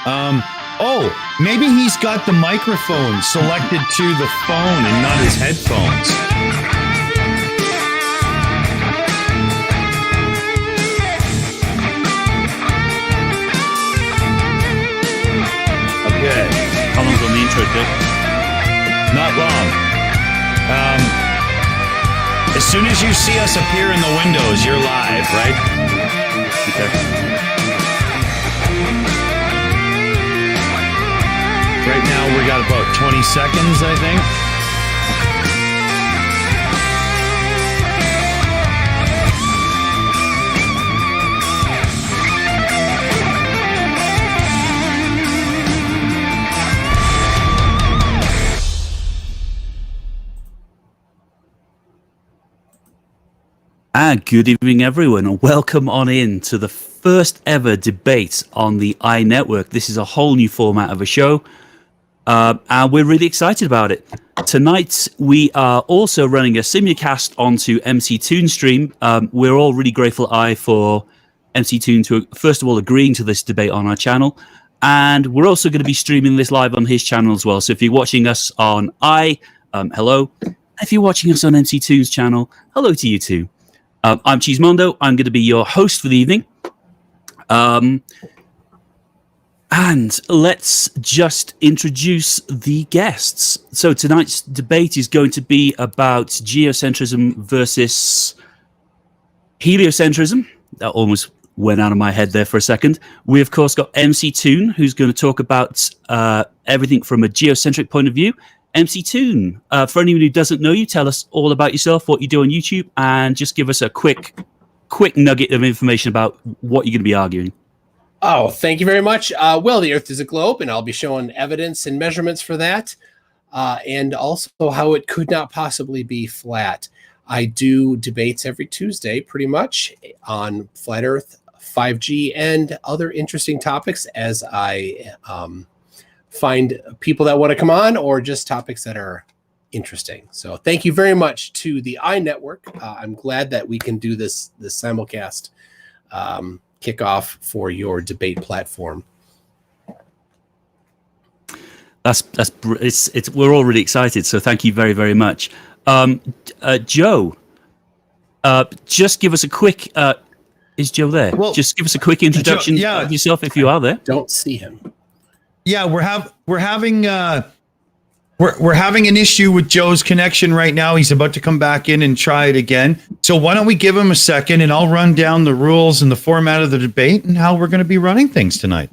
Oh, maybe he's got the microphone selected to the phone and not his headphones. Okay. How long's on the intro, Dick? Not long. As soon as you see us appear in the windows, you're live, right? Okay. Right now, we got about 20 seconds, I think. And good evening, everyone, and welcome on in to the first ever debate on the EiE Network. This is a whole new format of a show. And we're really excited about it. Tonight, we are also running a Simulcast onto MCToon stream. We're all really grateful, for MCToon to, first of all, agreeing to this debate on our channel. And we're also going to be streaming this live on his channel as well. So if you're watching us on EiE, hello. If you're watching us on MCToon's channel, hello to you too. I'm Cheesemondo. I'm going to be your host for the evening. And let's just introduce the guests. So tonight's debate is going to be about geocentrism versus heliocentrism. That almost went out of my head there for a second. We, of course, got MCToon, who's going to talk about everything from a geocentric point of view. MCToon, for anyone who doesn't know you, tell us all about yourself, what you do on YouTube, and just give us a quick nugget of information about what you're going to be arguing. Oh, thank you very much. Well, the Earth is a globe, and I'll be showing evidence and measurements for that, and also how it could not possibly be flat. I do debates every Tuesday, pretty much, on flat Earth, 5G, and other interesting topics as I find people that want to come on, or just topics that are interesting. So thank you very much to the EiE Network. I'm glad that we can do this simulcast kickoff for your debate platform. We're all really excited, so thank you very, very much. Joe, just give us a quick is Joe there? Well, just give us a quick introduction of yourself if you are there. Don't see him. Yeah, we're having an issue with Joe's connection right now. He's about to come back in and try it again. So why don't we give him a second, and I'll run down the rules and the format of the debate and how we're going to be running things tonight.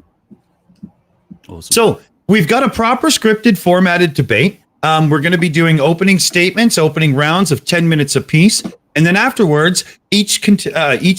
Awesome. So we've got a proper scripted formatted debate. We're going to be doing opening statements, opening rounds of 10 minutes apiece. And then afterwards, each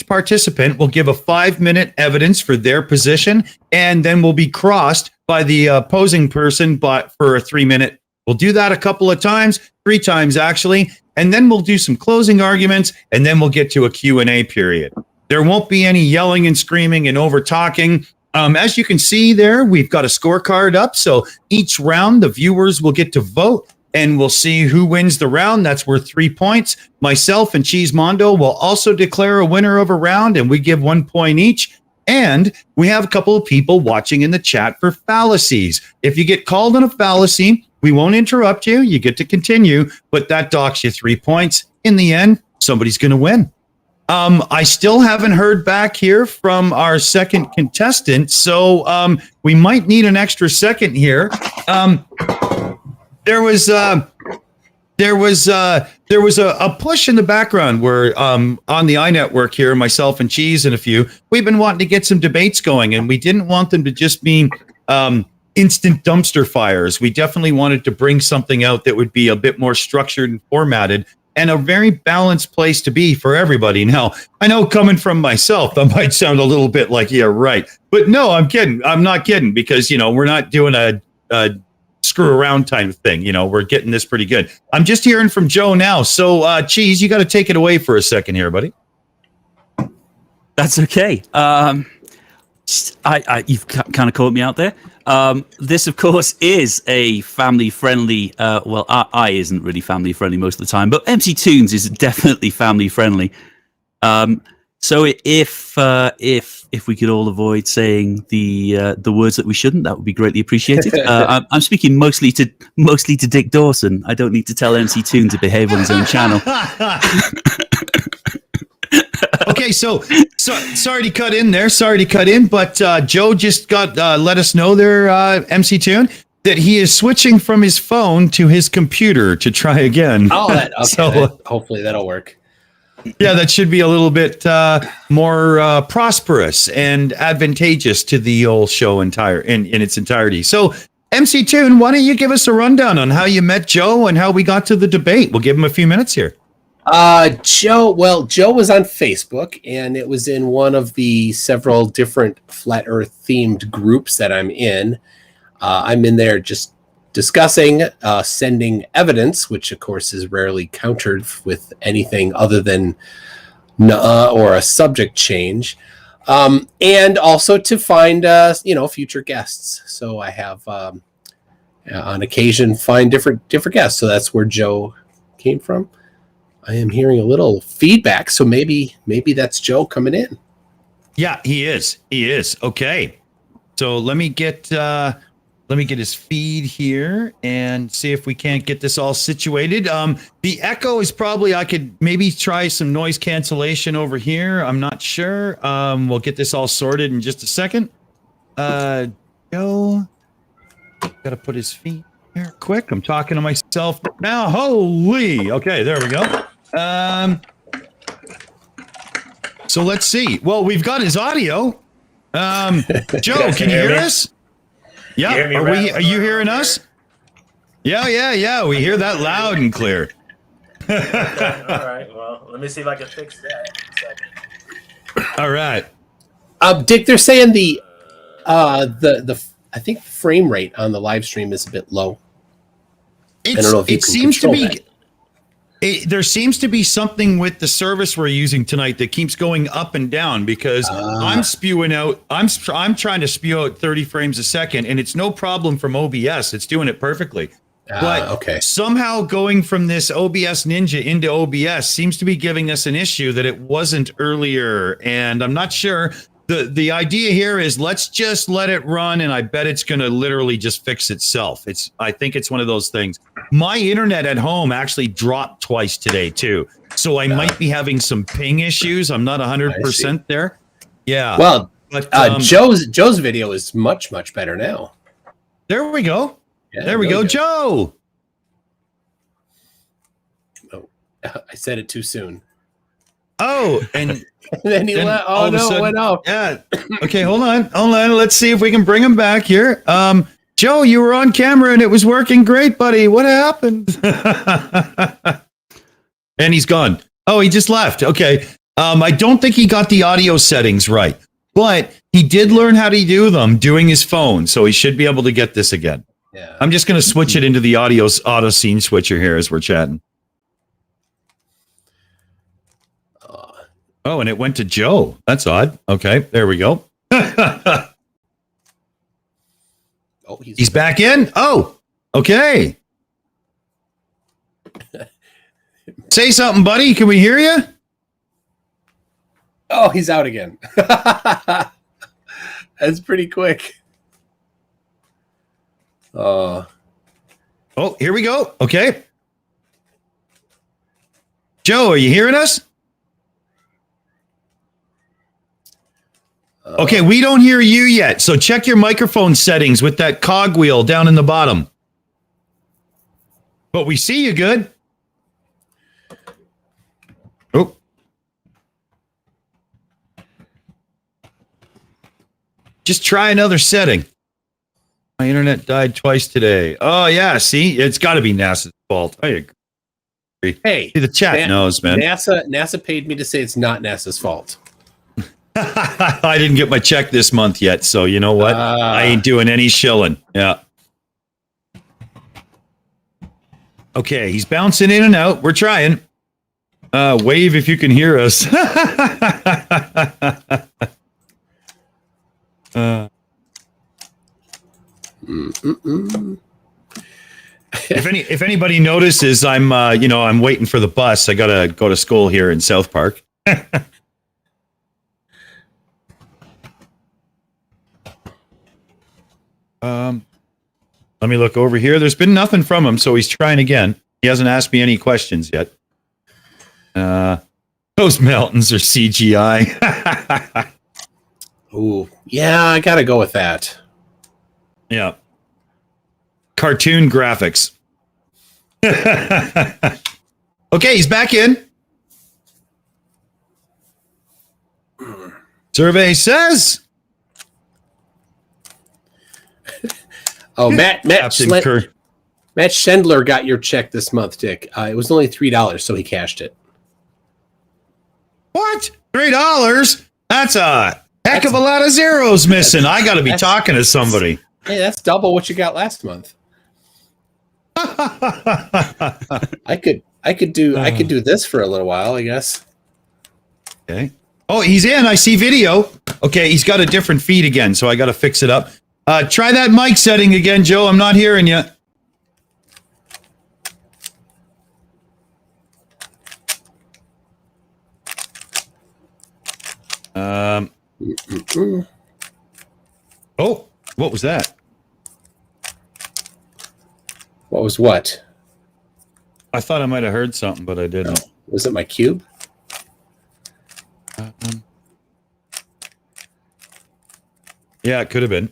participant will give a 5-minute evidence for their position, and then will be crossed by the opposing person for a 3-minute. We'll do that a couple of times, 3 times actually, and then we'll do some closing arguments, and then we'll get to a Q&A period. There won't be any yelling and screaming and over-talking. As you can see there, we've got a scorecard up, so each round the viewers will get to vote, and we'll see who wins the round. That's worth 3 points. Myself and Cheesemondo will also declare a winner of a round, and we give 1 point each. And we have a couple of people watching in the chat for fallacies. If you get called on a fallacy, we won't interrupt you. You get to continue, but that docks you 3 points. In the end, somebody's going to win. I still haven't heard back here from our second contestant, so we might need an extra second here. There was a push in the background where on the EiE Network here, myself and Cheese and a few, we've been wanting to get some debates going, and we didn't want them to just be instant dumpster fires. We definitely wanted to bring something out that would be a bit more structured and formatted, and a very balanced place to be for everybody. Now, I know coming from myself, that might sound a little bit like, yeah, right. But no, I'm kidding. I'm not kidding, because, we're not doing a screw around kind of thing. We're getting this pretty good. I'm just hearing from Joe now. So, Cheese, you got to take it away for a second here, buddy. That's okay. You've kind of caught me out there. This, of course, is a family-friendly. Well, EiE isn't really family-friendly most of the time, but MCToons is definitely family-friendly. So if we could all avoid saying the words that we shouldn't, that would be greatly appreciated. I'm speaking mostly to Dick Dawson. I don't need to tell MCToon to behave on his own channel. Okay, so sorry to cut in there. But Joe just got let us know there, MCToon, that he is switching from his phone to his computer to try again. Oh, okay. So, Hopefully that'll work. Yeah, that should be a little bit more prosperous and advantageous to the old show in its entirety. So, MCToon, why don't you give us a rundown on how you met Joe and how we got to the debate? We'll give him a few minutes here. Joe was on Facebook, and it was in one of the several different Flat Earth themed groups that I'm in. I'm in there just discussing, sending evidence, which of course is rarely countered with anything other than or a subject change, and also to find future guests. So I have on occasion find different guests. So that's where Joe came from. I am hearing a little feedback, so maybe that's Joe coming in. Yeah, he is. Okay, so let me get his feed here and see if we can't get this all situated. The echo is probably, I could maybe try some noise cancellation over here. I'm not sure. We'll get this all sorted in just a second. Joe, gotta put his feed here quick. I'm talking to myself now. Holy. Okay, there we go. So let's see. Well, we've got his audio. Joe, can you hear us? Yeah, are you hearing us? Yeah. We hear that loud and clear. Okay, all right. Well, let me see if I can fix that. All right. Dick, they're saying the I think the frame rate on the live stream is a bit low. I don't know if it seems to be. There seems to be something with the service we're using tonight that keeps going up and down because I'm spewing out. I'm trying to spew out 30 frames a second, and it's no problem from OBS. It's doing it perfectly. But somehow going from this OBS Ninja into OBS seems to be giving us an issue that it wasn't earlier, and I'm not sure. The idea here is let's just let it run, and I bet it's going to literally just fix itself. I think it's one of those things. My internet at home actually dropped twice today too, so I might be having some ping issues. I'm not 100% there. Yeah. Well, but Joe's video is much better now. There we go. Yeah, there we go, Joe. Oh, I said it too soon. Oh, and then he went. Oh no, it went off. Yeah. Okay, hold on. Let's see if we can bring him back here. Joe, you were on camera and it was working great, buddy. What happened? And he's gone. Oh, he just left. Okay. I don't think he got the audio settings right, but he did learn how to do them doing his phone, so he should be able to get this again. Yeah. I'm just going to switch it into the auto scene switcher here as we're chatting. Oh, and it went to Joe. That's odd. Okay, there we go. He's back in. Oh, okay. Say something, buddy. Can we hear you? Oh, he's out again. That's pretty quick. Oh, here we go. Okay. Joe, are you hearing us? Okay, we don't hear you yet, so check your microphone settings with that cogwheel down in the bottom. But we see you good. Oh. Just try another setting. My internet died twice today. Oh, yeah, see? It's got to be NASA's fault. I agree. Hey. See, the chat knows, man. NASA paid me to say it's not NASA's fault. I didn't get my check this month yet, so you know what? I ain't doing any shilling. Yeah. Okay, he's bouncing in and out. We're trying. Wave if you can hear us. If anybody notices, I'm waiting for the bus. I gotta go to school here in South Park. Let me look over here. There's been nothing from him, so he's trying again. He hasn't asked me any questions yet. Those mountains are CGI. Ooh, yeah, I gotta go with that. Yeah. Cartoon graphics. Okay, he's back in. Survey says. Oh, Matt Captain Schendler got your check this month, Dick. It was only $3, so he cashed it. What? $3? That's a heck of a lot of zeros missing. I got to be talking to somebody. Hey, that's double what you got last month. I could do this for a little while, I guess. Okay. Oh, he's in. I see video. Okay, he's got a different feed again, so I got to fix it up. Try that mic setting again, Joe. I'm not hearing you. Oh, what was that? What was what? I thought I might have heard something, but I didn't. Was it my cube? Yeah, it could have been.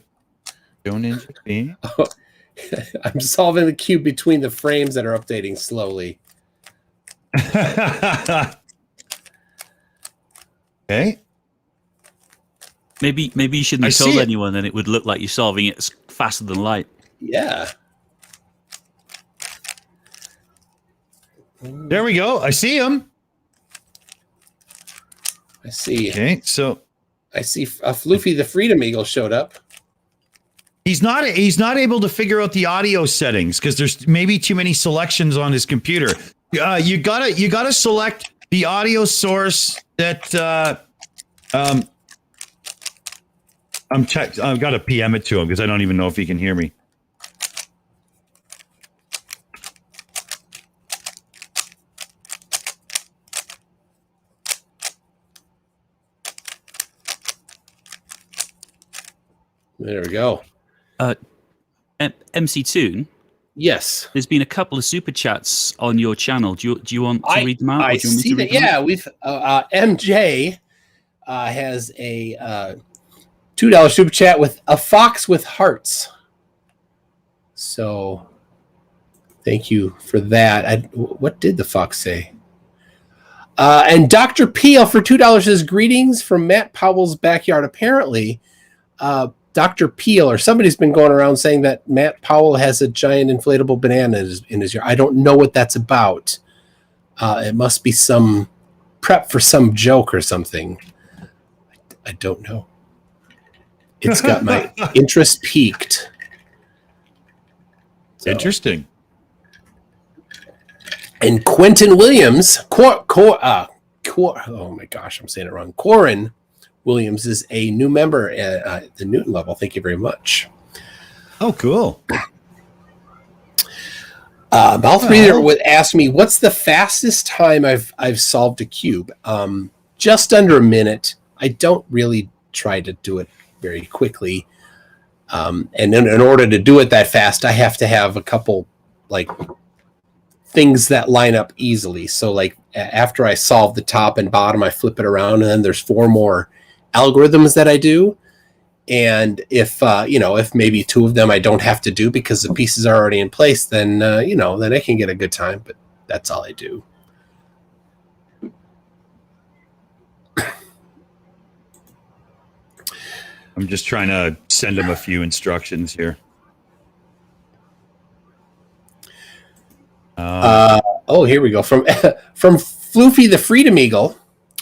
Don't inject me. I'm solving the cube between the frames that are updating slowly. Okay. Maybe you shouldn't have told anyone, and it would look like you're solving it faster than light. Yeah. There we go. I see him. I see. Okay, so I see Floofy the Freedom Eagle showed up. he's not able to figure out the audio settings because there's maybe too many selections on his computer. You gotta select the audio source that I've got to PM it to him because I don't even know if he can hear me. There we go. MCToon. Yes. There's been a couple of super chats on your channel. Do you want to read them out? I or do you want me see to that. read them Yeah, out? we've MJ has a $2 super chat with a fox with hearts. So, thank you for that. What did the fox say? And Dr. Peel for $2 says greetings from Matt Powell's backyard. Apparently, Dr. Peel or somebody's been going around saying that Matt Powell has a giant inflatable banana in his yard. I don't know what that's about. It must be some prep for some joke or something. I don't know. It's got my interest peaked. So. Interesting. And Quentin Williams, oh my gosh, I'm saying it wrong. Corin Williams is a new member at the Newton level. Thank you very much. Oh, cool. Balthreader would ask me, what's the fastest time I've solved a cube? Just under a minute. I don't really try to do it very quickly. And in order to do it that fast, I have to have a couple like things that line up easily. So like after I solve the top and bottom, I flip it around, and then there's 4 more algorithms that I do. And if maybe 2 of them I don't have to do because the pieces are already in place, then then I can get a good time. But that's all I do. I'm just trying to send him a few instructions here. Here we go. From Floofy the Freedom Eagle,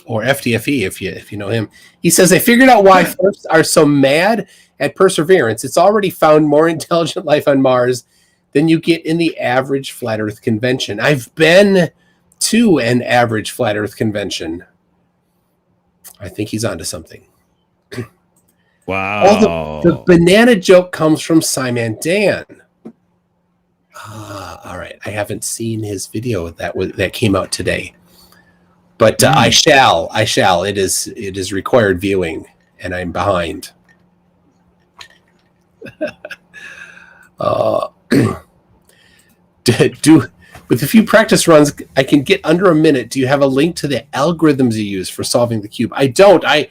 or FTFE if you know him. He says, I figured out why folks are so mad at Perseverance. It's already found more intelligent life on Mars than you get in the average flat Earth convention. I've been to an average flat Earth convention. I think he's onto something. Wow. Oh, the banana joke comes from Simon Dan. All right. I haven't seen his video that came out today, but I shall. It is required viewing, and I'm behind. With a few practice runs, I can get under a minute. Do you have a link to the algorithms you use for solving the cube? I don't. I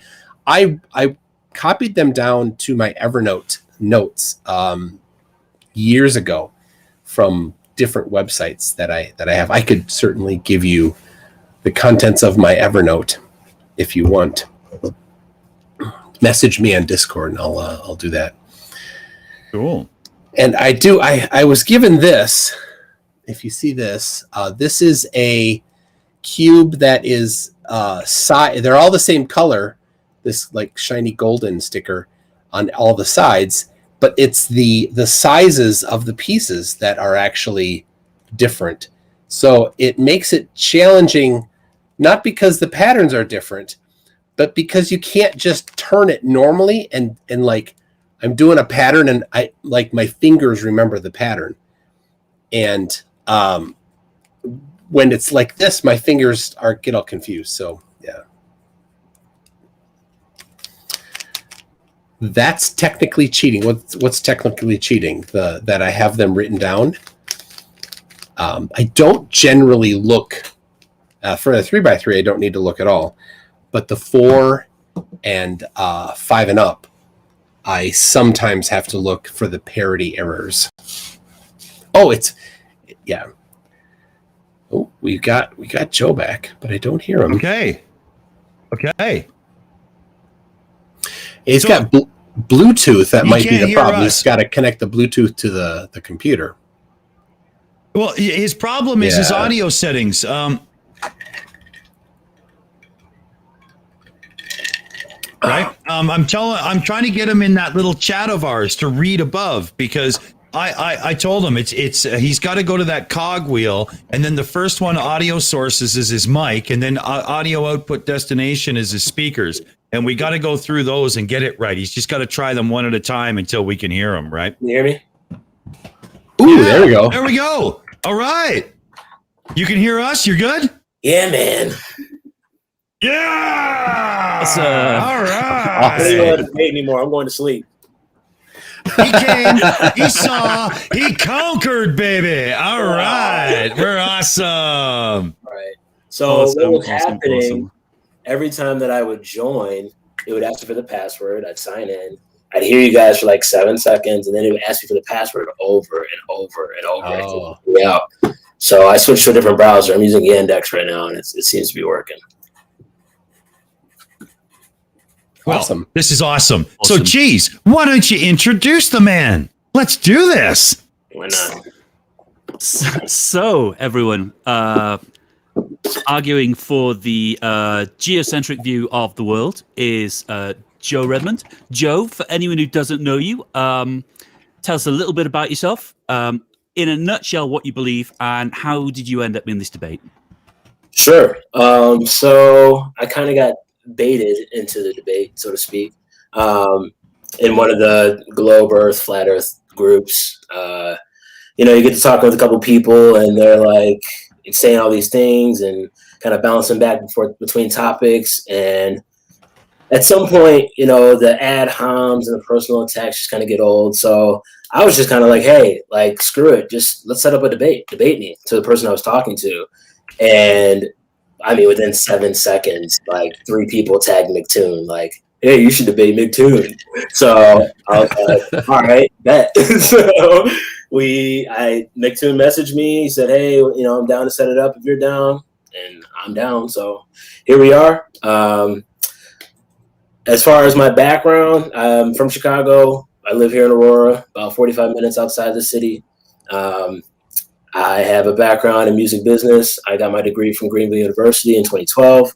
copied them down to my Evernote notes years ago from different websites that I have. I could certainly give you the contents of my Evernote if you want. Message me on Discord and I'll do that. Cool. And I was given this. If you see this, this is a cube that is they're all the same color, this like shiny golden sticker on all the sides, but it's the sizes of the pieces that are actually different. So it makes it challenging, not because the patterns are different, but because you can't just turn it normally and like I'm doing a pattern and I like my fingers remember the pattern. And when it's like this, my fingers get all confused. So yeah, that's technically cheating. What's technically cheating? That I have them written down. I don't generally look for the 3x3. I don't need to look at all, but the 4 and 5 and up, I sometimes have to look for the parody errors. Oh, yeah. Oh, we got Joe back, but I don't hear him. Okay. He's got Bluetooth. That might be the problem. Us. He's got to connect the Bluetooth to the computer. Well, his problem is his audio settings. Right. I'm trying to get him in that little chat of ours to read above because I told him it's he's got to go to that cog wheel, and then the first one, audio sources, is his mic, and then audio output destination is his speakers, and we got to go through those and get it right. He's just got to try them one at a time until we can hear him. Right? Can you hear me? Ooh, there we go. There we go. All right. You can hear us. You're good. Yeah, man. Yeah. All I don't right. want to debate anymore. I'm going to sleep. He came, he saw, he conquered, baby. All right. We're awesome. All right. So what was happening, every time that I would join, it would ask me for the password. I'd sign in. I'd hear you guys for like 7 seconds, and then it would ask me for the password over and over and over. Oh. Yeah. So I switched to a different browser. I'm using Yandex right now, and it seems to be working. Well, awesome. This is awesome. So, Cheese, why don't you introduce the man? Let's do this. Why not? So, everyone, arguing for the geocentric view of the world is Joe Redmond. Joe, for anyone who doesn't know you, tell us a little bit about yourself. In a nutshell, what you believe, and how did you end up in this debate? Sure. So I kind of got baited into the debate, so to speak, in one of the Globe Earth, Flat Earth groups. You get to talk with a couple people, and they're like saying all these things and kind of bouncing back and forth between topics. And at some point, the ad homs and the personal attacks just kind of get old. So I was just kind of like, hey, like, screw it. Just let's set up a debate me to the person I was talking to. And I mean, within 7 seconds, like 3 people tagged MCToon, like, hey, you should debate MCToon. So I was like, all right, bet. So MCToon messaged me. He said, hey, I'm down to set it up if you're down. And I'm down. So here we are. As far as my background, I'm from Chicago. I live here in Aurora, about 45 minutes outside the city. I have a background in music business. I got my degree from Greenville University in 2012.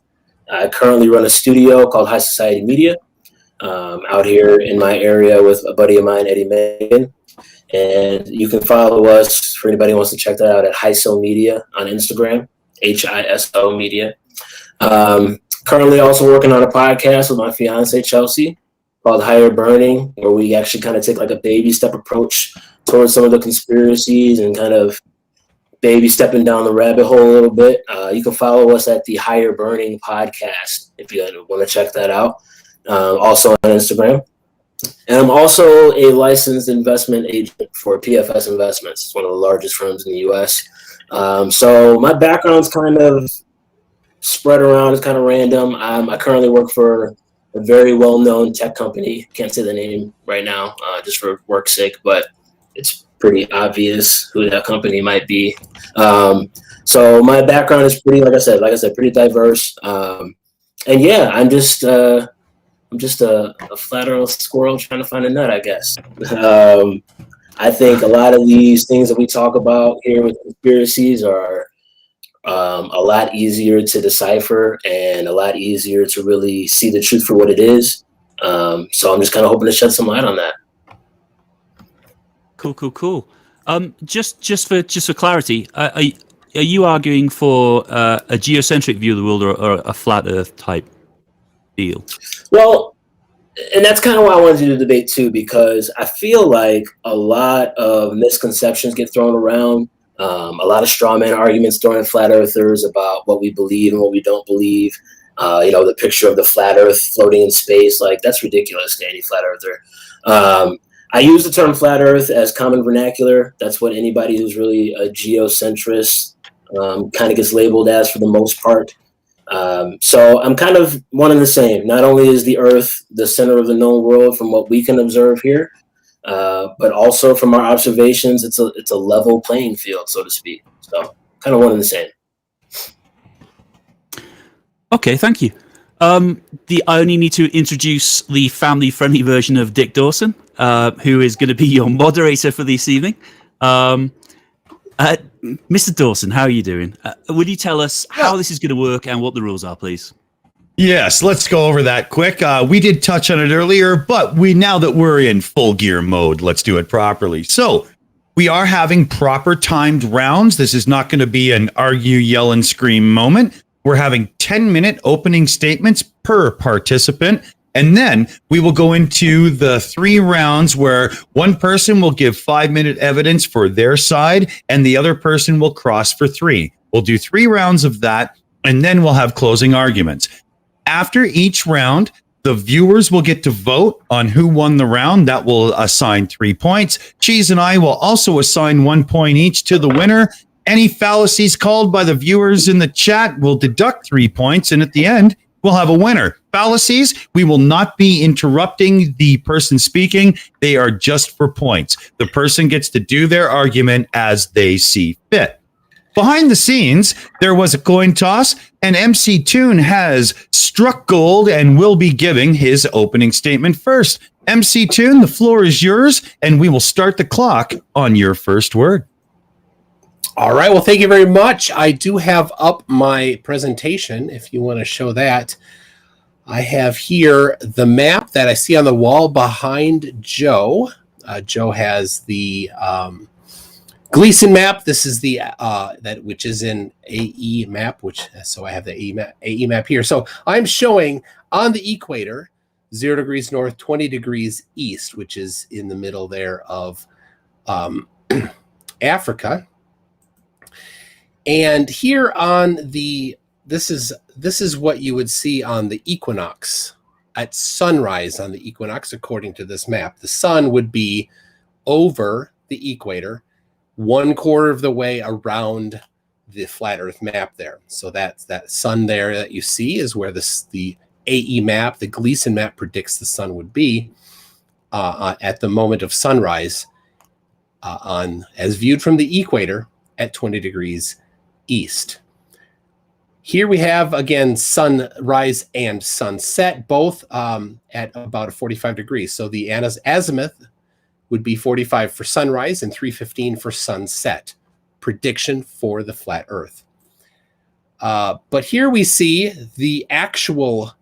I currently run a studio called High Society Media out here in my area with a buddy of mine, EiE Megan. And you can follow us, for anybody who wants to check that out, at HISO Media on Instagram, HISO Media. Currently also working on a podcast with my fiance, Chelsea, called Higher Burning, where we actually kind of take like a baby step approach towards some of the conspiracies and kind of baby stepping down the rabbit hole a little bit. You can follow us at the Higher Burning podcast if you want to check that out. Also on Instagram. And I'm also a licensed investment agent for PFS Investments. It's one of the largest firms in the U.S. So my background's kind of spread around. It's kind of random. I currently work for a very well-known tech company. Can't say the name right now, just for work's sake, but it's pretty obvious who that company might be. So my background is pretty, like I said, pretty diverse. And yeah, I'm just a flat earth squirrel trying to find a nut, I guess. I think a lot of these things that we talk about here with conspiracies are a lot easier to decipher and a lot easier to really see the truth for what it is. So I'm just kind of hoping to shed some light on that. Cool. Just for clarity, are you arguing for a geocentric view of the world or a flat Earth type deal? Well, and that's kind of why I wanted to do the debate too, because I feel like a lot of misconceptions get thrown around. A lot of straw man arguments thrown at flat earthers about what we believe and what we don't believe. The picture of the flat earth floating in space, like that's ridiculous to any flat earther. I use the term flat earth as common vernacular. That's what anybody who's really a geocentrist kind of gets labeled as for the most part. So I'm kind of one and the same. Not only is the earth the center of the known world from what we can observe here, but also from our observations, it's a level playing field, so to speak. So kind of one and the same. Okay, thank you. I only need to introduce the family-friendly version of Dick Dawson, who is going to be your moderator for this evening. Mr. Dawson, how are you doing? Would you tell us how this is going to work and what the rules are, please? Yes, let's go over that quick. We did touch on it earlier, but now that we're in full gear mode, let's do it properly. So we are having proper timed rounds. This is not going to be an argue, yell, and scream moment. We're having 10-minute opening statements per participant. And then we will go into the 3 rounds where one person will give 5-minute evidence for their side and the other person will cross for 3. We'll do 3 rounds of that, and then we'll have closing arguments. After each round, the viewers will get to vote on who won the round. That will assign 3 points. Cheese and I will also assign 1 point each to the winner. Any fallacies called by the viewers in the chat will deduct 3 points, and at the end, we'll have a winner. Fallacies, we will not be interrupting the person speaking. They are just for points. The person gets to do their argument as they see fit. Behind the scenes, there was a coin toss, and MCToon has struck gold and will be giving his opening statement first. MCToon, the floor is yours, and we will start the clock on your first word. All right. Well, thank you very much. I do have up my presentation, if you want to show that. I have here the map that I see on the wall behind Joe. Joe has the Gleason map. This is the which is in EiE map, so I have the EiE map here. So I'm showing on the equator 0 degrees north, 20 degrees east, which is in the middle there of Africa. And here on this is what you would see on the equinox at sunrise on the equinox, according to this map. The sun would be over the equator, 1/4 of the way around the flat Earth map there. So that's that sun there that you see is where the EiE map, the Gleason map, predicts the sun would be at the moment of sunrise, as viewed from the equator at 20 degrees east. Here we have, again, sunrise and sunset, both at about 45 degrees. So the azimuth would be 45 for sunrise and 315 for sunset. Prediction for the flat Earth. But here we see the actual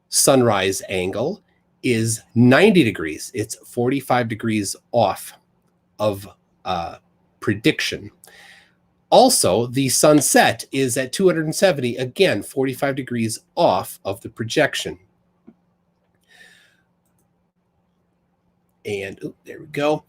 sunrise angle is 90 degrees. It's 45 degrees off of prediction. Also, the sunset is at 270, again, 45 degrees off of the projection. And there we go.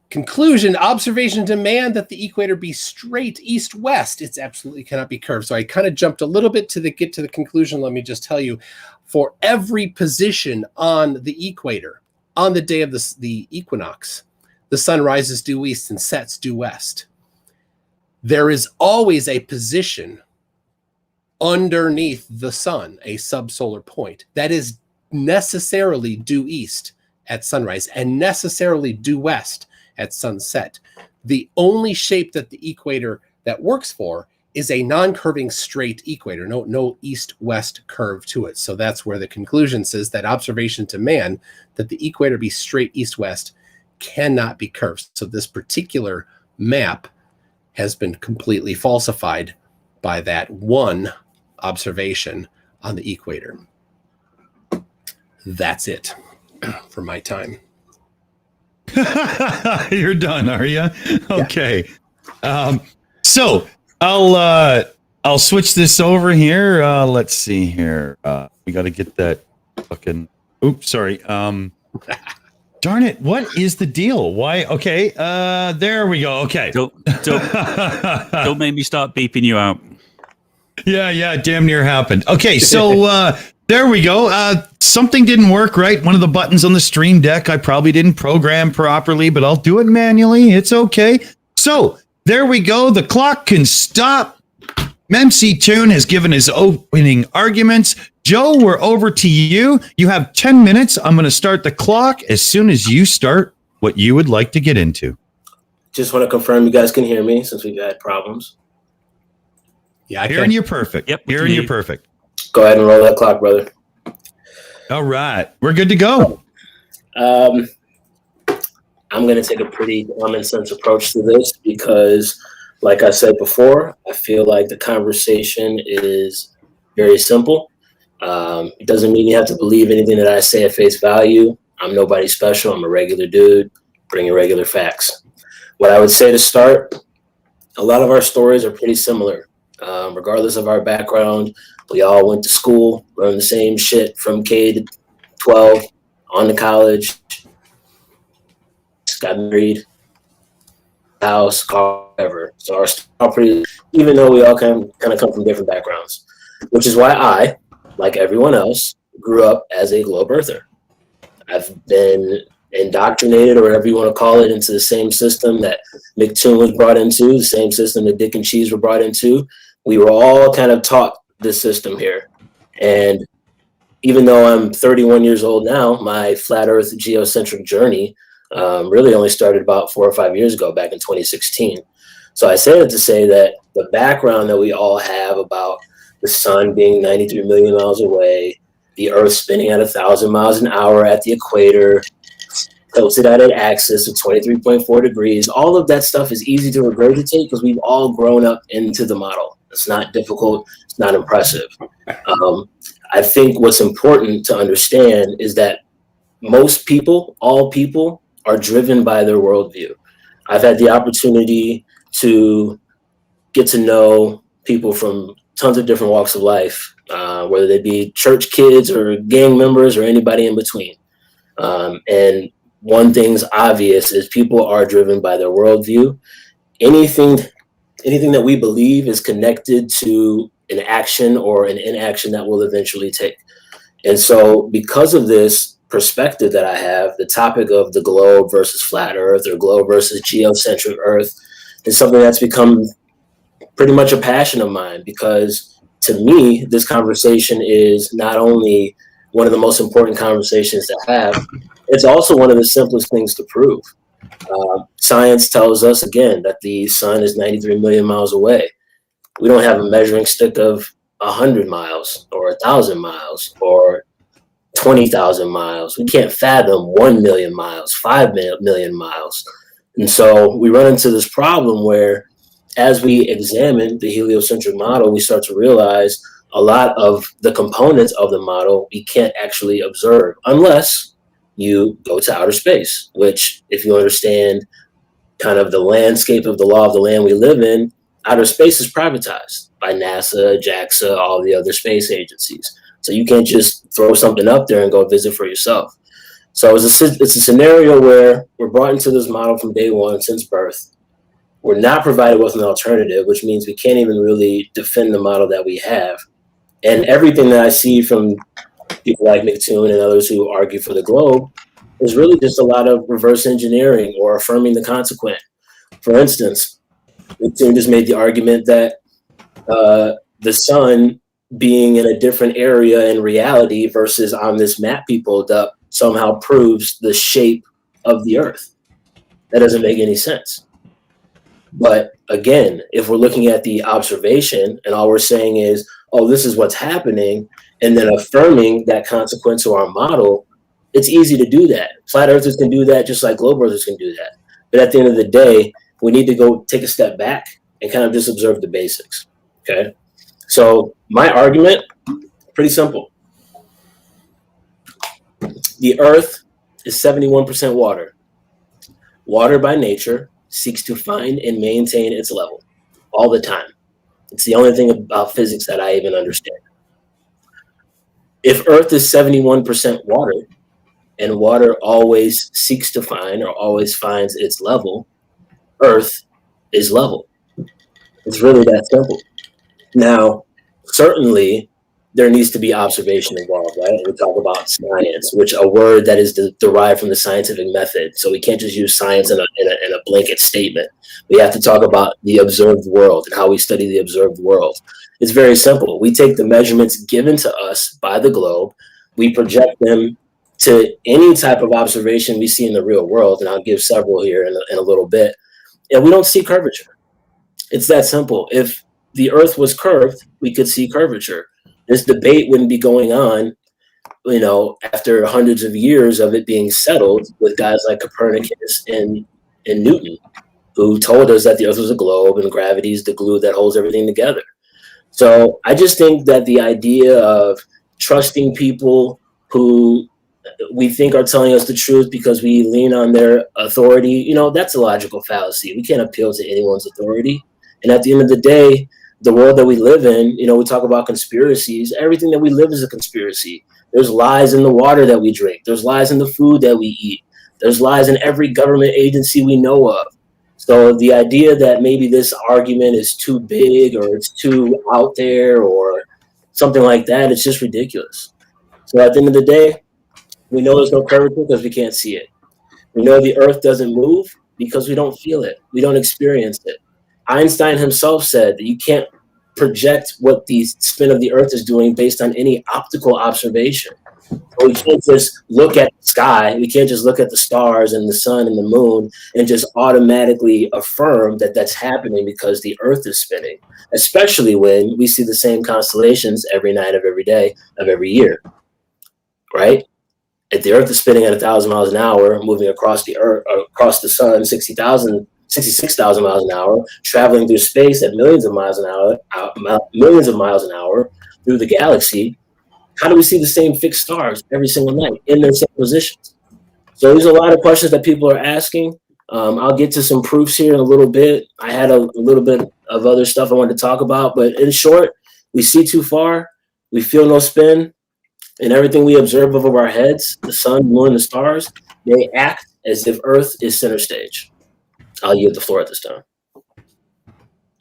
Conclusion, observation demand that the equator be straight east-west. It's absolutely cannot be curved. So I kind of jumped a little bit to get to the conclusion. Let me just tell you, for every position on the equator, on the day of the equinox, the sun rises due east and sets due west. There is always a position underneath the sun, a subsolar point, that is necessarily due east at sunrise and necessarily due west at sunset. The only shape that the equator that works for is a non-curving straight equator, no east-west curve to it. So that's where the conclusion says that observation to man, that the equator be straight east-west, cannot be curved. So this particular map has been completely falsified by that one observation on the equator. That's it for my time. You're done, are you? Okay. Yeah. So I'll switch this over here. Let's see here. We got to get that fucking. Oops, sorry. Darn it! What is the deal? Why? Okay. There we go. Okay. Don't make me start beeping you out. Yeah. Damn near happened. Okay. So there we go. Something didn't work right. One of the buttons on the Stream Deck I probably didn't program properly, but I'll do it manually. It's okay. So there we go. The clock can stop. MCToon has given his opening arguments. Joe, we're over to you. You have 10 minutes. I'm going to start the clock as soon as you start what you would like to get into. Just want to confirm you guys can hear me since we've had problems. Yeah, hearing you perfect. Yep, hearing you perfect. Go ahead and roll that clock, brother. All right, we're good to go. I'm going to take a pretty common sense approach to this because, like I said before, I feel like the conversation is very simple. It doesn't mean you have to believe anything that I say at face value. I'm nobody special. I'm a regular dude bringing regular facts. What I would say to start, a lot of our stories are pretty similar. Regardless of our background, we all went to school, learned the same shit from K to 12, on to college, got married, house, car, whatever. So our stories are pretty, even though we all kind of come from different backgrounds, which is why I, like everyone else, grew up as a globe earther. I've been indoctrinated, or whatever you want to call it, into the same system that MCToon was brought into, the same system that Dick and Cheese were brought into. We were all kind of taught this system here. And even though I'm 31 years old now, my flat earth geocentric journey really only started about 4 or 5 years ago, back in 2016. So I say that to say that the background that we all have about the sun being 93 million miles away, the earth spinning at 1,000 miles an hour at the equator, tilted at an axis of 23.4 degrees, all of that stuff is easy to regurgitate because we've all grown up into the model. It's not difficult. It's not impressive. I think what's important to understand is that most people, all people, are driven by their worldview. I've had the opportunity to get to know people from tons of different walks of life, whether they be church kids or gang members or anybody in between. And one thing's obvious is people are driven by their worldview. Anything that we believe is connected to an action or an inaction that will eventually take. And so because of this perspective that I have, the topic of the globe versus flat earth or globe versus geocentric earth is something that's become pretty much a passion of mine, because to me, this conversation is not only one of the most important conversations to have, it's also one of the simplest things to prove. Science tells us, again, that the sun is 93 million miles away. We don't have a measuring stick of 100 miles or 1,000 miles or 20,000 miles. We can't fathom 1 million miles, 5 million miles. And so we run into this problem where, as we examine the heliocentric model, we start to realize a lot of the components of the model we can't actually observe unless you go to outer space, which, if you understand kind of the landscape of the law of the land we live in, outer space is privatized by NASA, JAXA, all the other space agencies. So you can't just throw something up there and go visit for yourself. So it's a scenario where we're brought into this model from day one since birth. We're not provided with an alternative, which means we can't even really defend the model that we have. And everything that I see from people like MCToon and others who argue for the globe is really just a lot of reverse engineering or affirming the consequent. For instance, MCToon just made the argument that the sun being in a different area in reality versus on this map he pulled up somehow proves the shape of the earth. That doesn't make any sense. But again, if we're looking at the observation and all we're saying is, oh, this is what's happening, and then affirming that consequence or our model, it's easy to do that. Flat earthers can do that just like globe earthers can do that. But at the end of the day, we need to go take a step back and kind of just observe the basics. Okay? So my argument, pretty simple. The earth is 71% water. Water by nature seeks to find and maintain its level all the time. It's the only thing about physics that I even understand. If earth is 71% water, and water always seeks to find or always finds its level, earth is level. It's really that simple. Now, certainly, there needs to be observation involved, right? We talk about science, which a word that is derived from the scientific method. So we can't just use science in a blanket statement. We have to talk about the observed world and how we study the observed world. It's very simple. We take the measurements given to us by the globe, we project them to any type of observation we see in the real world, and I'll give several here in a little bit, and we don't see curvature. It's that simple. If the earth was curved, we could see curvature. This debate wouldn't be going on, after hundreds of years of it being settled with guys like Copernicus and Newton, who told us that the earth was a globe and gravity is the glue that holds everything together. So I just think that the idea of trusting people who we think are telling us the truth because we lean on their authority, that's a logical fallacy. We can't appeal to anyone's authority. And at the end of the day, the world that we live in, we talk about conspiracies. Everything that we live is a conspiracy. There's lies in the water that we drink. There's lies in the food that we eat. There's lies in every government agency we know of. So the idea that maybe this argument is too big or it's too out there or something like that, it's just ridiculous. So at the end of the day, we know there's no curvature because we can't see it. We know the earth doesn't move because we don't feel it. We don't experience it. Einstein himself said that you can't project what the spin of the earth is doing based on any optical observation. So we can't just look at the sky. We can't just look at the stars and the sun and the moon and just automatically affirm that that's happening because the earth is spinning, especially when we see the same constellations every night of every day of every year, right? If the earth is spinning at 1,000 miles an hour, moving across the earth, across the sun, 66,000 miles an hour, traveling through space at millions of miles an hour through the galaxy, how do we see the same fixed stars every single night in their same positions? So there's a lot of questions that people are asking. I'll get to some proofs here in a little bit. I had a little bit of other stuff I wanted to talk about, but in short, we see too far, we feel no spin, and everything we observe over our heads, the sun, moon, the stars, they act as if Earth is center stage. I'll yield the floor at this time.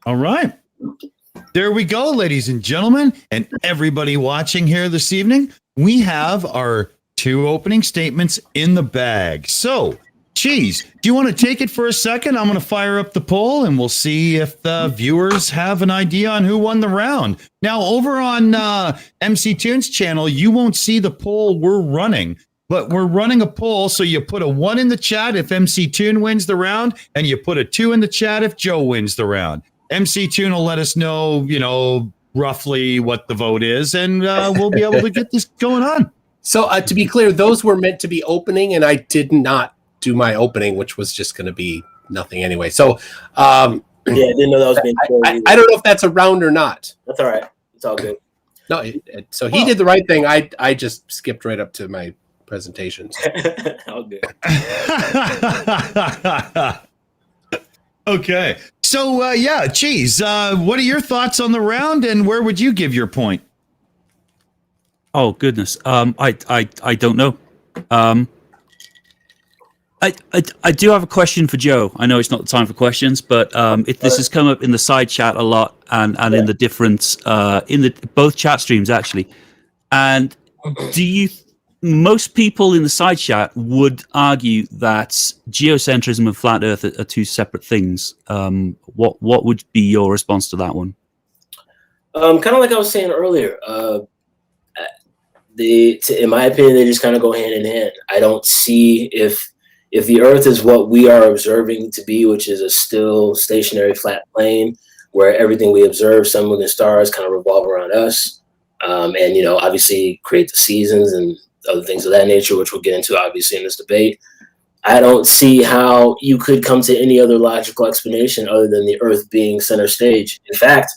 All right. There we go, ladies and gentlemen, and everybody watching here this evening. We have our 2 opening statements in the bag. So, Cheese, do you want to take it for a second? I'm going to fire up the poll, and we'll see if the viewers have an idea on who won the round. Now, over on MCToon's channel, you won't see the poll we're running, but we're running a poll, so you put a 1 in the chat if MCToon wins the round, and you put a 2 in the chat if Joe wins the round. MCToon will let us know, roughly what the vote is, and we'll be able to get this going on. So to be clear, those were meant to be opening, and I did not do my opening, which was just going to be nothing anyway. So yeah, I didn't know that was being I don't know if that's a round or not. That's all right. It's all good. No, so he did the right thing. I just skipped right up to my presentations. All good. Okay. So, yeah, Cheese, what are your thoughts on the round, and where would you give your point? Oh, goodness. I don't know. I do have a question for Joe. I know it's not the time for questions, but this has come up in the side chat a lot and in the different, both chat streams, actually. And do you most people in the side chat would argue that geocentrism and flat Earth are two separate things. What would be your response to that one? Kind of like I was saying earlier, in my opinion, they just kind of go hand in hand. I don't see if the Earth is what we are observing to be, which is a still stationary flat plane where everything we observe, sun, moon, and stars, kind of revolve around us, and obviously create the seasons and other things of that nature, which we'll get into obviously in this debate. I don't see how you could come to any other logical explanation other than the Earth being center stage. In fact,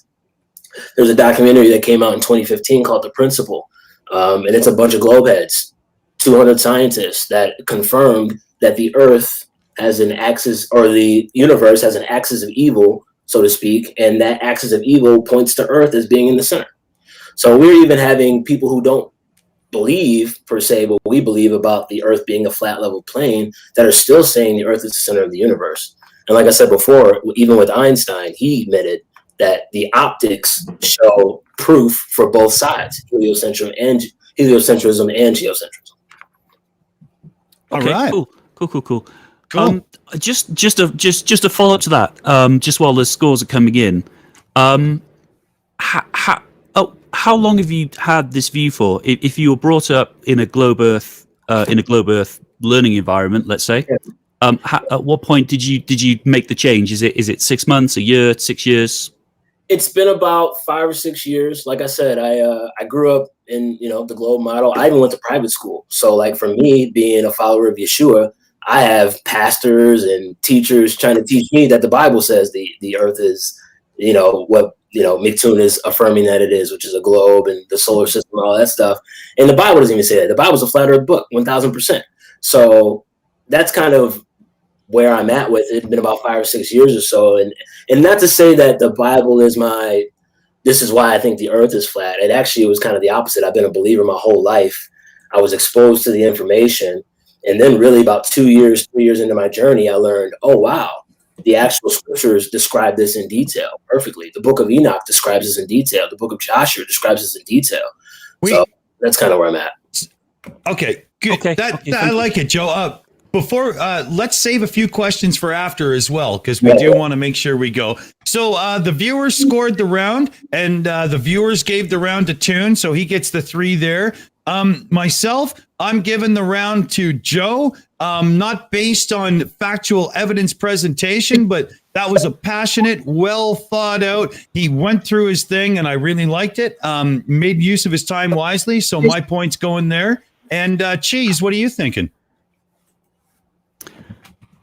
there's a documentary that came out in 2015 called The Principle, and it's a bunch of globeheads, 200 scientists that confirmed that the Earth has an axis, or the universe has an axis of evil, so to speak, and that axis of evil points to Earth as being in the center. So we're even having people who don't believe per se what we believe about the Earth being a flat level plane that are still saying the Earth is the center of the universe. And like I said before, even with Einstein, he admitted that the optics show proof for both sides, heliocentrism and geocentrism. Okay, All right. Cool. Cool. Just a follow up to that. Just while the scores are coming in, how long have you had this view for? If you were brought up in a globe Earth learning environment, let's say, at what point did you make the change? Is it 6 months, a year, 6 years? It's been about 5 or 6 years. Like I said, I grew up in the globe model. I even went to private school. So like for me, being a follower of Yeshua, I have pastors and teachers trying to teach me that the Bible says the Earth is, what MCToon is affirming that it is, which is a globe and the solar system and all that stuff. And the Bible doesn't even say that. The Bible's a flat Earth book, 1000%. So that's kind of where I'm at with it. It's been about 5 or 6 years or so. And not to say that the Bible is this is why I think the Earth is flat. It actually was kind of the opposite. I've been a believer my whole life. I was exposed to the information. And then really about 2 years, 3 years into my journey, I learned, oh, wow, the actual scriptures describe this in detail perfectly. The book of Enoch describes this in detail. The book of Joshua describes this in detail. So that's kind of where I'm at. Okay, good. Okay, I like it, Joe. Before, let's save a few questions for after as well, because we do want to make sure we go. So the viewers scored the round, and the viewers gave the round to Toon, so he gets the 3 there. Myself, I'm giving the round to Joe, not based on factual evidence presentation, but that was a passionate, well thought out. He went through his thing, and I really liked it. Made use of his time wisely, so my point's going there. And Cheese, what are you thinking?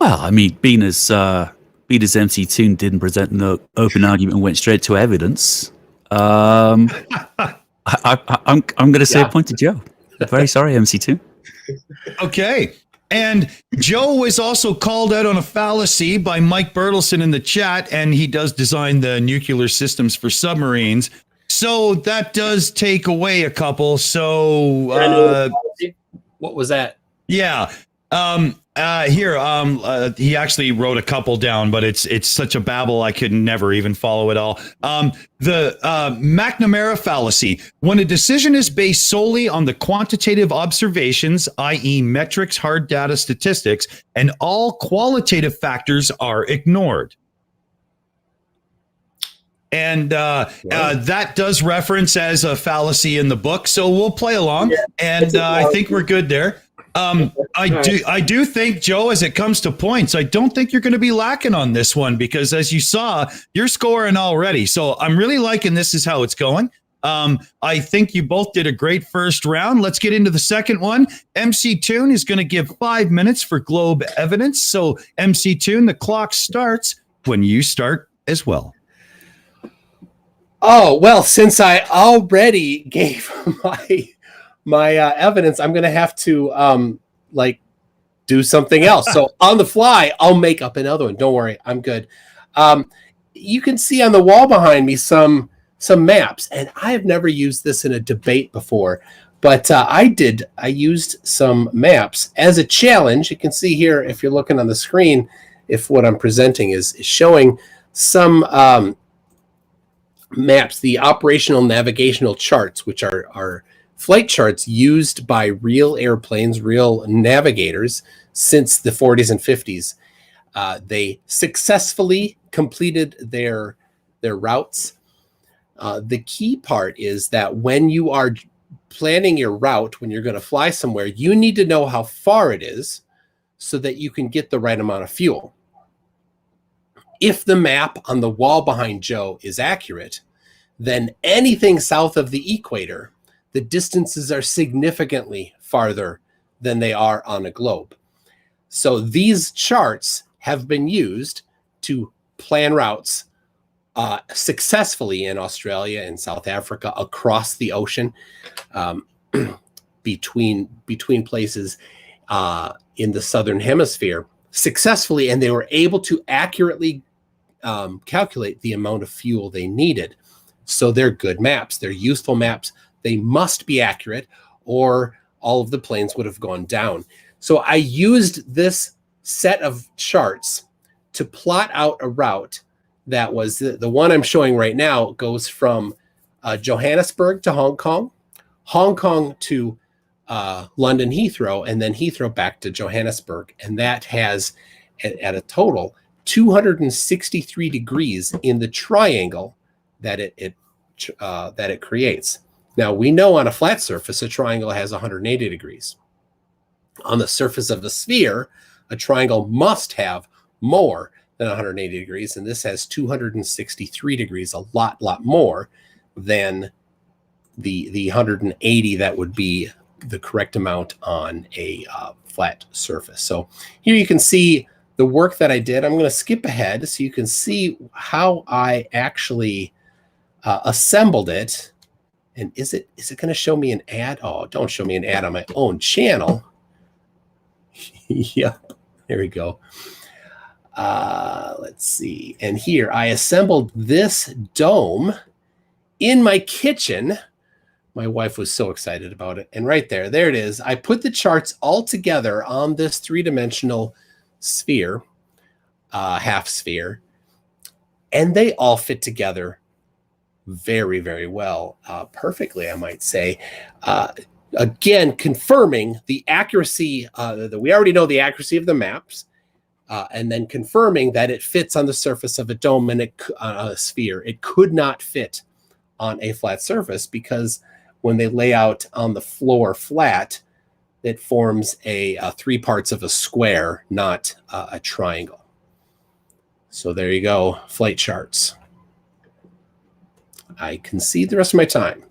Well, I mean, being as MCToon didn't present no open argument and went straight to evidence, I'm going to say a point to Joe. Very sorry, MCToon. Okay. And Joe was also called out on a fallacy by Mike Bertelson in the chat, and he does design the nuclear systems for submarines. So that does take away a couple. So What was that? yeah. He actually wrote a couple down, but it's such a babble I could never even follow it all. The McNamara fallacy: when a decision is based solely on the quantitative observations, i.e. metrics, hard data, statistics, and all qualitative factors are ignored. And that does reference as a fallacy in the book, so we'll play along, and I think we're good there. I do think, Joe, as it comes to points, I don't think you're going to be lacking on this one, because as you saw, you're scoring already. So I'm really liking this is how it's going. I think you both did a great first round. Let's get into the second one. MCToon is going to give 5 minutes for globe evidence. So MCToon, the clock starts when you start as well. Oh, well, since I already gave my evidence, I'm going to have to do something else. So on the fly, I'll make up another one. Don't worry, I'm good. You can see on the wall behind me some maps, and I have never used this in a debate before, but I used some maps as a challenge. You can see here, if you're looking on the screen, if what I'm presenting is showing some maps, the operational navigational charts, which are flight charts used by real airplanes, real navigators since the 40s and 50s. They successfully completed their routes. The key part is that when you are planning your route, when you're going to fly somewhere, you need to know how far it is so that you can get the right amount of fuel. If the map on the wall behind Joe is accurate, then anything south of the equator, the distances are significantly farther than they are on a globe. So these charts have been used to plan routes successfully in Australia and South Africa, across the ocean, between places in the southern hemisphere successfully, and they were able to accurately calculate the amount of fuel they needed. So they're good maps. They're useful maps. They must be accurate, or all of the planes would have gone down. So I used this set of charts to plot out a route that was the one I'm showing right now. Goes from Johannesburg to Hong Kong to London Heathrow, and then Heathrow back to Johannesburg. And that has, at a total, 263 degrees in the triangle that it creates. Now, we know on a flat surface, a triangle has 180 degrees. On the surface of a sphere, a triangle must have more than 180 degrees, and this has 263 degrees, a lot more than the 180 that would be the correct amount on a flat surface. So here you can see the work that I did. I'm going to skip ahead so you can see how I actually assembled it. And is it going to show me an ad? Oh, don't show me an ad on my own channel. Yep, there we go. Let's see. And here I assembled this dome in my kitchen. My wife was so excited about it. And right there it is. I put the charts all together on this three-dimensional sphere, half sphere, and they all fit together very, very well, perfectly, I might say. Again, confirming the accuracy, that we already know the accuracy of the maps, and then confirming that it fits on the surface of a dome and a sphere. It could not fit on a flat surface because when they lay out on the floor flat, it forms a three parts of a square, not a triangle. So there you go, flight charts. I concede the rest of my time.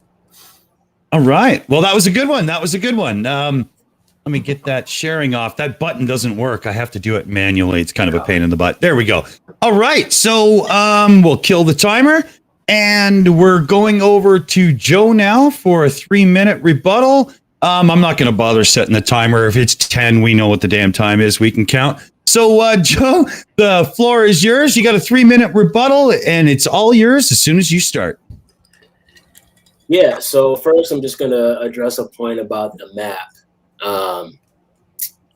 All right. Well, that was a good one. Let me get that sharing off. That button doesn't work. I have to do it manually. It's kind of a pain in the butt. There we go. All right. So we'll kill the timer. And we're going over to Joe now for a 3-minute rebuttal. I'm not going to bother setting the timer. If it's 10, we know what the damn time is. We can count. So, Joe, the floor is yours. You got a 3-minute rebuttal, and it's all yours as soon as you start. Yeah, so first I'm just going to address a point about the map.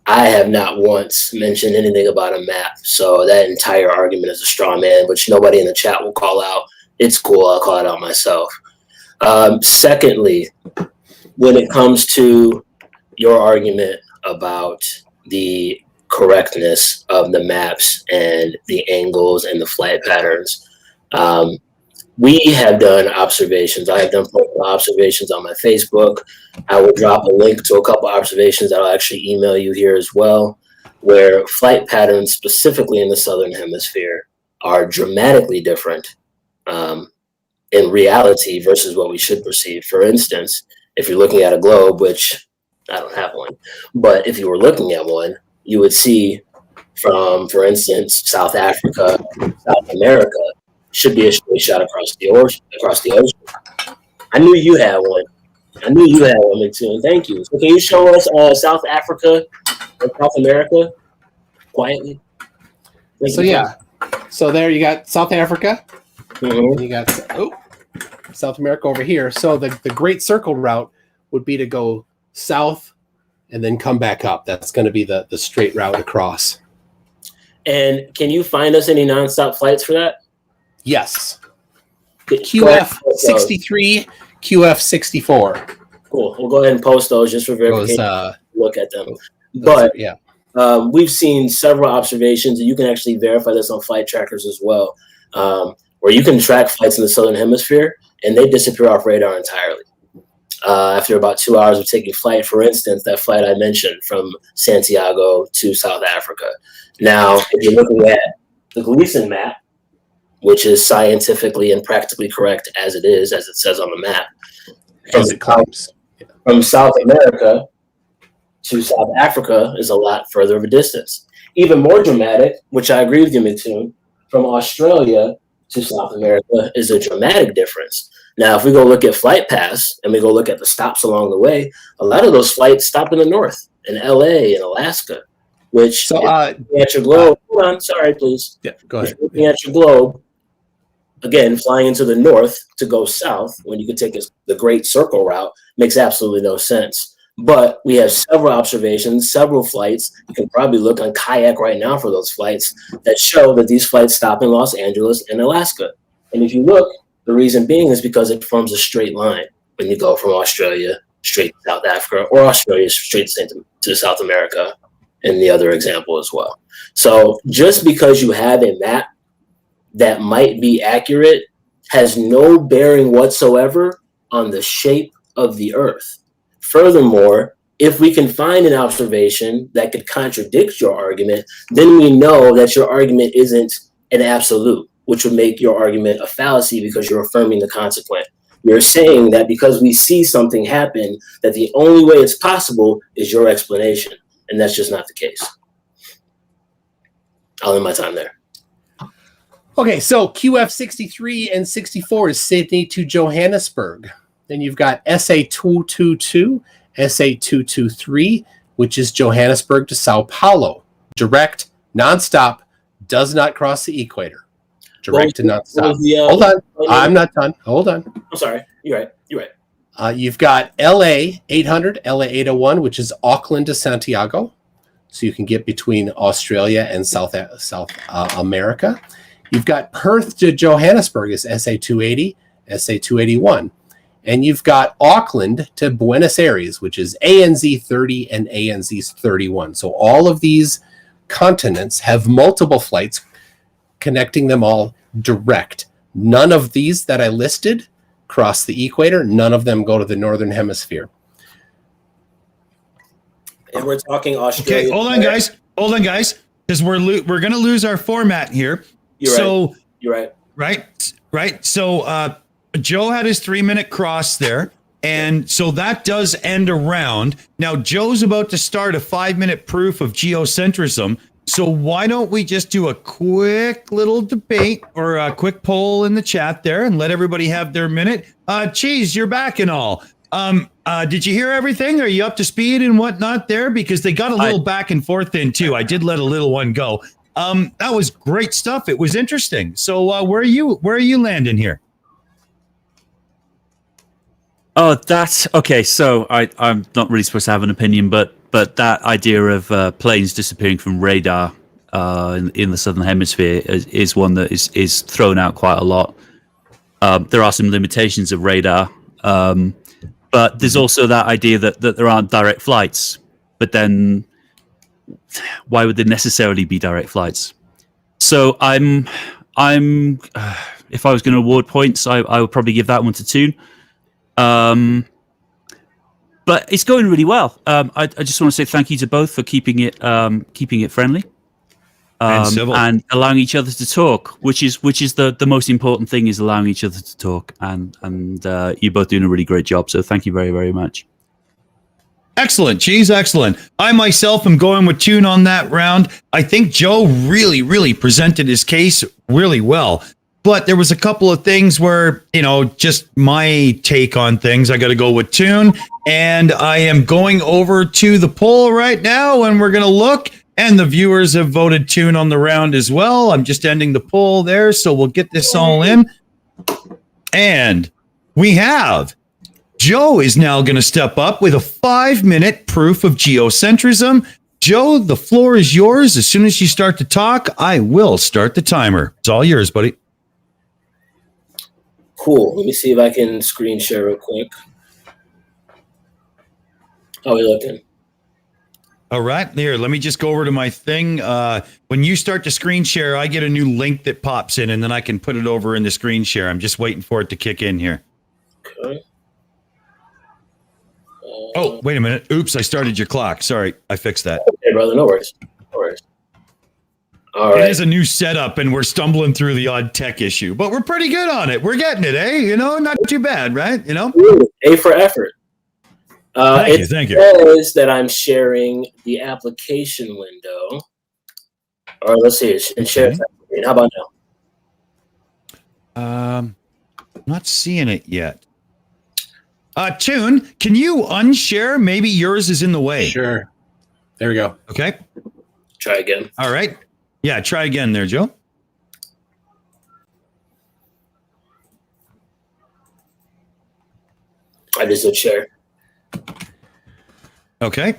I have not once mentioned anything about a map, so that entire argument is a straw man, which nobody in the chat will call out. It's cool. I'll call it out myself. Secondly, when it comes to your argument about the correctness of the maps and the angles and the flight patterns, we have done observations. I have done observations on my Facebook. I will drop a link to a couple observations that I'll actually email you here as well, where flight patterns specifically in the Southern Hemisphere are dramatically different in reality versus what we should perceive. For instance, if you're looking at a globe, which I don't have one, but if you were looking at one, you would see from, for instance, South Africa, South America, should be a straight shot across the ocean. I knew you had one. MCToon. Thank you. So can you show us South Africa and South America quietly? So there you got South Africa. Mm-hmm. And you got South America over here. So the Great Circle route would be to go south and then come back up. That's going to be the straight route across. And can you find us any nonstop flights for that? Yes. QF 63, QF 64. Cool. We'll go ahead and post those just for verification. Look at them. But we've seen several observations, and you can actually verify this on flight trackers as well, where you can track flights in the Southern Hemisphere, and they disappear off radar entirely. After about 2 hours of taking flight, for instance, that flight I mentioned from Santiago to South Africa. Now, if you're looking at the Gleason map, which is scientifically and practically correct as it is, as it says on the map, as it claims, from South America to South Africa is a lot further of a distance. Even more dramatic, which I agree with you, MCToon, from Australia to South America is a dramatic difference. Now, if we go look at Flight Pass and we go look at the stops along the way, a lot of those flights stop in the north, in LA and Alaska, which, looking at your globe, hold on, sorry, please. Yeah, go ahead. Looking at your globe, again, flying into the north to go south when you could take the Great Circle route makes absolutely no sense. But we have several observations, several flights. You can probably look on Kayak right now for those flights that show that these flights stop in Los Angeles and Alaska. And if you look, the reason being is because it forms a straight line when you go from Australia straight to South Africa, or Australia straight to South America, in the other example as well. So just because you have a map that might be accurate has no bearing whatsoever on the shape of the Earth. Furthermore, if we can find an observation that could contradict your argument, then we know that your argument isn't an absolute, which would make your argument a fallacy because you're affirming the consequent. You're saying that because we see something happen, that the only way it's possible is your explanation, and that's just not the case. I'll end my time there. Okay, so QF 63 and 64 is Sydney to Johannesburg. Then you've got SA 222, SA 223, which is Johannesburg to Sao Paulo. Direct, nonstop, does not cross the equator. Direct to nonstop. Hold on, I'm not done. Hold on. I'm sorry. You're right. You've got LA 800, LA 801, which is Auckland to Santiago. So you can get between Australia and South America. You've got Perth to Johannesburg is SA 280, SA 281. And you've got Auckland to Buenos Aires, which is ANZ 30 and ANZ 31. So all of these continents have multiple flights connecting them all direct. None of these that I listed cross the equator. None of them go to the northern hemisphere. And we're talking Australia. Okay, hold on, guys, because we're going to lose our format here. You're right. Right. So Joe had his 3-minute cross there. And so that does end a round. Now, Joe's about to start a 5-minute proof of geocentrism. So why don't we just do a quick little debate or a quick poll in the chat there and let everybody have their minute? Cheese, you're back and all. Did you hear everything? Are you up to speed and whatnot there? Because they got a little back and forth in too. I did let a little one go. That was great stuff. It was interesting. So where are you landing here? Oh, that's okay. So I'm not really supposed to have an opinion, but that idea of planes disappearing from radar in the southern hemisphere is one that is thrown out quite a lot. There are some limitations of radar, but there's also that idea that there aren't direct flights. But then, why would there necessarily be direct flights? So I'm if I was going to award points, I would probably give that one to Toon. But it's going really well. I just want to say thank you to both for keeping it friendly and allowing each other to talk, which is the most important thing, is allowing each other to talk. And you're both doing a really great job. So thank you very, very much. Excellent, Cheese. Excellent. I myself am going with Toon on that round. I think Joe really, really presented his case really well. But there was a couple of things where, just my take on things. I got to go with Toon. And I am going over to the poll right now, and we're going to look. And the viewers have voted Toon on the round as well. I'm just ending the poll there, so we'll get this all in. And we have Joe is now going to step up with a 5-minute proof of geocentrism. Joe, the floor is yours. As soon as you start to talk, I will start the timer. It's all yours, buddy. Cool. Let me see if I can screen share real quick. How we looking? All right, here, let me just go over to my thing. When you start to screen share, I get a new link that pops in, and then I can put it over in the screen share. I'm just waiting for it to kick in here. Okay. Oh, wait a minute. Oops, I started your clock. Sorry, I fixed that. Okay, brother, no worries. No worries. All right. It is a new setup, and we're stumbling through the odd tech issue, but we're pretty good on it. We're getting it, eh? You know, not too bad, right? You know? Ooh, A for effort. Thank you. It says that I'm sharing the application window. All right, let's see. And share. Okay. How about now? I'm not seeing it yet. Toon, can you unshare? Maybe yours is in the way. Sure. There we go. Okay. Try again. All right. Yeah, try again there, Joe. I just did share. Okay.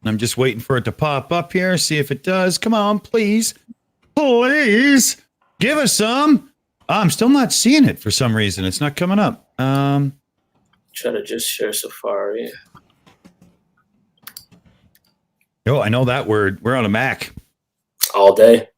I'm just waiting for it to pop up here. See if it does. Come on, please. Please. Give us some. I'm still not seeing it for some reason. It's not coming up. Try to just share Safari. Oh, I know that word. We're on a Mac. All day.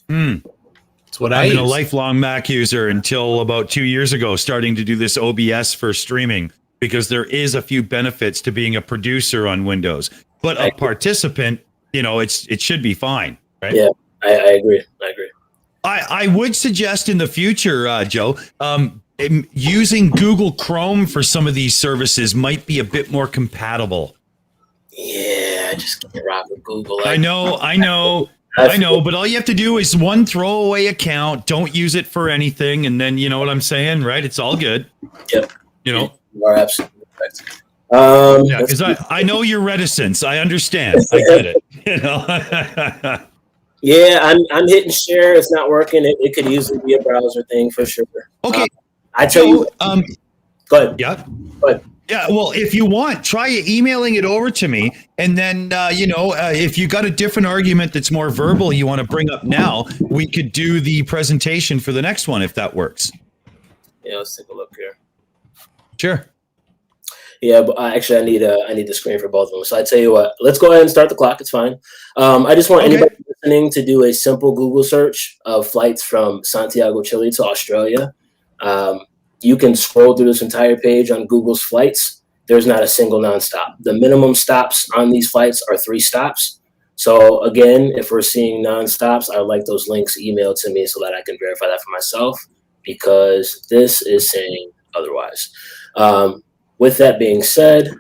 That's what I've been a use. lifelong Mac user until about 2 years ago, starting to do this OBS for streaming, because there is a few benefits to being a producer on Windows. But a participant, you know, it should be fine, right? Yeah, I agree. I would suggest in the future, Joe, using Google Chrome for some of these services might be a bit more compatible. Yeah, I just can't rock with Google. I know, but all you have to do is one throwaway account. Don't use it for anything, and then you know what I'm saying, right? It's all good. Yep. You know. You are absolutely correct. Yeah, because I know your reticence. I understand. I get it. You know. Yeah, I'm hitting share. It's not working. It could easily be a browser thing for sure. Okay. I tell you. Go ahead. Yeah. Go ahead. Yeah, well, if you want, try emailing it over to me. And then, if you got a different argument that's more verbal you want to bring up now, we could do the presentation for the next one if that works. Yeah, let's take a look here. Sure. Yeah, but actually, I need the screen for both of them. So I tell you what, let's go ahead and start the clock. It's fine. I just want anybody listening to do a simple Google search of flights from Santiago, Chile to Australia. You can scroll through this entire page on Google's flights. There's not a single nonstop. The minimum stops on these flights are 3 stops. So again, if we're seeing nonstops, I would like those links emailed to me so that I can verify that for myself, because this is saying otherwise. With that being said,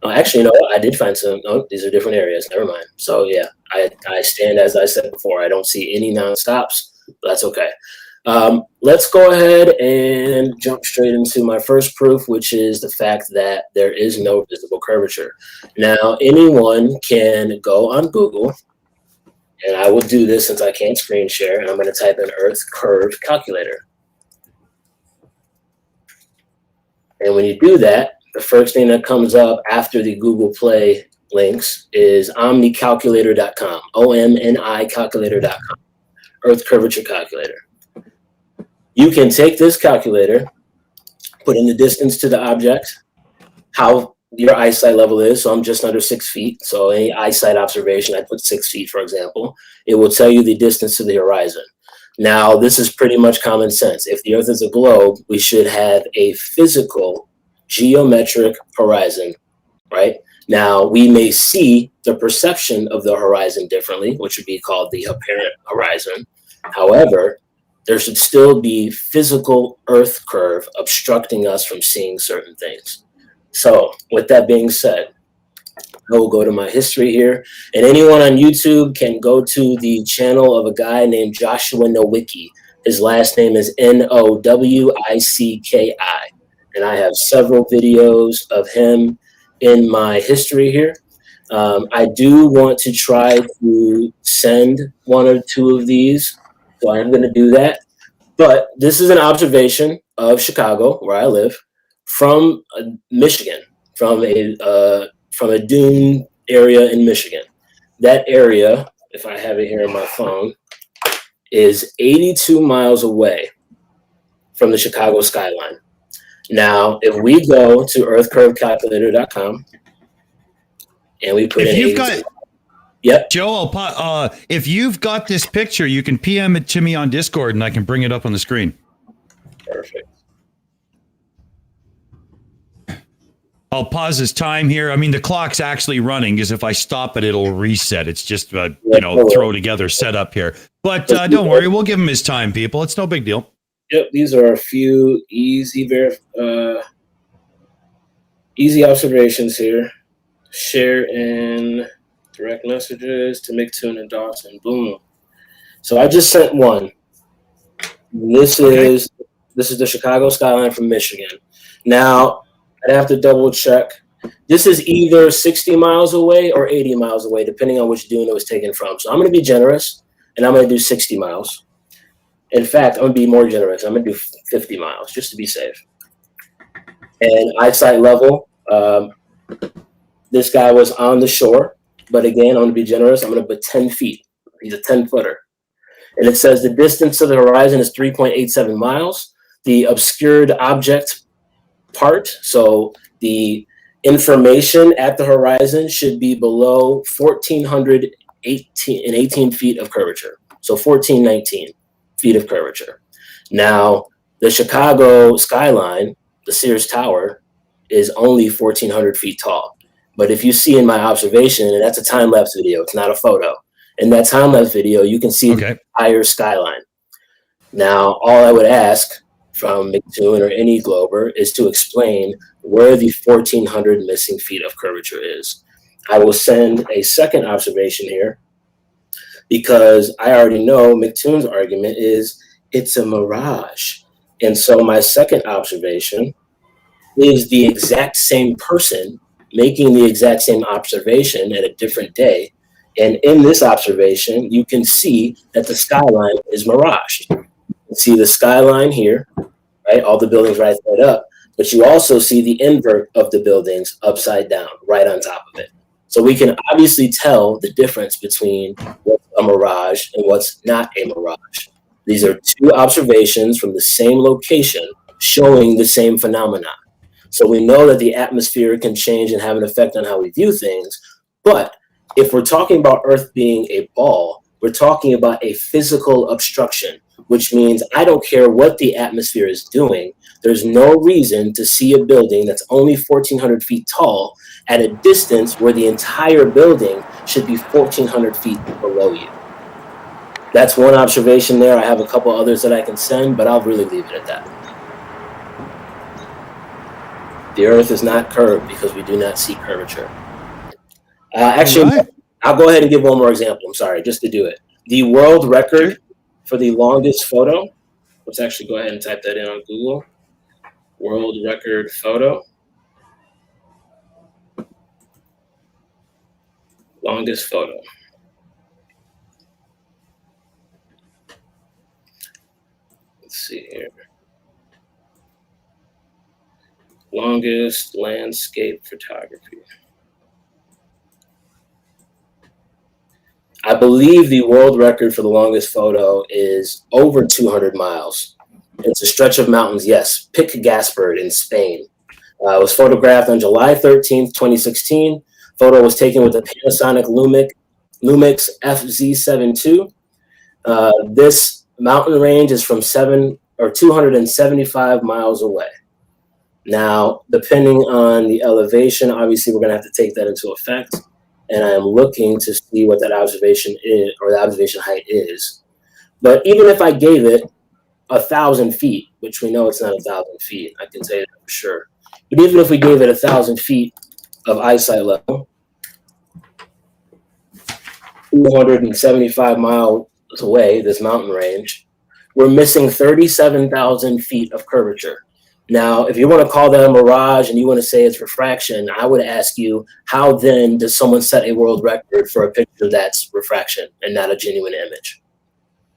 actually, you know what? I did find some. Oh, these are different areas. Never mind. So yeah, I stand as I said before. I don't see any nonstops, but that's okay. Let's go ahead and jump straight into my first proof, which is the fact that there is no visible curvature. Now, anyone can go on Google, and I will do this since I can't screen share, and I'm going to type in Earth Curve Calculator. And when you do that, the first thing that comes up after the Google Play links is omnicalculator.com, OMNI calculator.com, Earth Curvature Calculator. You can take this calculator, put in the distance to the object, how your eyesight level is. So I'm just under 6 feet. So any eyesight observation, I put 6 feet, for example. It will tell you the distance to the horizon. Now, this is pretty much common sense. If the Earth is a globe, we should have a physical geometric horizon, right? Now, we may see the perception of the horizon differently, which would be called the apparent horizon. However, there should still be physical Earth curve obstructing us from seeing certain things. So with that being said, I will go to my history here, and anyone on YouTube can go to the channel of a guy named Joshua Nowicki. His last name is Nowicki, and I have several videos of him in my history here. I do want to try to send 1 or 2 of these, so I am going to do that. But this is an observation of Chicago, where I live, from Michigan, from a dune area in Michigan. That area, if I have it here on my phone, is 82 miles away from the Chicago skyline. Now, if we go to earthcurvecalculator.com and we put If in you've 80. got, Yep. Joe, if you've got this picture, you can PM it to me on Discord, and I can bring it up on the screen. Perfect. I'll pause his time here. I mean, the clock's actually running because if I stop it, it'll reset. It's just, throw together setup here. But don't worry, we'll give him his time, people. It's no big deal. Yep, these are a few easy observations here. Share in direct messages to MCToon and Dawson. Boom. So I just sent one. This is the Chicago skyline from Michigan. Now, I'd have to double check. This is either 60 miles away or 80 miles away, depending on which dune it was taken from. So I'm going to be generous, and I'm going to do 60 miles. In fact, I'm going to be more generous. I'm going to do 50 miles, just to be safe. And eyesight level, this guy was on the shore. But again, I'm going to be generous. I'm going to put 10 feet. He's a 10-footer. And it says the distance to the horizon is 3.87 miles. The obscured object part, so the information at the horizon should be below 1,418 feet of curvature. So 1,419 feet of curvature. Now, the Chicago skyline, the Sears Tower, is only 1,400 feet tall. But if you see in my observation, and that's a time-lapse video, it's not a photo. In that time-lapse video, you can see the entire skyline. Now, all I would ask from MCToon or any Glober is to explain where the 1,400 missing feet of curvature is. I will send a second observation here because I already know MCToon's argument is it's a mirage. And so my second observation is the exact same person making the exact same observation at a different day. And in this observation, you can see that the skyline is miraged. You can see the skyline here, right? All the buildings right side up, but you also see the invert of the buildings upside down, right on top of it. So we can obviously tell the difference between what's a mirage and what's not a mirage. These are two observations from the same location showing the same phenomenon. So we know that the atmosphere can change and have an effect on how we view things. But if we're talking about Earth being a ball, we're talking about a physical obstruction, which means I don't care what the atmosphere is doing. There's no reason to see a building that's only 1,400 feet tall at a distance where the entire building should be 1,400 feet below you. That's one observation there. I have a couple others that I can send, but I'll really leave it at that. The Earth is not curved because we do not see curvature. I'll go ahead and give one more example. I'm sorry, just to do it. The world record for the longest photo. Let's actually go ahead and type that in on Google. World record photo. Longest photo. Let's see here. Longest landscape photography. I believe the world record for the longest photo is over 200 miles. It's a stretch of mountains, yes. Pic Gaspard in Spain. It was photographed on July 13th, 2016. Photo was taken with the Panasonic Lumix FZ72. This mountain range is from 275 miles away. Now, depending on the elevation, obviously we're going to have to take that into effect. And I'm looking to see what that observation is, or the observation height is. But even if I gave it 1,000 feet, which we know it's not 1,000 feet, I can say that for sure. But even if we gave it 1,000 feet of eyesight level, 275 miles away, this mountain range, we're missing 37,000 feet of curvature. Now, if you want to call that a mirage and you want to say it's refraction, I would ask you, how then does someone set a world record for a picture that's refraction and not a genuine image?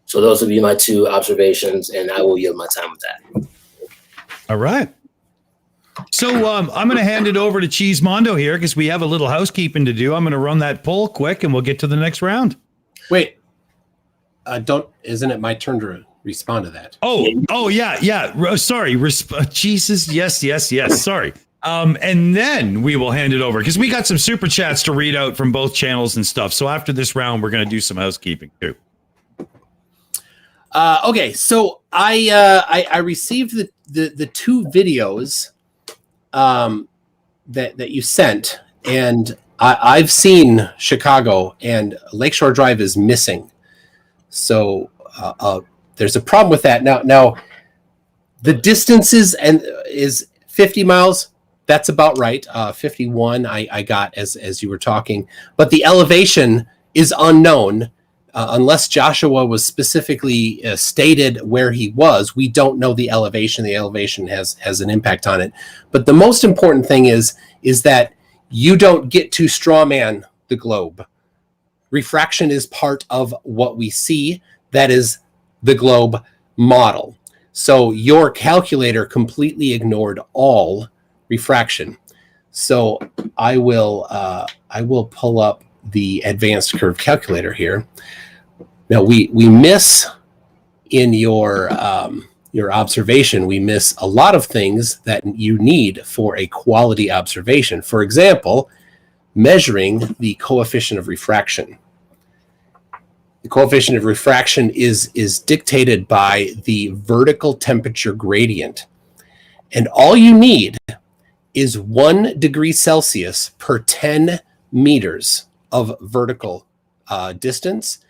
So those would be my two observations, and I will yield my time with that. All right. So I'm going to hand it over to Cheesemondo here because we have a little housekeeping to do. I'm going to run that poll quick, and we'll get to the next round. Wait, isn't it my turn to respond to that? Oh, yeah. Sorry. Jesus. Yes. Sorry. And then we will hand it over because we got some super chats to read out from both channels and stuff. So after this round, we're going to do some housekeeping too. Okay, so I received the two videos that you sent, and I've seen Chicago, and Lakeshore Drive is missing. So there's a problem with that. Now the distance is 50 miles. That's about right. 51 I got as you were talking, but the elevation is unknown. Unless Joshua was specifically stated where he was, we don't know the elevation. The elevation has an impact on it. But the most important thing is that you don't get to strawman the globe. Refraction is part of what we see. That is the globe model. So your calculator completely ignored all refraction. So I will pull up the advanced curve calculator here. Now we miss in your observation, we miss a lot of things that you need for a quality observation. For example, measuring the coefficient of refraction. The coefficient of refraction is dictated by the vertical temperature gradient. And all you need is 1 degree Celsius per 10 meters of vertical distance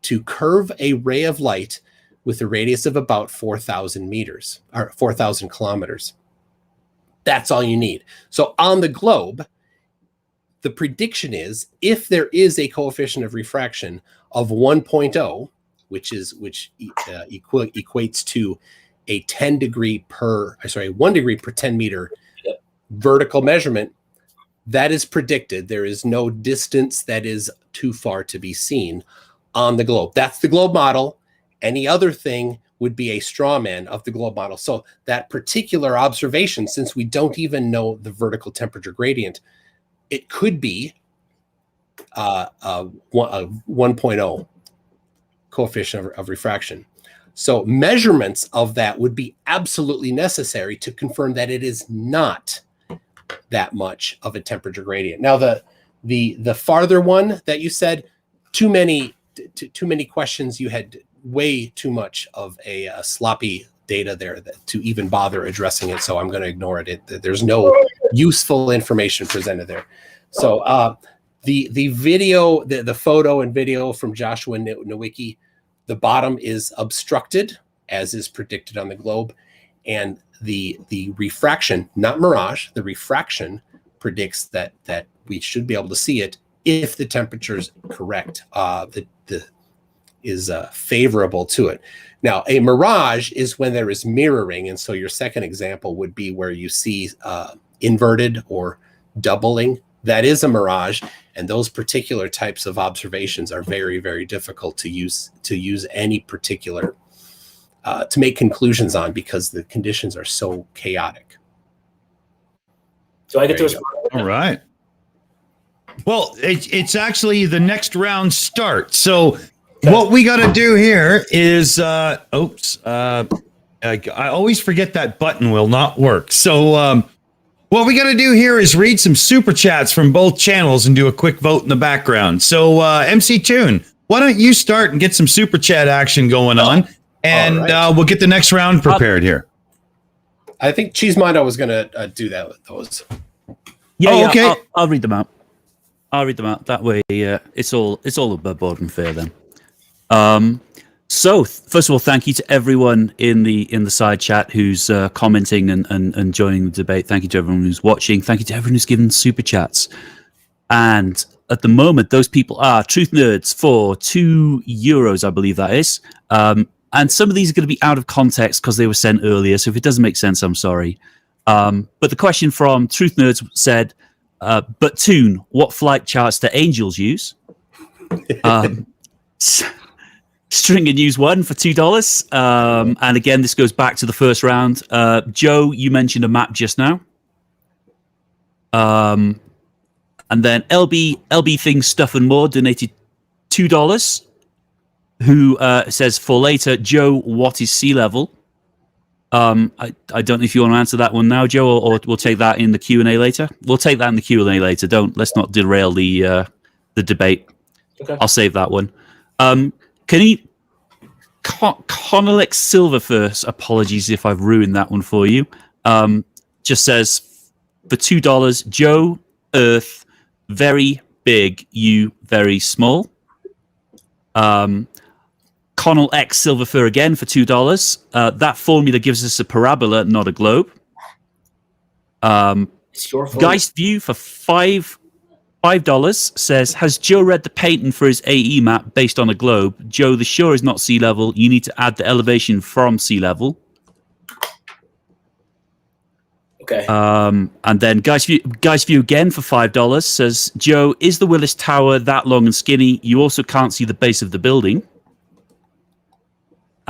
to curve a ray of light with a radius of about 4,000 meters or 4,000 kilometers. That's all you need. So on the globe, the prediction is if there is a coefficient of refraction of 1.0, which equates to a 1 degree per 10 meter vertical measurement, that is predicted. There is no distance that is too far to be seen on the globe. That's the globe model. Any other thing would be a straw man of the globe model. So that particular observation, since we don't even know the vertical temperature gradient, it could be a 1.0 coefficient of refraction. So measurements of that would be absolutely necessary to confirm that it is not that much of a temperature gradient. Now the farther one that you said, too many questions. You had way too much of a sloppy data there to even bother addressing it. So I'm going to ignore it. There's no useful information presented there. So the video, the photo and video from Joshua Nowicki, the bottom is obstructed, as is predicted on the globe, and the refraction, not mirage, the refraction predicts that we should be able to see it if the temperature is correct, is favorable to it. Now, a mirage is when there is mirroring, and so your second example would be where you see inverted or doubling. That is a mirage, and those particular types of observations are very, very difficult to use any particular to make conclusions on because the conditions are so chaotic. So I get to respond. All right. Well, it's actually the next round start. So what we got to do here is, I always forget that button will not work. So what we got to do here is read some super chats from both channels and do a quick vote in the background. So MCToon, why don't you start and get some super chat action going on, and we'll get the next round prepared here. I think Cheesemondo was going to do that with those. Yeah, okay. I'll read them out. That way, it's all above board and fair then. So first of all, thank you to everyone in the side chat who's commenting and joining the debate. Thank you to everyone who's watching. Thank you to everyone who's given super chats. And at the moment, those people are Truth Nerds for €2, I believe that is. And some of these are going to be out of context because they were sent earlier. So if it doesn't make sense, I'm sorry. But the question from Truth Nerds said, but Toon, what flight charts do angels use? Stringer News 1 for $2. And again, this goes back to the first round. Joe, you mentioned a map just now. And then LB Things Stuff and More donated $2. Who says for later, Joe, what is sea level? I don't know if you want to answer that one now, Joe, or we'll take that in the Q&A later. We'll take that in the Q&A later. Let's not derail the debate. Okay. I'll save that one. Can you Connelix Silverfirst, apologies if I've ruined that one for you. Just says for $2, Joe Earth very big, you very small. Connell X Silverfur again for $2. That formula gives us a parabola, not a globe. It's your fault. Geist View for $5 says, has Joe read the patent for his AE map based on a globe? Joe, the shore is not sea level. You need to add the elevation from sea level. Okay. And then Geist View again for $5 says, Joe, is the Willis Tower that long and skinny? You also can't see the base of the building.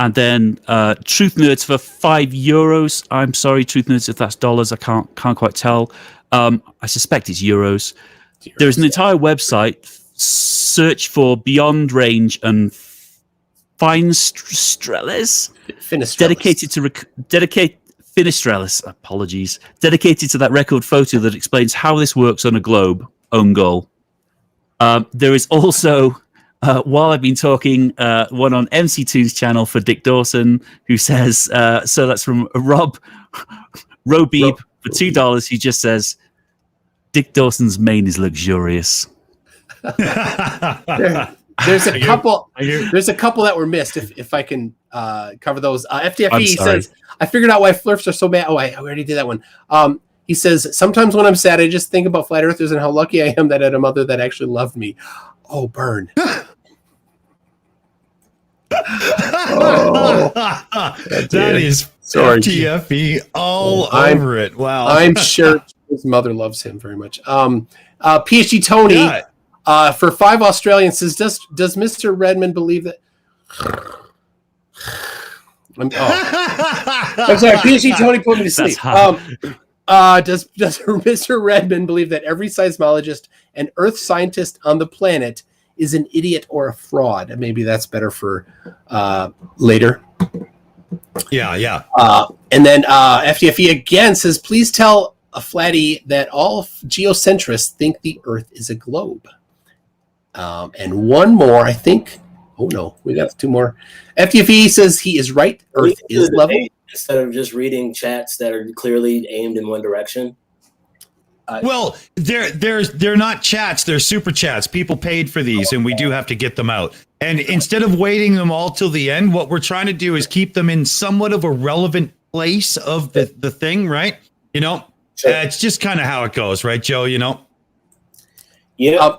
And then Truth Nerds for €5. I'm sorry, Truth Nerds, if that's dollars, I can't quite tell. I suspect it's euros. There is an entire website. Search for Beyond Range and Finestrelles, dedicated to Finestrelles. Apologies, dedicated to that record photo that explains how this works on a globe. Own goal. There is also. While I've been talking, one on MCToon's channel for Dick Dawson, who says, so that's from Robeeb for $2. He just says, Dick Dawson's mane is luxurious. There's a couple that were missed. If I can cover those. FTFE says, I figured out why flirts are so bad. Oh, I already did that one. He says, sometimes when I'm sad, I just think about flat earthers and how lucky I am that I had a mother that actually loved me. Oh, burn. Oh, that is FTFE all over it. Wow. I'm sure his mother loves him very much. PSG Tony for $5 Australian says, does Mr. Redmond believe that? I'm sorry, PSG Tony put me to sleep. Does Mr. Redmond believe that every seismologist and earth scientist on the planet is an idiot or a fraud? Maybe that's better for later. Yeah. And then FTFE again says, please tell a flatty that all geocentrists think the Earth is a globe. And one more, I think. Oh no, we got two more. FTFE says he is right. Earth is level. Instead of just reading chats that are clearly aimed in one direction. Well, they're not chats, they're super chats. People paid for these, and we do have to get them out. And instead of waiting them all till the end, what we're trying to do is keep them in somewhat of a relevant place of the thing, right? You know, Sure. It's just kind of how it goes, right, Joe? You know? Yeah.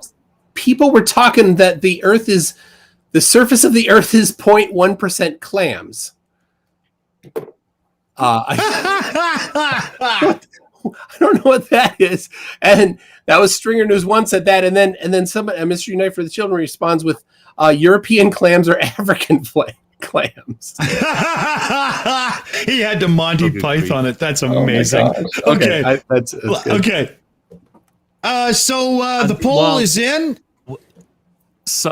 People were talking that the surface of the Earth is 0.1% clams. I don't know what that is. And that was Stringer News 1 said that. And then somebody, Mr. Unite for the Children responds with European clams or African clams. He had to Monty Python it. That's amazing. Oh okay. That's good. Okay. So the poll is in.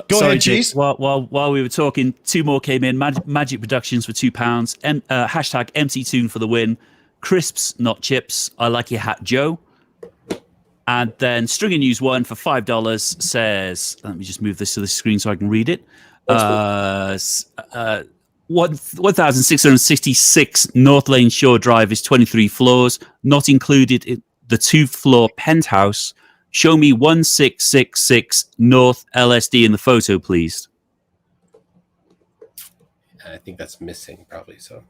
Go ahead, Jake. Cheese. While we were talking, two more came in. Magic Productions for £2. Hashtag MCToon for the win. Crisps, not chips. I like your hat, Joe. And then Stringer News 1 for $5 says, let me just move this to the screen so I can read it. 1,666 North Lane Shore Drive is 23 floors, not included in the 2-floor penthouse. Show me 1666 North LSD in the photo, please. I think that's missing probably. So.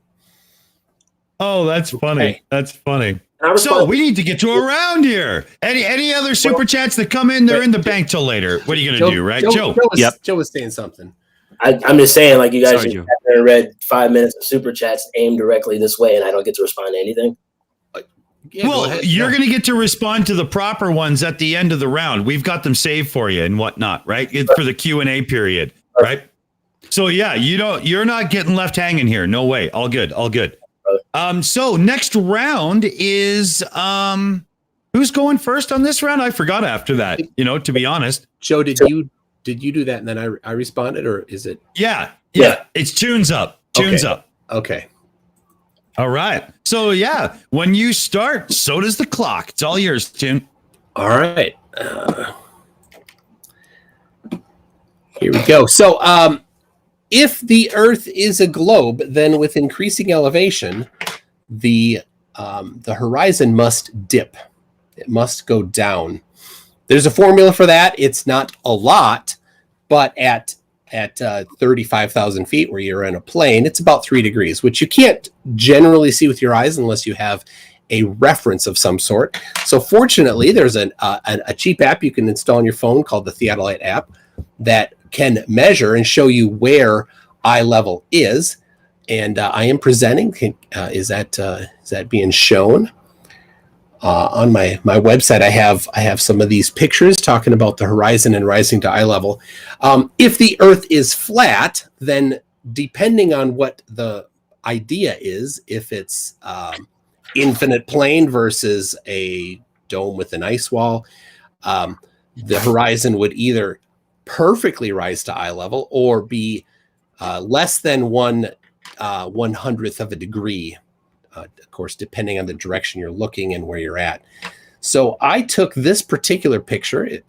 Oh, that's funny. Okay. That's funny. So we need to get to around here. Any other super chats that come in? They're in the bank till later. What are you going to do, right, Joe? Joe was saying something. I'm just saying, like, you guys just read 5 minutes of super chats aimed directly this way, and I don't get to respond to anything. Yeah, you're going to get to respond to the proper ones at the end of the round. We've got them saved for you and whatnot, right? For the Q&A period, right? So yeah, you're not getting left hanging here. No way. All good. So next round is who's going first on this round? I forgot after that, to be honest. Joe, did you do that and then I responded, or is it? Yeah. It's tunes up. Tunes up. Okay. All right. So yeah, when you start, so does the clock. It's all yours, Toon. All right. Here we go. So if the Earth is a globe, then with increasing elevation, the horizon must dip. It must go down. There's a formula for that. It's not a lot, but at 35,000 feet where you're in a plane, it's about 3 degrees, which you can't generally see with your eyes unless you have a reference of some sort. So fortunately, there's a cheap app you can install on your phone called the Theodolite app that can measure and show you where eye level is. And I am presenting. Is that being shown? On my website, I have some of these pictures talking about the horizon and rising to eye level. If the Earth is flat, then depending on what the idea is, if it's infinite plane versus a dome with an ice wall, the horizon would either perfectly rise to eye level or be less than 1/100th of a degree. Of course, depending on the direction you're looking and where you're at. So I took this particular picture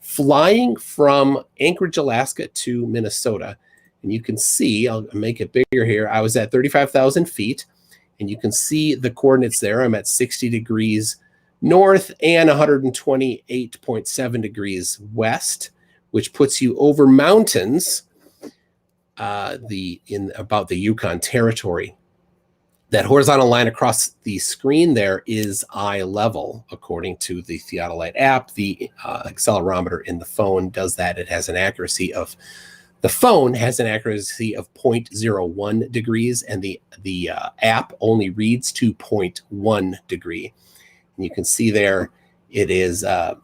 flying from Anchorage, Alaska to Minnesota. And you can see, I'll make it bigger here. I was at 35,000 feet, and you can see the coordinates there. I'm at 60 degrees north and 128.7 degrees west, which puts you over mountains about the Yukon Territory. That horizontal line across the screen there is eye level, according to the Theodolite app. The accelerometer in the phone does that. It has an accuracy of, the phone has an accuracy of 0.01 degrees, and the app only reads to 0.1 degree. And you can see there it is the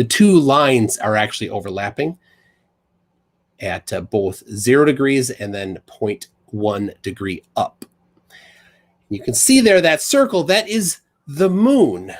two lines are actually overlapping at both 0 degrees and then 0.1 degree up. You can see there that circle, that is the moon,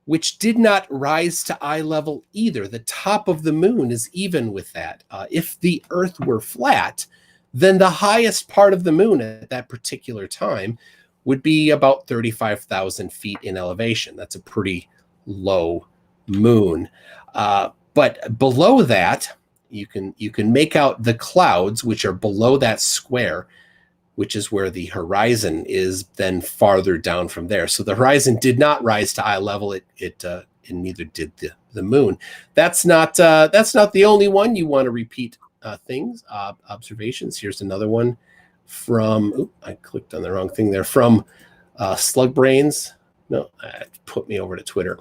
which did not rise to eye level either. The top of the moon is even with that. If the Earth were flat, then the highest part of the moon at that particular time would be about 35,000 feet in elevation. That's a pretty low moon. But below that, you can make out the clouds, which are below that square, which is where the horizon is then farther down from there. So the horizon did not rise to eye level. It neither did the moon. That's not the only one. You want to repeat observations. Here's another one from, I clicked on the wrong thing there, from Slug Brains. No, it put me over to Twitter.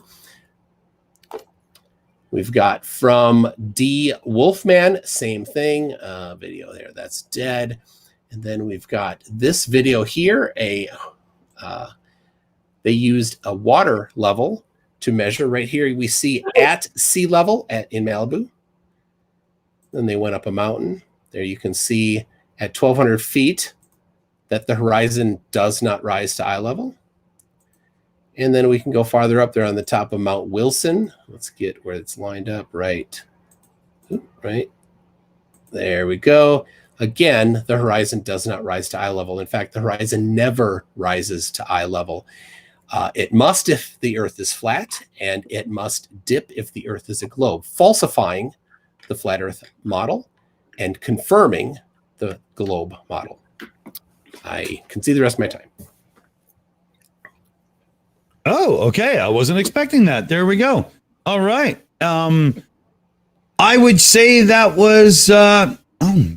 We've got from D Wolfman, same thing, video there, that's dead. And then we've got this video here. They used a water level to measure. Right here we see at sea level in Malibu. Then they went up a mountain. There you can see at 1,200 feet that the horizon does not rise to eye level. And then we can go farther up there on the top of Mount Wilson. Let's get where it's lined up. Right. There we go. Again, the horizon does not rise to eye level. In fact, the horizon never rises to eye level. It must if the Earth is flat, and it must dip if the Earth is a globe, falsifying the flat Earth model and confirming the globe model. I can see the rest of my time. Oh, okay. I wasn't expecting that. There we go. All right. I would say that was, oh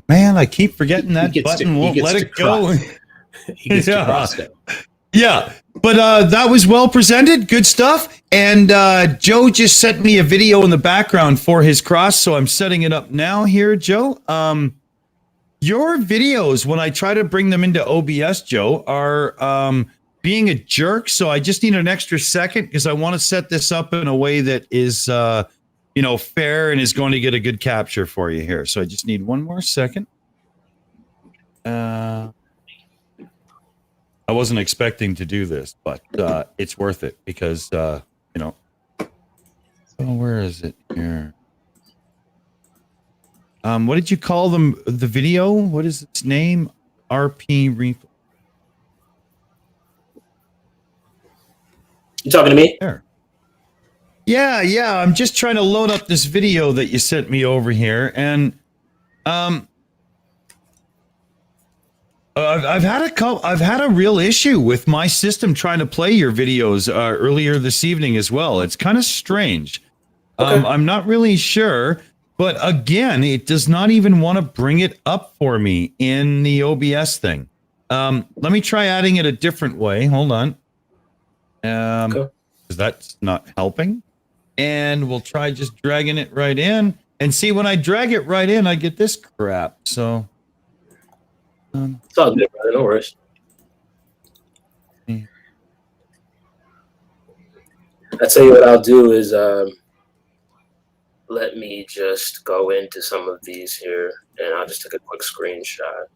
man, I keep forgetting that button. Won't let it go. He gets to cross it. Yeah. But that was well presented. Good stuff. And Joe just sent me a video in the background for his cross. So I'm setting it up now here, Joe. Your videos, when I try to bring them into OBS, Joe, are being a jerk. So I just need an extra second because I want to set this up in a way that is, fair and is going to get a good capture for you here. So I just need one more second. I wasn't expecting to do this, but it's worth it because, So where is it here? What did you call them? The video? What is its name? RP reflex. You talking to me? There. Yeah. I'm just trying to load up this video that you sent me over here, and I've had a real issue with my system trying to play your videos earlier this evening as well. It's kind of strange. Okay. I'm not really sure, but again, it does not even want to bring it up for me in the OBS thing. Let me try adding it a different way. Hold on. Okay. Because that's not helping. And we'll try just dragging it right in. And see, when I drag it right in, I get this crap. So it's all good, brother. No worries. Yeah. I'll tell you what I'll do is let me just go into some of these here, and I'll just take a quick screenshot.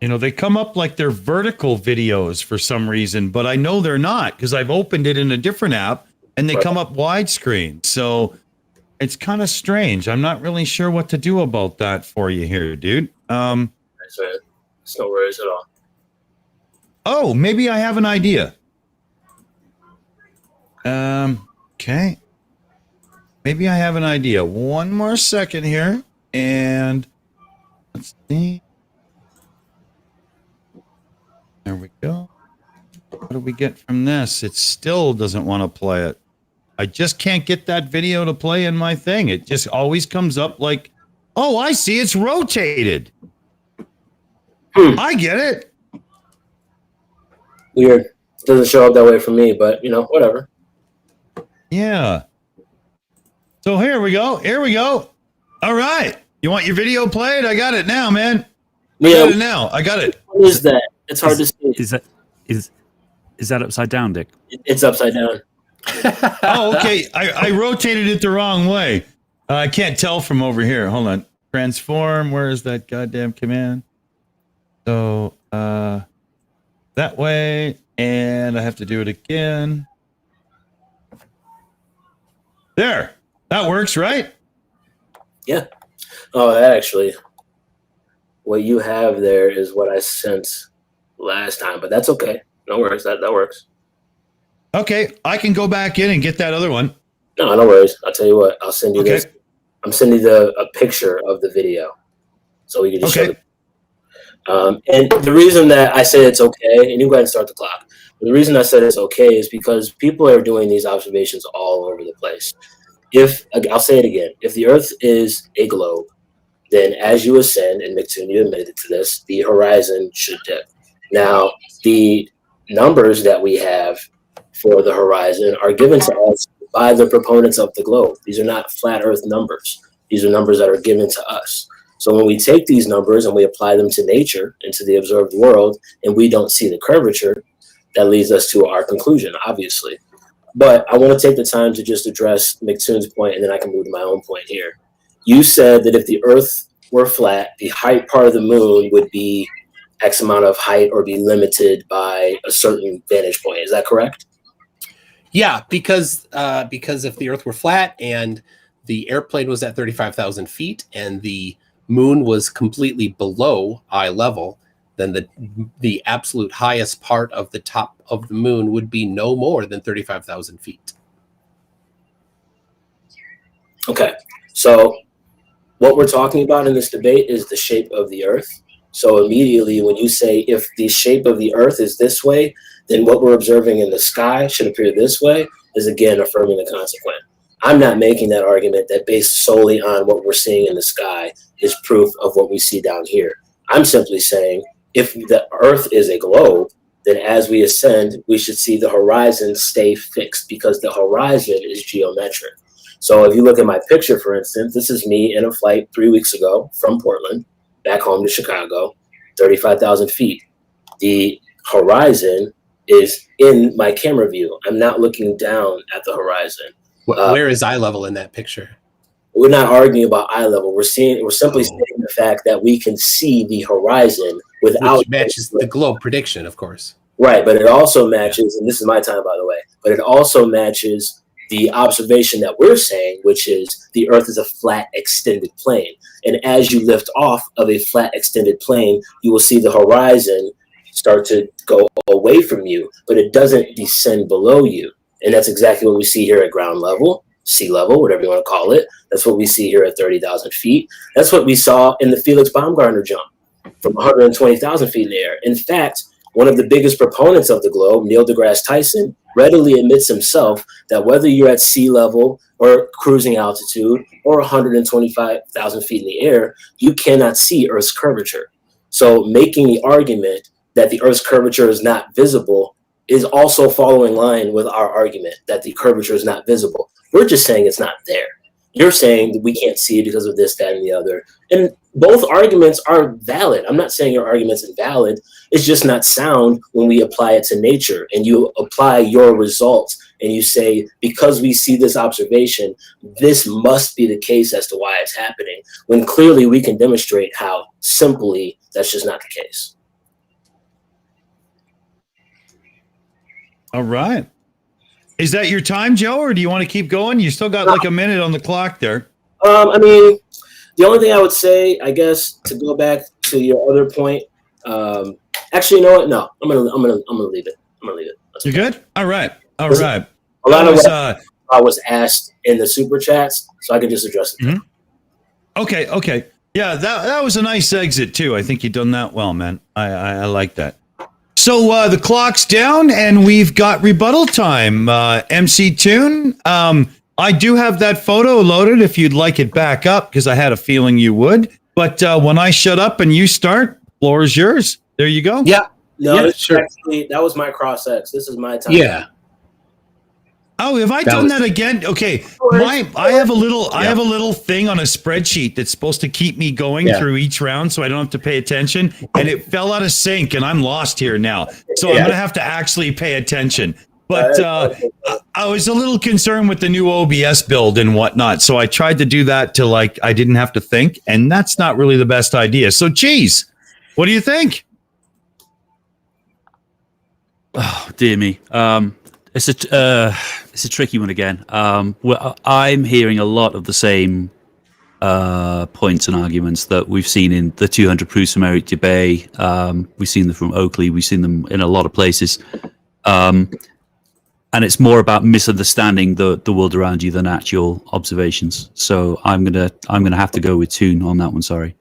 You know, they come up like they're vertical videos for some reason, but I know they're not because I've opened it in a different app and they come up widescreen. So it's kind of strange. I'm not really sure what to do about that for you here, dude. It's no worries at all. Oh, maybe I have an idea. Okay. Maybe I have an idea. One more second here. And let's see. There we go. What do we get from this? It still doesn't want to play it. I just can't get that video to play in my thing. It just always comes up like, oh, I see it's rotated. I get it. Weird. Doesn't show up that way for me, but, whatever. Yeah. So here we go. All right. You want your video played? I got it now, man. I got it now. I got it. What is that? It's hard to see. Is that upside down, Dick? It's upside down. Oh, okay. I rotated it the wrong way. I can't tell from over here. Hold on. Transform. Where is that goddamn command? So that way, and I have to do it again. There. That works, right? Yeah. Oh, that actually, what you have there is what I sent last time, but that's okay. No worries. That works. Okay. I can go back in and get that other one. No worries. I'll tell you what. I'll send you this. I'm sending you a picture of the video, so we can just show the. And the reason that I say it's okay, and you can go ahead and start the clock. The reason I said it's okay is because people are doing these observations all over the place. I'll say it again, if the Earth is a globe, then as you ascend, and MCToon, you admitted to this, the horizon should dip. Now, the numbers that we have for the horizon are given to us by the proponents of the globe. These are not flat Earth numbers. These are numbers that are given to us. So when we take these numbers and we apply them to nature, into the observed world, and we don't see the curvature, that leads us to our conclusion, obviously. But I want to take the time to just address MCToon's point, and then I can move to my own point here. You said that if the Earth were flat, the height part of the moon would be X amount of height or be limited by a certain vantage point. Is that correct? Yeah, because if the Earth were flat and the airplane was at 35,000 feet and the moon was completely below eye level, then the absolute highest part of the top of the moon would be no more than 35,000 feet. Okay, so what we're talking about in this debate is the shape of the Earth. So immediately when you say if the shape of the Earth is this way, then what we're observing in the sky should appear this way, is again affirming the consequent. I'm not making that argument that based solely on what we're seeing in the sky is proof of what we see down here. I'm simply saying if the Earth is a globe, then as we ascend, we should see the horizon stay fixed because the horizon is geometric. So if you look at my picture, for instance, this is me in a flight 3 weeks ago from Portland back home to Chicago, 35,000 feet. The horizon is in my camera view. I'm not looking down at the horizon. Where is eye level in that picture? We're not arguing about eye level. We're simply stating the fact that we can see the horizon without. Which matches the globe prediction, of course. Right, but it also matches, and this is my time, by the way, but it also matches the observation that we're saying, which is the Earth is a flat, extended plane. And as you lift off of a flat, extended plane, you will see the horizon start to go away from you, but it doesn't descend below you. And that's exactly what we see here at ground level, sea level, whatever you want to call it. That's what we see here at 30,000 feet. That's what we saw in the Felix Baumgartner jump from 120,000 feet in the air. In fact, one of the biggest proponents of the globe, Neil deGrasse Tyson, readily admits himself that whether you're at sea level or cruising altitude or 125,000 feet in the air, you cannot see Earth's curvature. So making the argument that the Earth's curvature is not visible is also following line with our argument that the curvature is not visible. We're just saying it's not there. You're saying that we can't see it because of this, that, and the other. And both arguments are valid. I'm not saying your argument's invalid. It's just not sound when we apply it to nature and you apply your results and you say, because we see this observation, this must be the case as to why it's happening, when clearly we can demonstrate how simply that's just not the case. All right. Is that your time, Joe, or do you want to keep going? You still got like a minute on the clock there. I mean, the only thing I would say, I guess, to go back to your other point, actually, you know what? No, I'm gonna leave it. I'm gonna leave it. You good? All right. All right. A lot of what I was asked in the super chats, so I can just address it. Mm-hmm. Okay. Yeah, that was a nice exit too. I think you done that well, man. I like that. So the clock's down and we've got rebuttal time. MCToon, I do have that photo loaded if you'd like it back up, because I had a feeling you would. But when I shut up and you start, floor is yours. There you go. Yeah. No, yeah, sure. Actually, that was my cross X. This is my time. Yeah. Oh, have I done that again? Okay, I have a little thing on a spreadsheet that's supposed to keep me going through each round, so I don't have to pay attention. And it fell out of sync, and I'm lost here now. So I'm gonna have to actually pay attention. But I was a little concerned with the new OBS build and whatnot, so I tried to do that to I didn't have to think, and that's not really the best idea. So, Cheese, what do you think? Oh, dear me. It's a tricky one again. I'm hearing a lot of the same points and arguments that we've seen in the 200 proofs from Eric Debate. We've seen them from Oakley. We've seen them in a lot of places. And it's more about misunderstanding the world around you than actual observations. So I'm gonna have to go with Toon on that one. Sorry.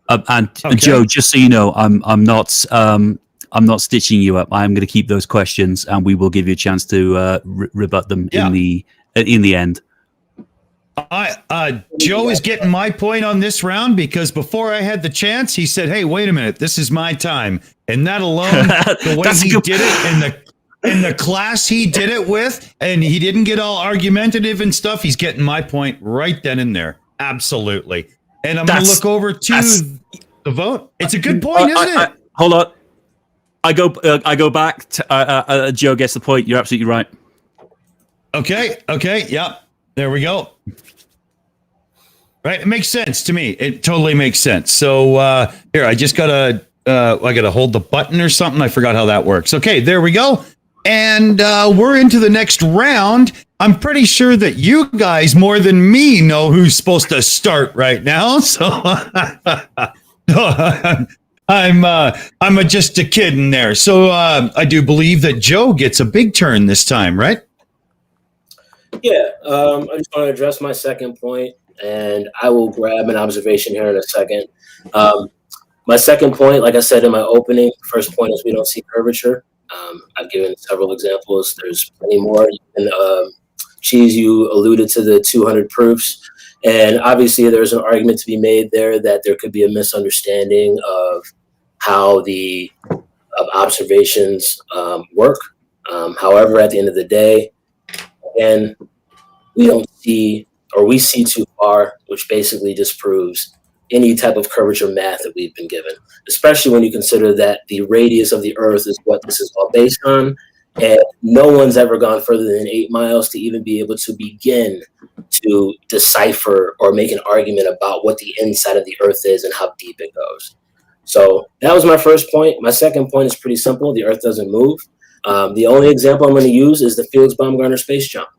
And Joe, just so you know, I'm not stitching you up. I'm going to keep those questions, and we will give you a chance to rebut them in the end. Joe is getting my point on this round because before I had the chance, he said, "Hey, wait a minute, this is my time," and that alone, the way he did it, and the class he did it with, and he didn't get all argumentative and stuff. He's getting my point right then and there. Absolutely. And I'm going to look over to the vote. It's a good point, isn't it? Hold on. I go back. Joe gets the point. You're absolutely right. Okay. Yep. There we go. Right. It makes sense to me. It totally makes sense. So here, I just gotta hold the button or something. I forgot how that works. Okay, there we go. And we're into the next round. I'm pretty sure that you guys more than me know who's supposed to start right now. So I'm just a kid in there. So I do believe that Joe gets a big turn this time, right? Yeah. I just want to address my second point, and I will grab an observation here in a second. My second point, like I said in my opening, first point is we don't see curvature. I've given several examples. There's plenty more. And Cheese, you alluded to the 200 proofs. And obviously there's an argument to be made there that there could be a misunderstanding of how the observations work. However, at the end of the day, again, we don't see, or we see too far, which basically disproves any type of curvature math that we've been given, especially when you consider that the radius of the Earth is what this is all based on. And no one's ever gone further than 8 miles to even be able to begin to decipher or make an argument about what the inside of the Earth is and how deep it goes. So that was my first point. My second point is pretty simple. The Earth doesn't move. The only example I'm going to use is the Felix Baumgartner space jump.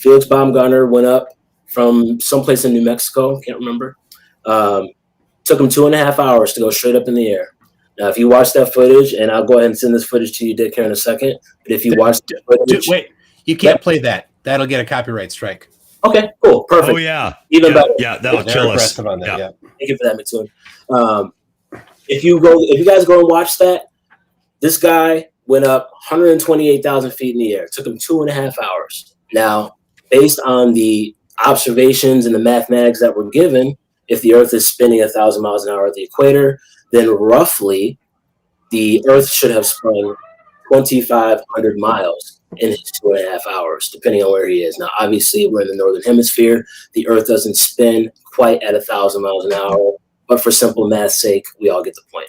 Felix Baumgartner went up from someplace in New Mexico, can't remember. Took him 2.5 hours to go straight up in the air. Now, if you watch that footage, and I'll go ahead and send this footage to you, Dick, here in a second. But if you watch the footage, wait, you can't play that. That'll get a copyright strike. Okay, cool, perfect. Oh yeah, even better. Yeah, that'll They're kill us. aggressive on that. Yeah. Thank you for that, MCToon. If you guys go and watch that, this guy went up 128,000 feet in the air. It took him 2.5 hours. Now, based on the observations and the mathematics that were given, if the Earth is spinning 1,000 miles an hour at the equator, then roughly the Earth should have spun 2,500 miles in his 2.5 hours, depending on where he is. Now, obviously, we're in the northern hemisphere. The Earth doesn't spin quite at 1,000 miles an hour, but for simple math's sake, we all get the point.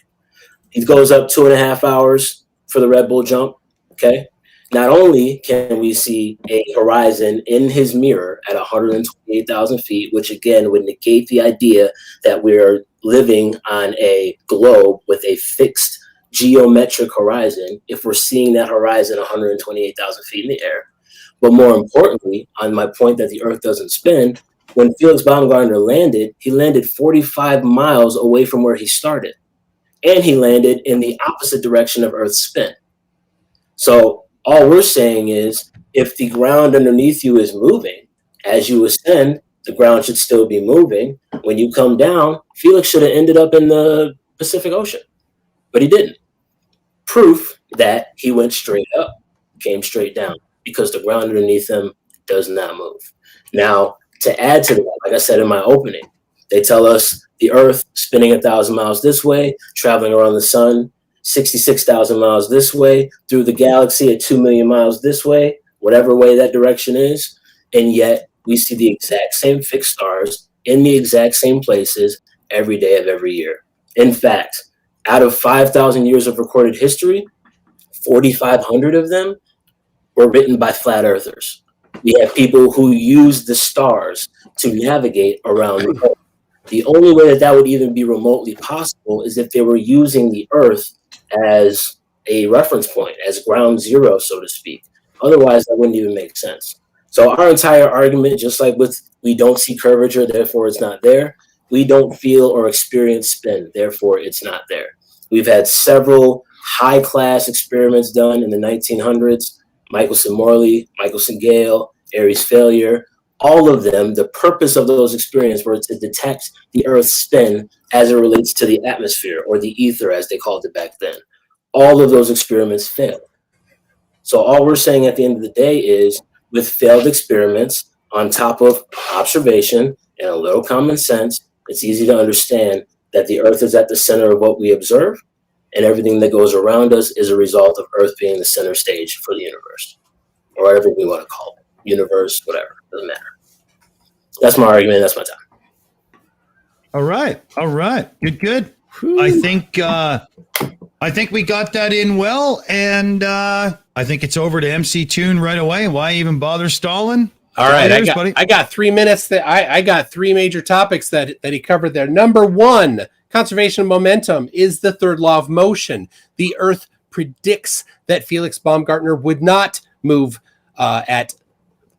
He goes up 2.5 hours for the Red Bull jump. Okay. Not only can we see a horizon in his mirror at 128,000 feet, which again would negate the idea that we're living on a globe with a fixed geometric horizon if we're seeing that horizon 128,000 feet in the air. But more importantly, on my point that the Earth doesn't spin, when Felix Baumgartner landed, he landed 45 miles away from where he started. And he landed in the opposite direction of Earth's spin. So all we're saying is if the ground underneath you is moving, as you ascend, the ground should still be moving. When you come down, Felix should have ended up in the Pacific Ocean, but he didn't. Proof that he went straight up, came straight down, because the ground underneath him does not move. Now, to add to that, like I said in my opening, they tell us the Earth spinning 1,000 miles this way, traveling around the sun 66,000 miles this way, through the galaxy at 2 million miles this way, whatever way that direction is. And yet we see the exact same fixed stars in the exact same places every day of every year. In fact, out of 5,000 years of recorded history, 4,500 of them were written by flat earthers. We have people who use the stars to navigate around the Earth. The only way that would even be remotely possible is if they were using the Earth as a reference point, as ground zero, so to speak. Otherwise, that wouldn't even make sense. So our entire argument, just like with we don't see curvature, therefore it's not there, we don't feel or experience spin, therefore it's not there. We've had several high-class experiments done in the 1900s, Michelson-Morley, Michelson-Gale, Airy's failure. All of them, the purpose of those experiments were to detect the Earth's spin as it relates to the atmosphere, or the ether as they called it back then. All of those experiments failed. So all we're saying at the end of the day is, with failed experiments on top of observation and a little common sense, it's easy to understand that the Earth is at the center of what we observe, and everything that goes around us is a result of Earth being the center stage for the universe, or whatever we want to call it. Universe, whatever, doesn't matter. That's my argument. That's my time. All right. Good. I think we got that in well, and I think it's over to MCToon right away. Why even bother stalling? All right, I got 3 minutes. That I got three major topics that he covered there. Number one, conservation of momentum is the third law of motion. The Earth predicts that Felix Baumgartner would not move at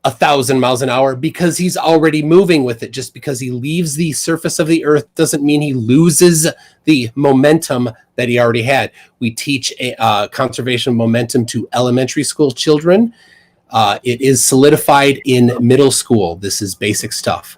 1,000 miles an hour because he's already moving with it. Just because he leaves the surface of the Earth doesn't mean he loses the momentum that he already had. We teach conservation of momentum to elementary school children. It is solidified in middle school. This is basic stuff.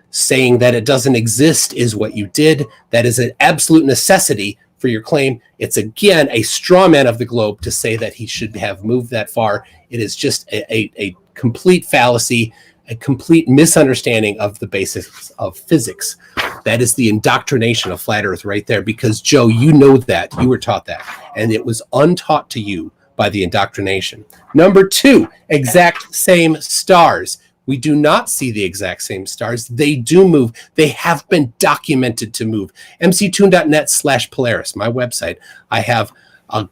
Saying that it doesn't exist is what you did. That is an absolute necessity for your claim. It's again a straw man of the globe to say that he should have moved that far. It is just a complete fallacy, a complete misunderstanding of the basics of physics. That is the indoctrination of flat Earth right there. Because Joe, you know that, you were taught that, and it was untaught to you by the indoctrination. Number two, exact same stars. We do not see the exact same stars. They do move. They have been documented to move. MCToon.net/Polaris, my website. I have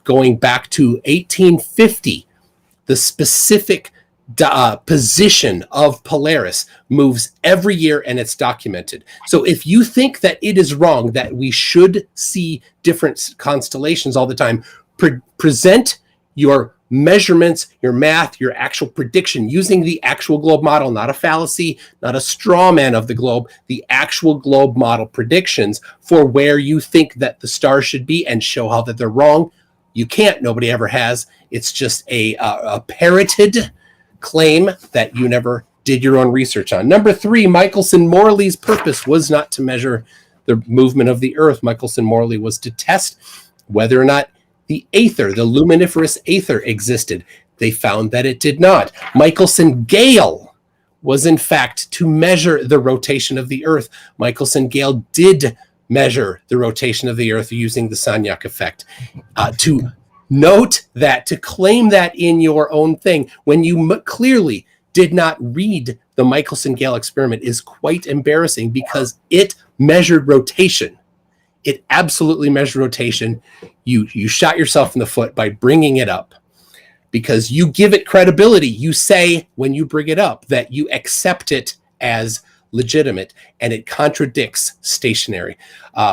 going back to 1850, the specific position of Polaris moves every year, and it's documented. So if you think that it is wrong that we should see different constellations all the time, present your measurements, your math, your actual prediction using the actual globe model, not a fallacy, not a straw man of the globe, the actual globe model predictions for where you think that the stars should be and show how that they're wrong. You can't. Nobody ever has. It's just a parroted claim that you never did your own research on. Number 3, Michelson-Morley's purpose was not to measure the movement of the Earth. Michelson-Morley was to test whether or not the aether, the luminiferous aether, existed. They found that it did not. Michelson-Gale was in fact to measure the rotation of the Earth. Michelson-Gale did measure the rotation of the Earth using the Sagnac effect. To note that, to claim that in your own thing, when you clearly did not read the Michelson-Gale experiment, is quite embarrassing because it measured rotation. It absolutely measured rotation. You shot yourself in the foot by bringing it up because you give it credibility. You say when you bring it up that you accept it as legitimate, and it contradicts stationary.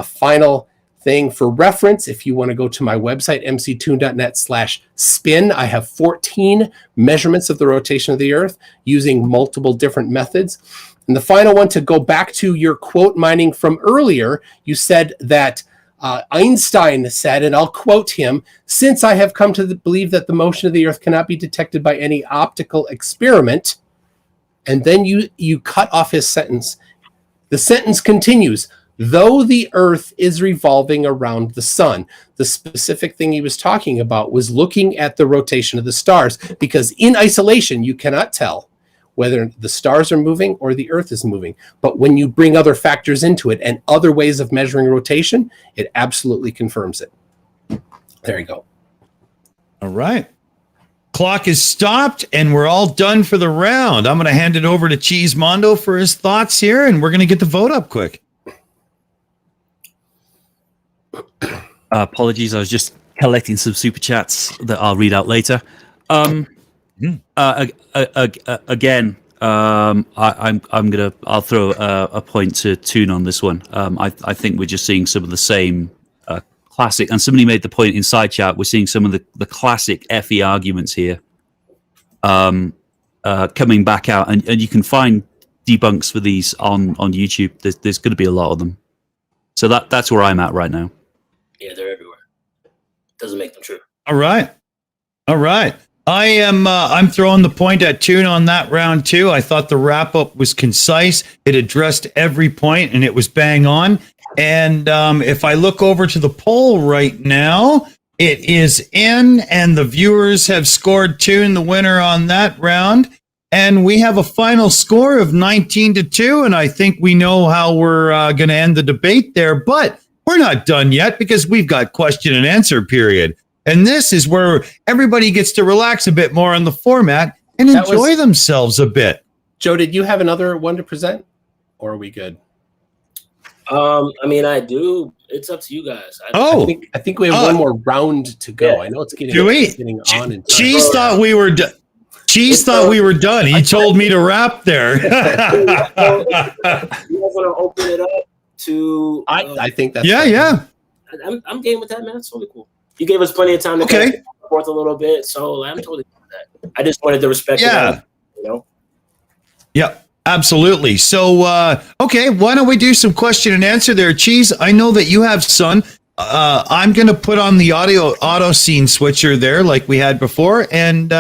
Final thing for reference, if you want to go to my website, mctoon.net/spin, I have 14 measurements of the rotation of the Earth using multiple different methods. And the final one, to go back to your quote mining from earlier, you said that Einstein said, and I'll quote him, "Since I have come to believe that the motion of the Earth cannot be detected by any optical experiment," and then you cut off his sentence. The sentence continues, "Though the Earth is revolving around the sun." The specific thing he was talking about was looking at the rotation of the stars, because in isolation, you cannot tell whether the stars are moving or the Earth is moving. But when you bring other factors into it and other ways of measuring rotation, it absolutely confirms it. There you go. All right. Clock is stopped, and we're all done for the round. I'm going to hand it over to Cheesemondo for his thoughts here, and we're going to get the vote up quick. Apologies, I was just collecting some super chats that I'll read out later. Again, I'll throw a point to Toon on this one. I think we're just seeing some of the same classic, and somebody made the point in side chat, we're seeing some of the classic FE arguments here coming back out, and you can find debunks for these on YouTube. There's going to be a lot of them. So that's where I'm at right now. Yeah, they're everywhere. Doesn't make them true. All right. I'm throwing the point at Toon on that round too. I thought the wrap up was concise. It addressed every point and it was bang on. And if I look over to the poll right now, it is in, and the viewers have scored Toon the winner on that round. And we have a final score of 19-2. And I think we know how we're going to end the debate there. But we're not done yet, because we've got question and answer period. And this is where everybody gets to relax a bit more on the format and enjoy themselves a bit. Joe, did you have another one to present, or are we good? I mean, I do. It's up to you guys. I think we have one more round to go. Yeah. I know it's getting on. And Cheese thought we were done. Cheese thought we were done. He told me to wrap there. You guys want to open it up to? I think that's yeah. I'm game with that, man. It's totally cool. You gave us plenty of time to go forth a little bit, so I'm totally good with that. I just wanted to respect it, you know? Yep, absolutely. So, okay, why don't we do some question and answer there, Cheese? I know that you have Sun. I'm going to put on the auto scene switcher there like we had before, and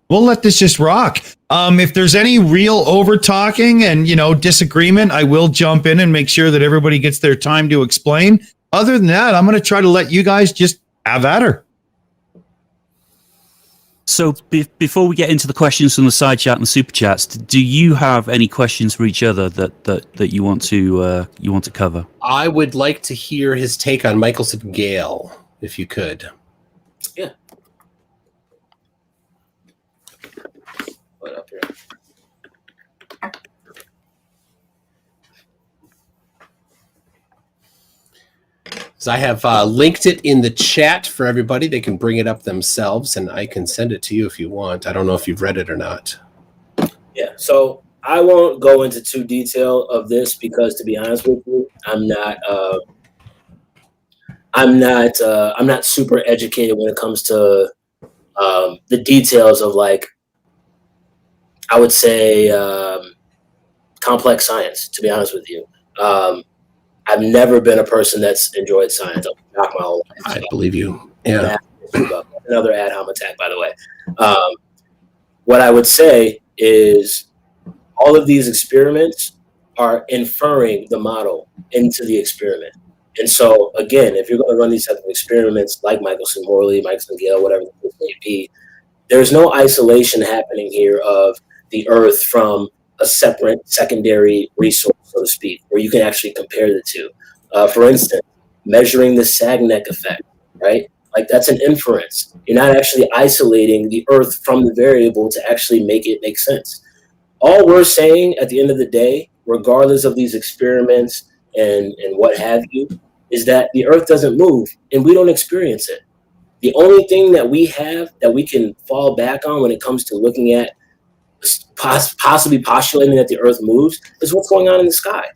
we'll let this just rock. If there's any real over-talking and, disagreement, I will jump in and make sure that everybody gets their time to explain. Other than that, I'm going to try to let you guys just have at her. So before we get into the questions from the side chat and the super chats, do you have any questions for each other that you want to cover? I would like to hear his take on Michelson-Gale, if you could. Yeah. What up here? So I have linked it in the chat for everybody. They can bring it up themselves, and I can send it to you if you want. I don't know if you've read it or not. Yeah, so I won't go into too detail of this because, to be honest with you, I'm not super educated when it comes to the details of, like, I would say, complex science, to be honest with you. I've never been a person that's enjoyed science. I've been my whole life. I believe you. Yeah. Another ad hom attack, by the way. What I would say is all of these experiments are inferring the model into the experiment. And so, again, if you're going to run these type of experiments like Michelson-Morley, Michelson-Gale, whatever the case may be, there's no isolation happening here of the Earth from a separate secondary resource, so to speak, where you can actually compare the two. For instance, measuring the Sagnac effect, right? Like, that's an inference. You're not actually isolating the Earth from the variable to actually make it make sense. All we're saying at the end of the day, regardless of these experiments and what have you, is that the Earth doesn't move and we don't experience it. The only thing that we have that we can fall back on when it comes to looking at possibly postulating that the Earth moves is what's going on in the sky.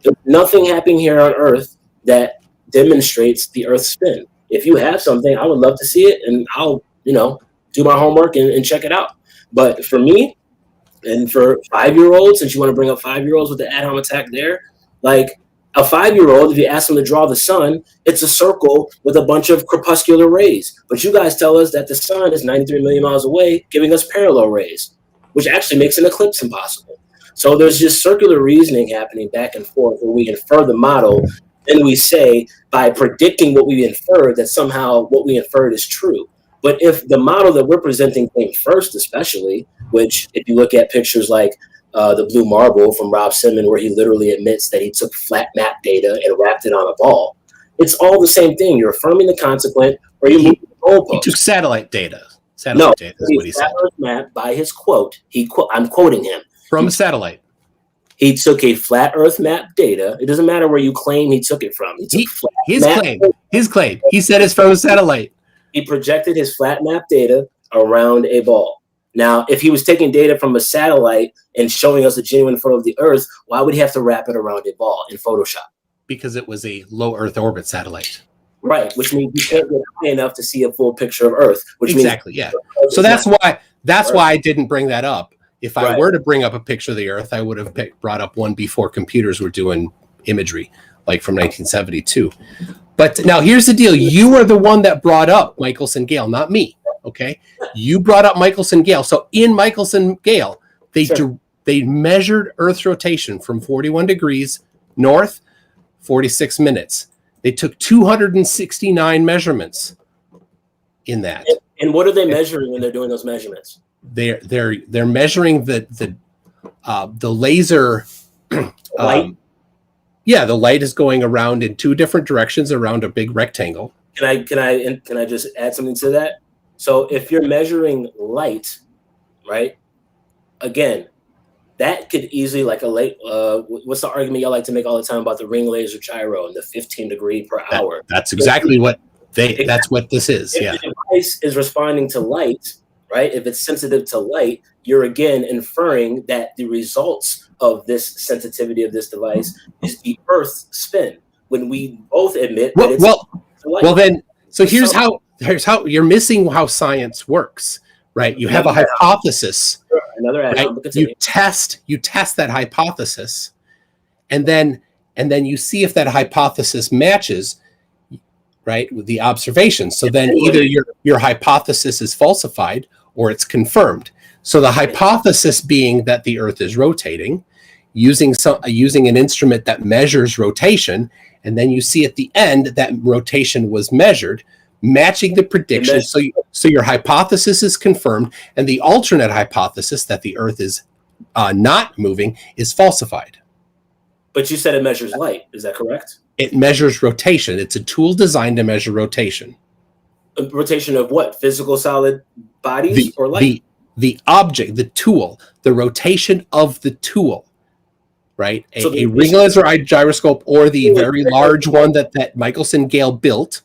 There's nothing happening here on Earth that demonstrates the Earth's spin. If you have something, I would love to see it, and I'll, do my homework and check it out. But for me, and for 5-year-olds, since you want to bring up 5-year-olds with the ad hom attack there, like, a 5-year-old, if you ask them to draw the sun, it's a circle with a bunch of crepuscular rays. But you guys tell us that the sun is 93 million miles away, giving us parallel rays, which actually makes an eclipse impossible. So there's just circular reasoning happening back and forth where we infer the model, then we say by predicting what we inferred that somehow what we inferred is true. But if the model that we're presenting came first, especially, which if you look at pictures like the Blue Marble from Rob Simon, where he literally admits that he took flat map data and wrapped it on a ball, it's all the same thing. You're affirming the consequent, or you move the goalpost. He took satellite data. Data is what he said. Map by his quote. I'm quoting him. From a satellite. He took a flat Earth map data. It doesn't matter where you claim he took it from. His claim. He said it's from a satellite. He projected his flat map data around a ball. Now, if he was taking data from a satellite and showing us a genuine photo of the Earth, why would he have to wrap it around a ball in Photoshop? Because it was a low Earth orbit satellite. Right, which means you can't get high enough to see a full picture of Earth. So that's why I didn't bring that up. If I were to bring up a picture of the Earth, I would have brought up one before computers were doing imagery, like from 1972. But now here's the deal. You are the one that brought up Michelson-Gale, not me. Okay, you brought up Michelson-Gale. So in Michelson-Gale, they measured Earth's rotation from 41 degrees north, 46 minutes. They took 269 measurements in that. And what are they measuring when they're doing those measurements? They're measuring the laser light. The light is going around in two different directions around a big rectangle. Can I just add something to that? So if you're measuring light, right? Again, that could easily, like a light. What's the argument y'all like to make all the time about the ring laser gyro and the 15 degree per hour? That's exactly what that's what this is. If the device is responding to light, right? If it's sensitive to light, you're again inferring that the results of this sensitivity of this device is the Earth's spin. When we both admit that it's light. Well, then, so here's how you're missing how science works, right? You have a hypothesis. Another right? You test that hypothesis, and then you see if that hypothesis matches, right, with the observations. So then either your hypothesis is falsified or it's confirmed. So the hypothesis being that the Earth is rotating, using an instrument that measures rotation, and then you see at the end that rotation was measured, matching the prediction. So your hypothesis is confirmed, and the alternate hypothesis that the Earth is not moving is falsified. But you said it measures light. Is that correct? It measures rotation. It's a tool designed to measure rotation. Rotation of what? Physical solid bodies or light? The object, the tool, the rotation of the tool, right? A ring laser gyroscope, or the very large one that Michelson-Gale built,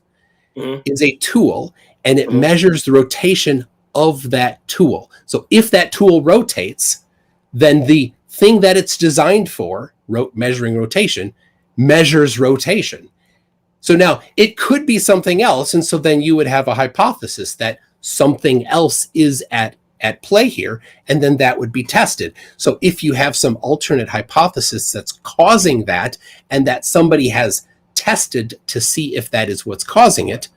is a tool, and it measures the rotation of that tool. So if that tool rotates, then the thing that it's designed for, measuring rotation, measures rotation. So now it could be something else, and so then you would have a hypothesis that something else is at play here, and then that would be tested. So if you have some alternate hypothesis that's causing that, and that somebody has tested to see if that is what's causing it,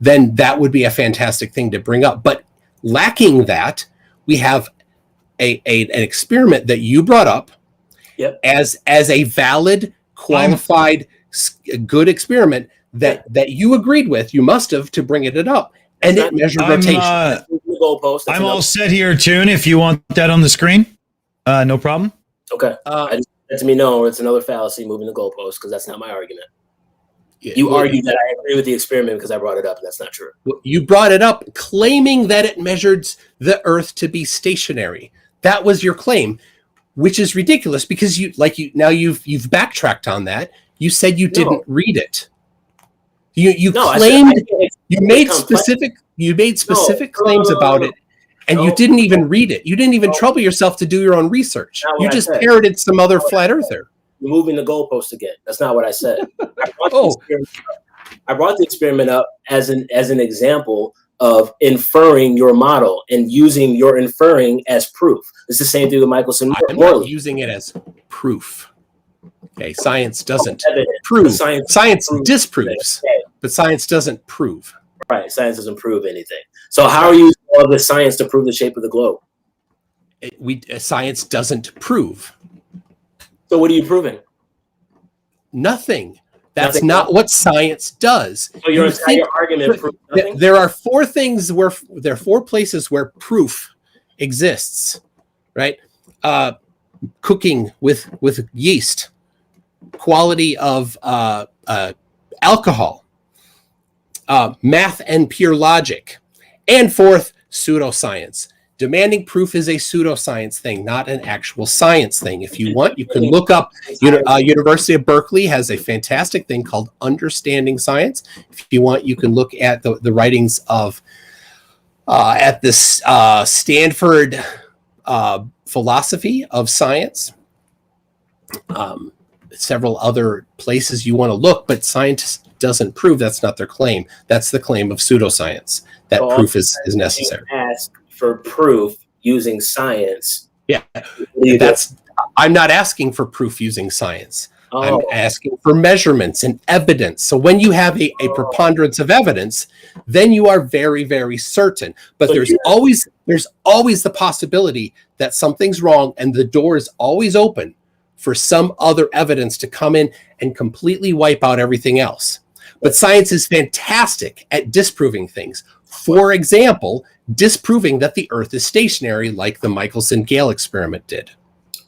then that would be a fantastic thing to bring up. But lacking that, we have an experiment that you brought up as a valid, qualified, good experiment that you agreed with. You must have to bring it up, and it measured rotation. I'm all set here, Toon. If you want that on the screen, no problem. Okay. I just let me know it's another fallacy moving the goalpost, because that's not my argument. You argued that I agree with the experiment because I brought it up, and that's not true. You brought it up claiming that it measured the Earth to be stationary. That was your claim, which is ridiculous because you've backtracked on that. You said you didn't read it. You claimed you made specific claims about it, and you didn't even read it. You didn't even trouble yourself to do your own research. You just parroted some other flat earther. You're moving the goalpost again. That's not what I said. I brought the experiment up as an example of inferring your model and using your inferring as proof. It's the same thing with Michelson. I'm not using it as proof. Okay, science doesn't prove. Science disproves, but science doesn't prove. Right, science doesn't prove anything. So how are you using all this science to prove the shape of the globe? Science doesn't prove. So what are you proving? Nothing. That's not what science does. So your entire argument proves nothing? There are four places where proof exists, right? Cooking with yeast, quality of alcohol, math and pure logic, and fourth, pseudoscience. Demanding proof is a pseudoscience thing, not an actual science thing. If you want, you can look up. University of Berkeley has a fantastic thing called Understanding Science. If you want, you can look at the writings of at this Stanford philosophy of science. Several other places you want to look, but science doesn't prove. That's not their claim. That's the claim of pseudoscience. That proof is necessary. Ask for proof using science. Yeah, I'm not asking for proof using science. I'm asking for measurements and evidence. So when you have a preponderance of evidence, then you are very, very certain. But there's always the possibility that something's wrong, and the door is always open for some other evidence to come in and completely wipe out everything else. But science is fantastic at disproving things. For example, disproving that the Earth is stationary, like the Michelson-Gale experiment did.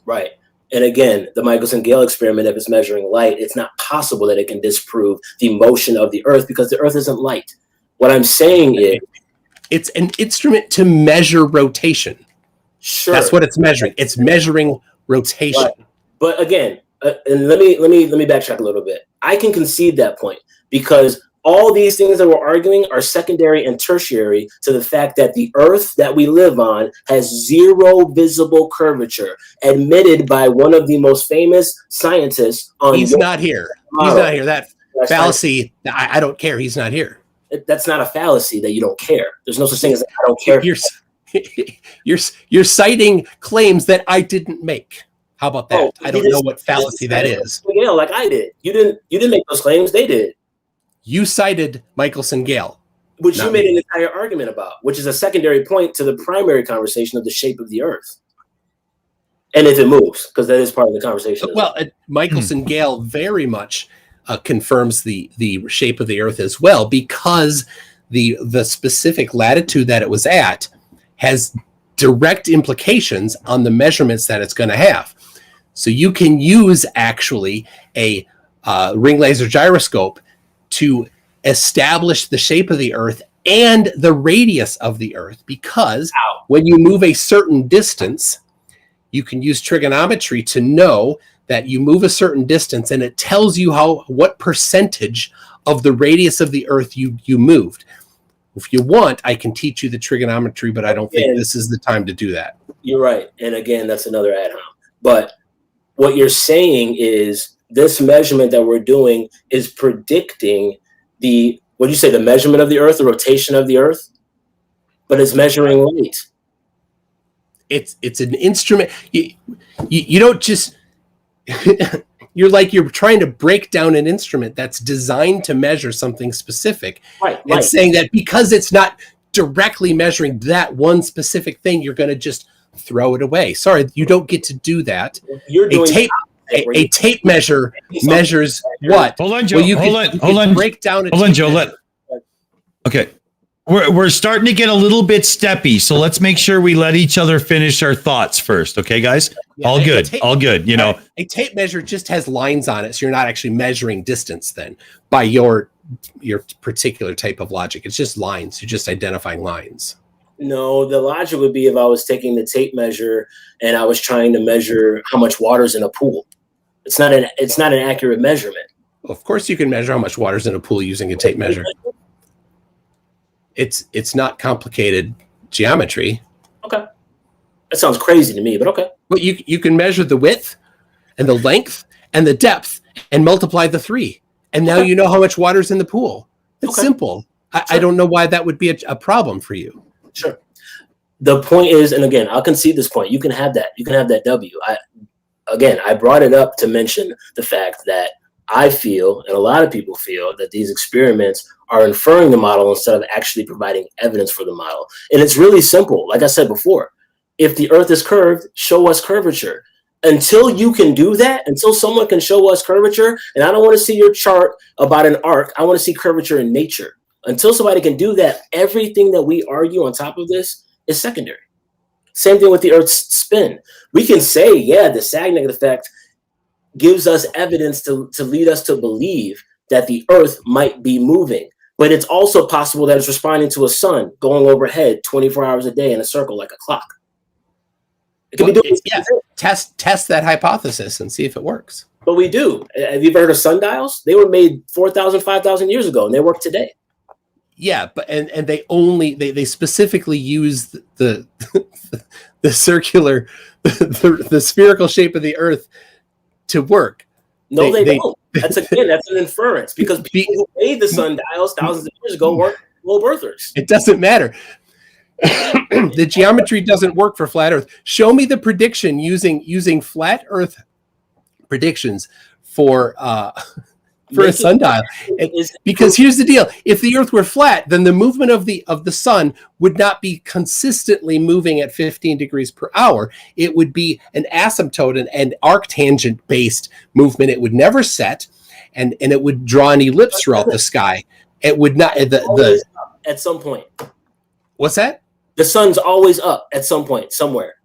Right. And again, the Michelson-Gale experiment, if it's measuring light, it's not possible that it can disprove the motion of the Earth because the Earth isn't light. What I'm saying is, it's an instrument to measure rotation. Sure. That's what it's measuring. It's measuring rotation. But again, and let me backtrack a little bit. I can concede that point because all these things that we're arguing are secondary and tertiary to the fact that the Earth that we live on has zero visible curvature, admitted by one of the most famous scientists. He's not here. He's not here. That fallacy, I don't care. He's not here. That's not a fallacy that you don't care. There's no such thing as I don't care. You're citing claims that I didn't make. How about that? I don't know what fallacy that is. Yeah, like I did. You didn't make those claims. They did. You cited Michelson-Gale, which you made an entire argument about, which is a secondary point to the primary conversation of the shape of the Earth. And if it moves, because that is part of the conversation. Well, Michelson-Gale very much confirms the shape of the Earth as well, because the specific latitude that it was at has direct implications on the measurements that it's going to have. So you can use actually a ring laser gyroscope to establish the shape of the Earth and the radius of the Earth, because when you move a certain distance, you can use trigonometry to know that you move a certain distance, and it tells you what percentage of the radius of the Earth you moved. If you want, I can teach you the trigonometry, but I don't think this is the time to do that. You're right. And again, that's another ad-hom. But what you're saying is this measurement that we're doing is predicting the measurement of the Earth, the rotation of the Earth? but it's measuring light. It's an instrument. You don't just you're trying to break down an instrument that's designed to measure something specific. Right. And saying that because it's not directly measuring that one specific thing, you're going to just throw it away. Sorry, you don't get to do that. You're doing a tape measure measures what? Hold on, Joe. Hold on. Break down. Hold on, Joe. Okay. We're starting to get a little bit steppy, so let's make sure we let each other finish our thoughts first. Okay, guys? Yeah, all good. You know, a tape measure just has lines on it, so you're not actually measuring distance then by your particular type of logic. It's just lines. You're just identifying lines. No, the logic would be if I was taking the tape measure and I was trying to measure how much water's in a pool. It's not an accurate measurement. Well, of course, you can measure how much water's in a pool using a tape measure. It's not complicated geometry. Okay. That sounds crazy to me, but okay. Well, you can measure the width and the length and the depth and multiply the 3. And now you know how much water's in the pool. It's simple. I don't know why that would be a problem for you. Sure. The point is, and again, I'll concede this point. You can have that. You can have that W. I brought it up to mention the fact that I feel, and a lot of people feel, that these experiments are inferring the model instead of actually providing evidence for the model. And it's really simple. Like I said before, if the Earth is curved, show us curvature. Until you can do that, until someone can show us curvature, and I don't want to see your chart about an arc, I want to see curvature in nature. Until somebody can do that, everything that we argue on top of this is secondary. Same thing with the Earth's spin. We can say, yeah, the sag negative effect gives us evidence to lead us to believe that the Earth might be moving. But it's also possible that it's responding to a sun going overhead 24 hours a day in a circle like a clock. It can be doing test that hypothesis and see if it works. But we do. Have you ever heard of sundials? They were made 4,000, 5,000 years ago, and they work today. Yeah, but and they specifically use the circular, the spherical shape of the Earth to work. No, they don't. That's an inference because people who made the sundials thousands of years ago weren't globe earthers. It doesn't matter. The geometry doesn't work for flat Earth. Show me the prediction using flat Earth predictions for a sundial. Because here's the deal: if the Earth were flat, then the movement of the sun would not be consistently moving at 15 degrees per hour. It would be an asymptote and arctangent based movement. It would never set, and it would draw an ellipse throughout the sky. It would not at some point. What's that? The sun's always up at some point somewhere.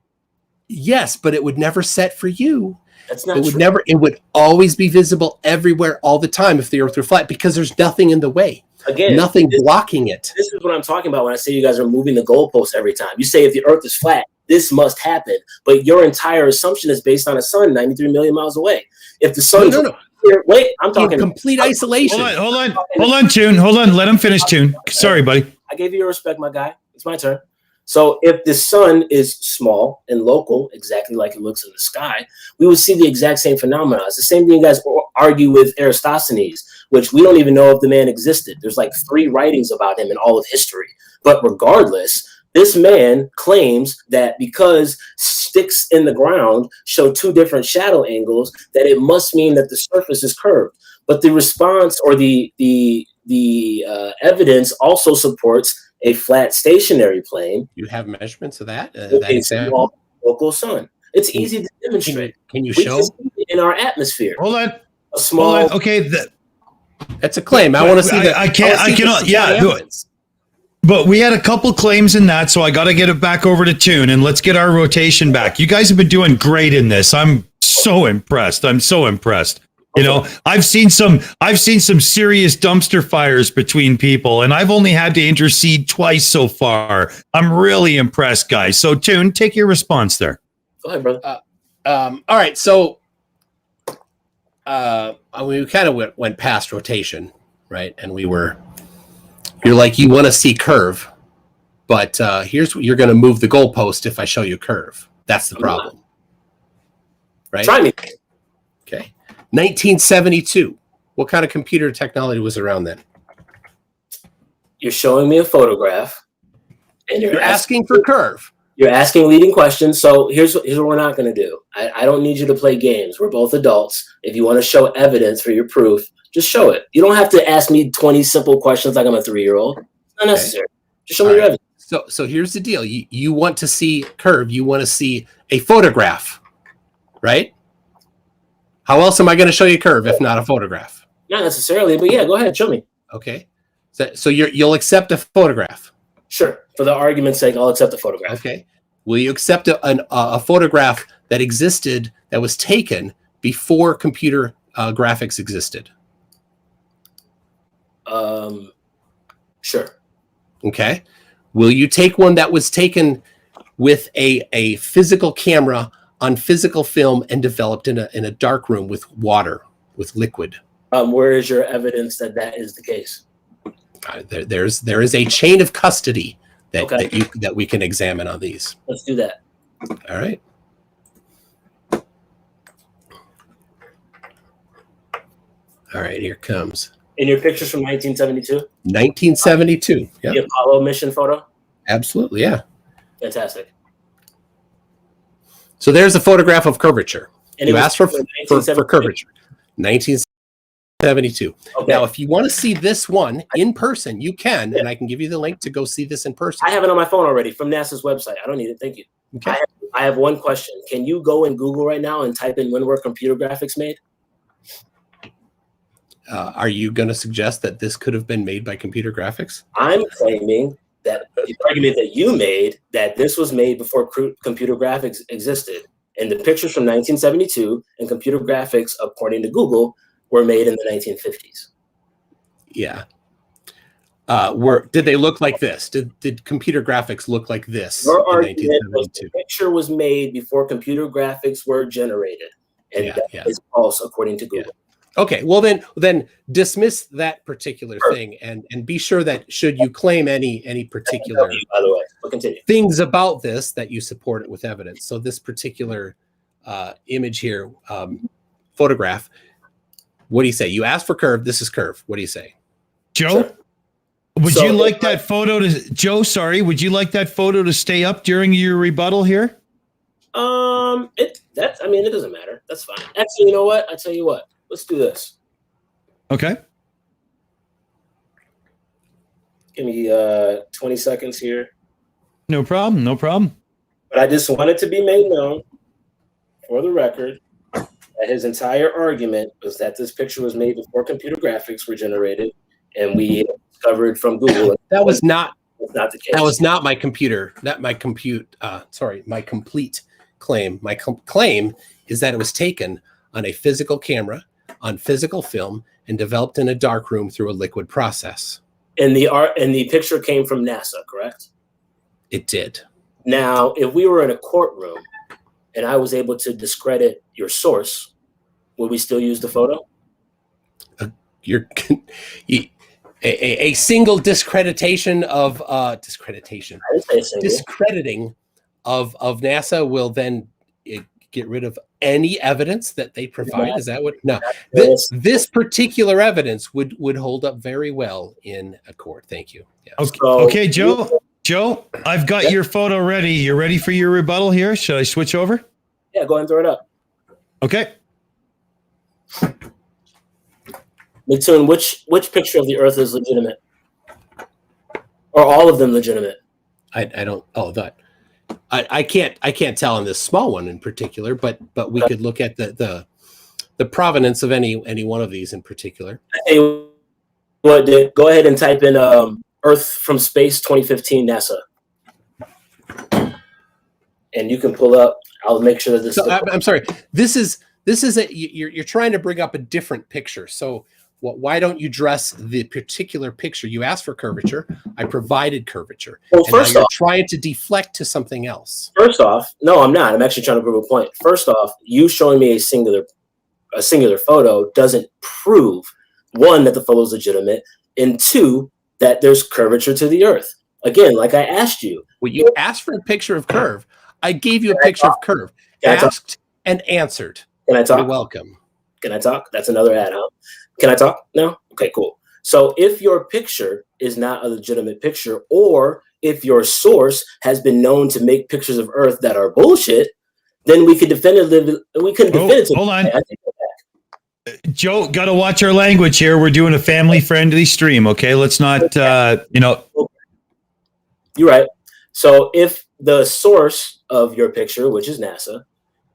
Yes, but it would never set for you. That's not true. It would always be visible everywhere all the time if the Earth were flat because there's nothing in the way. Again, nothing blocking it. This is what I'm talking about when I say you guys are moving the goalposts every time. You say if the Earth is flat, this must happen. But your entire assumption is based on a sun 93 million miles away. If the sun's here, wait, I'm talking complete isolation. Hold on, Toon. Hold on. Let him finish, Toon. Sorry, buddy. I gave you your respect, my guy. It's my turn. So if the sun is small and local, exactly like it looks in the sky, we would see the exact same phenomena. It's the same thing you guys argue with Eratosthenes, which we don't even know if the man existed. There's like 3 writings about him in all of history. But regardless, this man claims that because sticks in the ground show 2 different shadow angles, that it must mean that the surface is curved. But the response or the evidence also supports a flat stationary plane. You have measurements of that? Local sun. It's easy to demonstrate. Can you show? In our atmosphere. Hold on. A small. Hold on. Okay. That's a claim. I want to see that. I cannot. Yeah. But we had a couple claims in that, so I got to get it back over to Toon and let's get our rotation back. You guys have been doing great in this. I'm so impressed. You know, I've seen some serious dumpster fires between people, and I've only had to intercede twice so far. I'm really impressed, guys. So, Toon, take your response there. Go ahead, brother. All right. So, we kind of went past rotation, right? And you're like, you want to see curve, but here's what you're going to move the goalpost if I show you curve. That's the problem, right? Try me. Okay. 1972. What kind of computer technology was around then? You're showing me a photograph And You're asking for curve. You're asking leading questions. So here's what we're not going to do. I don't need you to play games. We're both adults. If you want to show evidence for your proof, just show it. You don't have to ask me 20 simple questions like I'm a 3-year-old. It's not necessary. Just show me your evidence. So here's the deal. You want to see curve. You want to see a photograph, right? How else am I going to show you curve if not a photograph? Not necessarily, but yeah, go ahead. Show me. Okay. So you'll accept a photograph. Sure. For the argument's sake, I'll accept the photograph. Okay. Will you accept a photograph that existed, that was taken before computer graphics existed? Sure. Okay. Will you take one that was taken with a physical camera on physical film and developed in a dark room with water, with liquid? Where is your evidence that that is the case? There is a chain of custody that we can examine on these. Let's do that. All right. All right, here comes. In your pictures from 1972? 1972. Yeah. The Apollo mission photo? Absolutely, yeah. Fantastic. So there's a photograph of curvature. And you it was asked for 1972? curvature. 1972. Okay. Now, if you want to see this one in person, you can, and I can give you the link to go see this in person. I have it on my phone already from NASA's website. I don't need it. Thank you. Okay. I have one question. Can you go in Google right now and type in when were computer graphics made? Are you going to suggest that this could have been made by computer graphics? I'm claiming that the argument that you made, that this was made before computer graphics existed. And the pictures from 1972 and computer graphics, according to Google, were made in the 1950s. Yeah. Did they look like this? Did computer graphics look like this Your in argument was 1972? the picture was made before computer graphics were generated. And that is false, according to Google. Okay, well then dismiss that particular thing and be sure that should you claim any particular By the way, but continue. things about this, that you support it with evidence. So this particular image here, photograph, what do you say? You asked for curve. This is curve. What do you say? Joe? Sure. Would you like that photo to Joe? Sorry, would you like that photo to stay up during your rebuttal here? It doesn't matter. That's fine. Actually, you know what? I tell you what. Let's do this. Okay. Give me 20 seconds here. No problem. No problem. But I just wanted to be made known, for the record, that his entire argument was that this picture was made before computer graphics were generated, and we discovered from Google That was not the case. That was not my computer. Not my compute. My complete claim. My claim is that it was taken on a physical camera, on physical film, and developed in a dark room through a liquid process. And the picture came from NASA, correct? It did. Now, if we were in a courtroom and I was able to discredit your source, would we still use the photo? A single discreditation of discreditation. I didn't say a single. Discrediting of NASA will then get rid of any evidence that they provide. Is that what? No. This particular evidence would hold up very well in a court. Thank you. Yes. Okay, Joe. Joe, I've got your photo ready. You ready for your rebuttal here? Should I switch over? Yeah, go ahead and throw it up. Okay. MCToon, which picture of the Earth is legitimate? Or all of them legitimate? I don't. Oh, that. I can't tell on this small one in particular, but we could look at the provenance of any one of these in particular. Hey, go ahead and type in Earth from Space 2015 NASA, and you can pull up. I'll make sure that this. So, I'm sorry. This is you're trying to bring up a different picture. So why don't you address the particular picture? You asked for curvature. I provided curvature. Well, and first now you're off, trying to deflect to something else. First off, no, I'm not. I'm actually trying to prove a point. First off, you showing me a singular photo doesn't prove, one, that the photo is legitimate, and two, that there's curvature to the Earth. Again, like I asked you. Well, you asked for a picture of curve. I gave you a picture of curve. Asked and answered. Can I talk? You're welcome. Can I talk? That's another ad, huh? Can I talk now? Okay, cool. So if your picture is not a legitimate picture, or if your source has been known to make pictures of Earth that are bullshit, then we could definitively Hold on. Joe, got to watch our language here. We're doing a family-friendly stream, okay? Let's not, You're right. So if the source of your picture, which is NASA,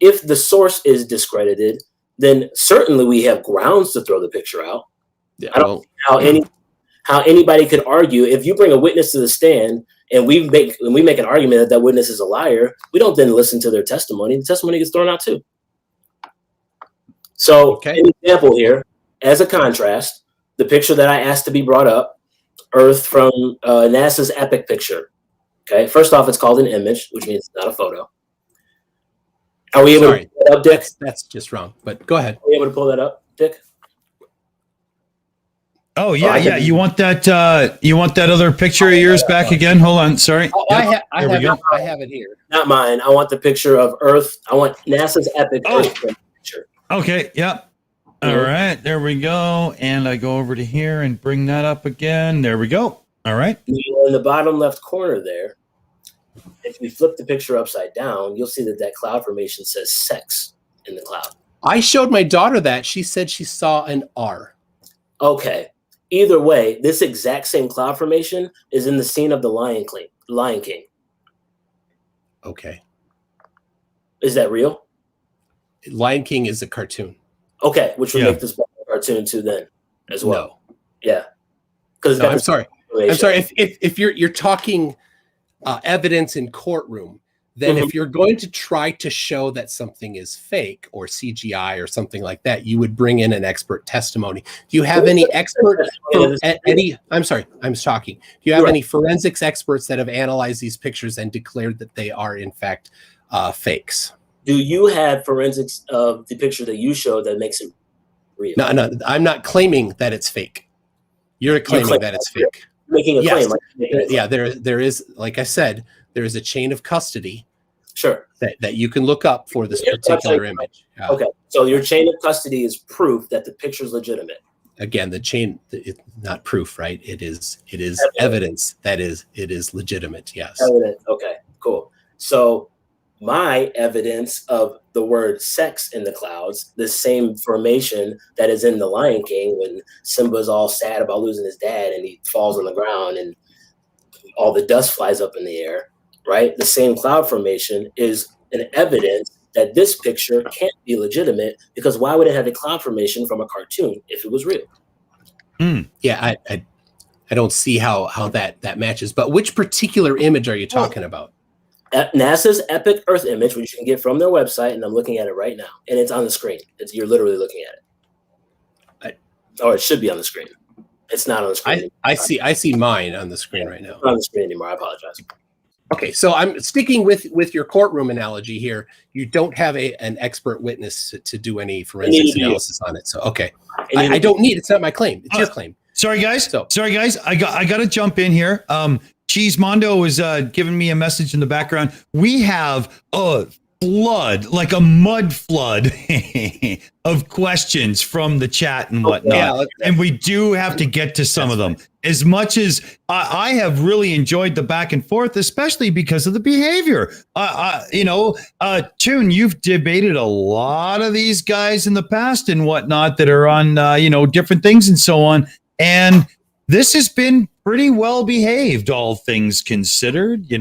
if the source is discredited, then certainly we have grounds to throw the picture out. Yeah, I don't see how anybody could argue if you bring a witness to the stand and we make an argument that witness is a liar. We don't then listen to their testimony. The testimony gets thrown out too. So, an example here, as a contrast, the picture that I asked to be brought up, Earth from NASA's EPIC picture. Okay, first off, it's called an image, which means it's not a photo. Are we able to pull that up, Dick? That's just wrong, but go ahead. Are we able to pull that up, Dick? Oh yeah, yeah. You want that other picture of yours back again? Hold on, sorry. Oh, I have it here. Not mine. I want the picture of Earth. I want NASA's EPIC Earth picture. Okay, yeah. All right, there we go. And I go over to here and bring that up again. There we go. All right. In the bottom left corner there, if we flip the picture upside down, you'll see that cloud formation says sex in the cloud. I showed my daughter that. She said she saw an R. Okay. Either way, this exact same cloud formation is in the scene of the Lion King. Okay. Is that real? Lion King is a cartoon. Okay, which would make this a cartoon too then as well. No. Yeah. Because I'm sorry. If you're talking evidence in courtroom, then if you're going to try to show that something is fake or CGI or something like that, you would bring in an expert testimony. Do you have any expert? I'm sorry, I'm talking. Do you have any forensics experts that have analyzed these pictures and declared that they are in fact fakes? Do you have forensics of the picture that you showed that makes it real? No, I'm not claiming that it's fake. You're claiming that it's fake. Making a claim. Yeah, there is, like I said, there is a chain of custody. Sure. That you can look up for this particular image. Okay, so your chain of custody is proof that the picture is legitimate. Again, the chain, not proof, right? It is evidence that it is legitimate. Yes. Evidence. Okay, cool. So my evidence of the word sex in the clouds, the same formation that is in the Lion King when Simba's all sad about losing his dad and he falls on the ground and all the dust flies up in the air, right? The same cloud formation is an evidence that this picture can't be legitimate, because why would it have a cloud formation from a cartoon if it was real? Yeah, I don't see how that matches. But which particular image are you talking about? NASA's EPIC Earth image, which you can get from their website, and I'm looking at it right now, and it's on the screen. You're literally looking at it. Or it should be on the screen. It's not on the screen. I see mine on the screen right now. It's not on the screen anymore. I apologize. Okay, so I'm sticking with your courtroom analogy here. You don't have an expert witness to do any forensics analysis on it. So okay, I don't need. It's not my claim. It's your claim. Sorry guys. I got to jump in here. Cheesemondo was giving me a message in the background. We have a flood, like a mud flood of questions from the chat and whatnot. And we do have to get to some of them. As much as I have really enjoyed the back and forth, especially because of the behavior. Toon, you've debated a lot of these guys in the past and whatnot that are on, different things and so on. And this has been pretty well behaved, all things considered, Dick,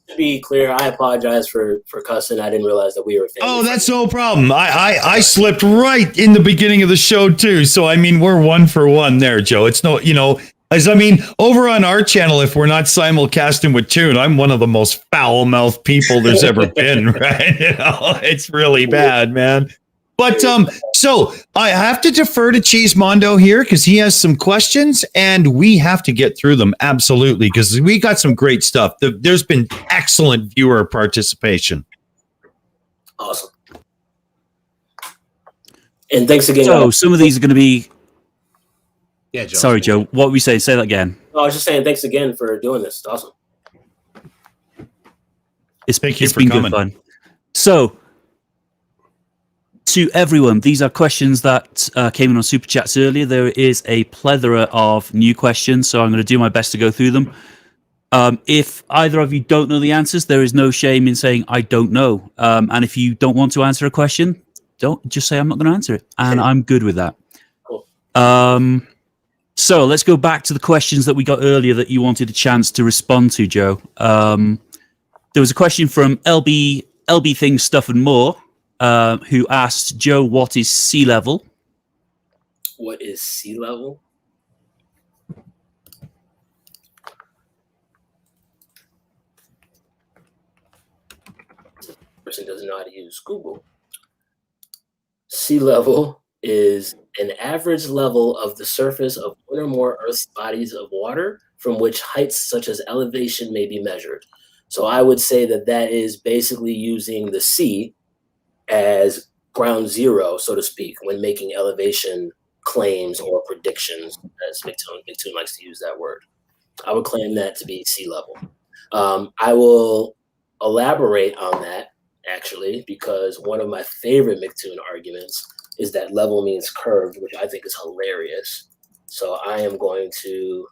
to be clear, I apologize for cussing. I didn't realize that we were family. Oh, that's no problem. I slipped right in the beginning of the show too. So I mean, we're 1 for 1 there, Joe. It's no, over on our channel, if we're not simulcasting with Toon, I'm one of the most foul-mouthed people there's ever been, right? It's really bad, man. But so I have to defer to Cheesemondo here because he has some questions and we have to get through them. Absolutely. Because we got some great stuff. There's been excellent viewer participation. Awesome. And thanks again. So some of these are going to be. Yeah, Joe. Sorry, Joe. What were we saying? Say that again. I was just saying thanks again for doing this. It's awesome. It's been good fun. So to everyone, these are questions that came in on Super Chats earlier. There is a plethora of new questions, so I'm going to do my best to go through them. If either of you don't know the answers, there is no shame in saying, I don't know. And if you don't want to answer a question, don't just say, I'm not going to answer it. And I'm good with that. Cool. So let's go back to the questions that we got earlier that you wanted a chance to respond to, Joe. There was a question from LB Things Stuff and More, who asked, Joe, what is sea level? What is sea level? Person doesn't know how to use Google. Sea level is an average level of the surface of one or more Earth's bodies of water from which heights such as elevation may be measured. So I would say that that is basically using the sea as ground zero, so to speak, when making elevation claims or predictions, as MCToon likes to use that word. I would claim that to be sea level. I will elaborate on that, actually, because one of my favorite MCToon arguments is that level means curved, which I think is hilarious. So I am going to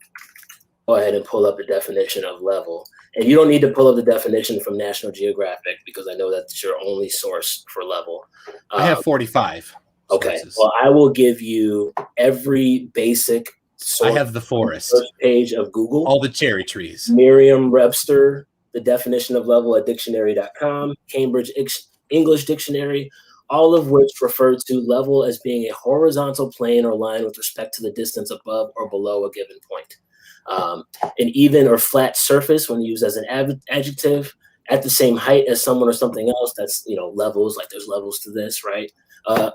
go ahead and pull up the definition of level. And you don't need to pull up the definition from National Geographic because I know that's your only source for level. I have 45. Okay. Sources. Well, I will give you every basic source. I have the forest. First page of Google. All the cherry trees. Merriam-Webster, the definition of level at dictionary.com, Cambridge English Dictionary, all of which refer to level as being a horizontal plane or line with respect to the distance above or below a given point. An even or flat surface, when used as an adjective, at the same height as someone or something else, that's, levels, like there's levels to this, right?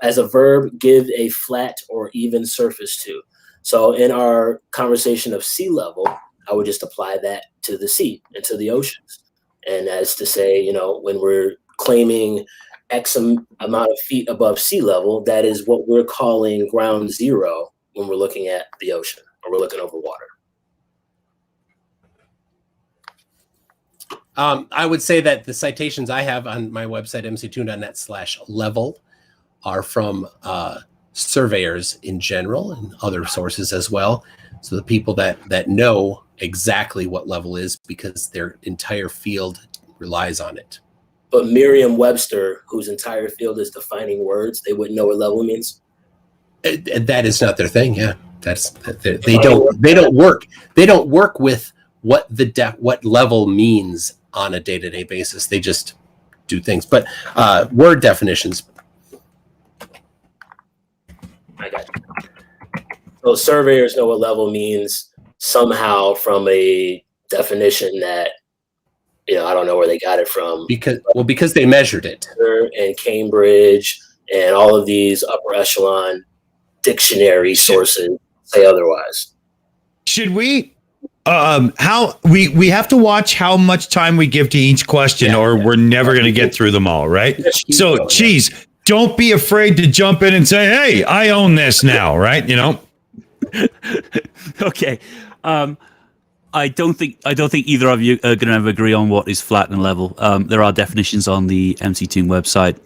As a verb, give a flat or even surface to. So in our conversation of sea level, I would just apply that to the sea and to the oceans. And as to say, when we're claiming X amount of feet above sea level, that is what we're calling ground zero when we're looking at the ocean or we're looking over water. I would say that the citations I have on my website, mctoon.net/level, are from surveyors in general and other sources as well. So the people that know exactly what level is because their entire field relies on it. But Merriam-Webster, whose entire field is defining words, they wouldn't know what level means. That is not their thing. Yeah, they don't work with what level means on a day-to-day basis. They just do things. But word definitions. I got you. So surveyors know what level means somehow from a definition that, I don't know where they got it from. Because they measured it. And Cambridge and all of these upper echelon dictionary sources say otherwise. Should we? How we have to watch how much time we give to each question, or we're never going to get through them all, right? So, Cheese, don't be afraid to jump in and say, "Hey, I own this now," right? Okay. I don't think either of you are going to ever agree on what is flat and level. There are definitions on the MCToon website.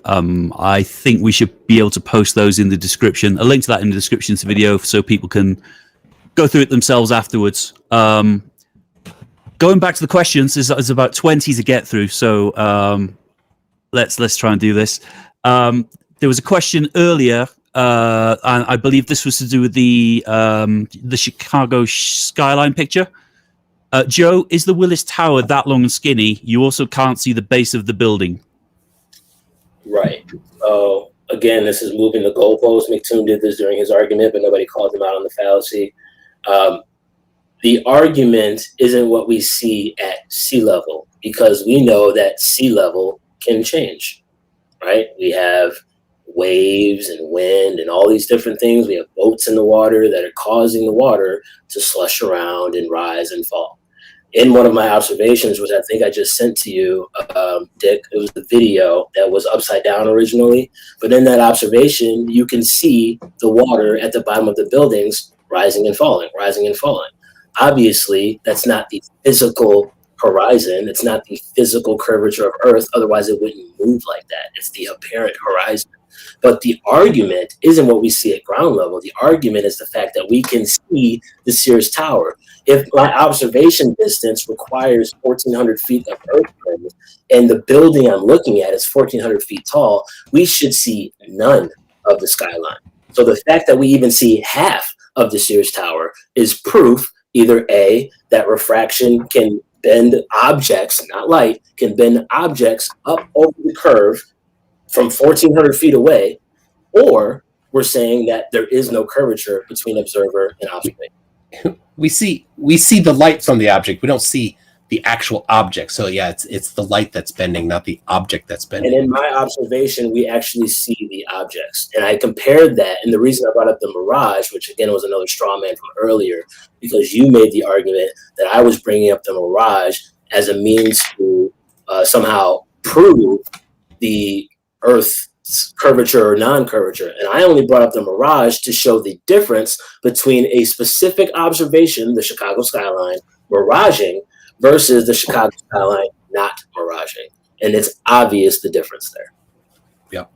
I think we should be able to post those in the description. A link to that in the description to the video, so people can go through it themselves afterwards. Going back to the questions, there's about 20 to get through, so let's try and do this. There was a question earlier, and I believe this was to do with the Chicago skyline picture. Joe, is the Willis Tower that long and skinny? You also can't see the base of the building. Right. So again, this is moving the goalpost. MCToon did this during his argument, but nobody called him out on the fallacy. The argument isn't what we see at sea level, because we know that sea level can change, right? We have waves and wind and all these different things. We have boats in the water that are causing the water to slush around and rise and fall. In one of my observations, which I think I just sent to you, Dick, it was the video that was upside down originally. But in that observation, you can see the water at the bottom of the buildings rising and falling, rising and falling. Obviously, that's not the physical horizon. It's not the physical curvature of Earth. Otherwise, it wouldn't move like that. It's the apparent horizon. But the argument isn't what we see at ground level. The argument is the fact that we can see the Sears Tower. If my observation distance requires 1,400 feet of earth premise, and the building I'm looking at is 1,400 feet tall, we should see none of the skyline. So the fact that we even see half of the Sears Tower is proof either A, that refraction can bend objects, not light, can bend objects up over the curve from 1,400 feet away, or we're saying that there is no curvature between observer and observation. We see the light from the object. We don't see the actual object. So yeah, it's the light that's bending, not the object that's bending. And in my observation, we actually see the objects. And I compared that, and the reason I brought up the mirage, which again was another straw man from earlier, because you made the argument that I was bringing up the mirage as a means to somehow prove the Earth's curvature or non-curvature. And I only brought up the mirage to show the difference between a specific observation, the Chicago skyline, miraging, versus the Chicago skyline not miraging. And it's obvious the difference there. Yep.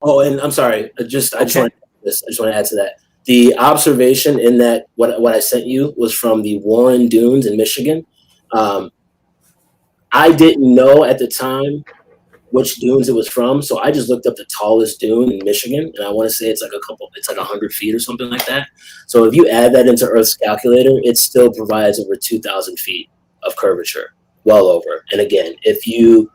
Oh, and I'm sorry. I just want to add to that. The observation in that what I sent you was from the Warren Dunes in Michigan. I didn't know at the time which dunes it was from, so I just looked up the tallest dune in Michigan, and I want to say it's like 100 feet or something like that. So if you add that into Earth's calculator, it still provides over 2,000 feet of curvature, well over. And again, if you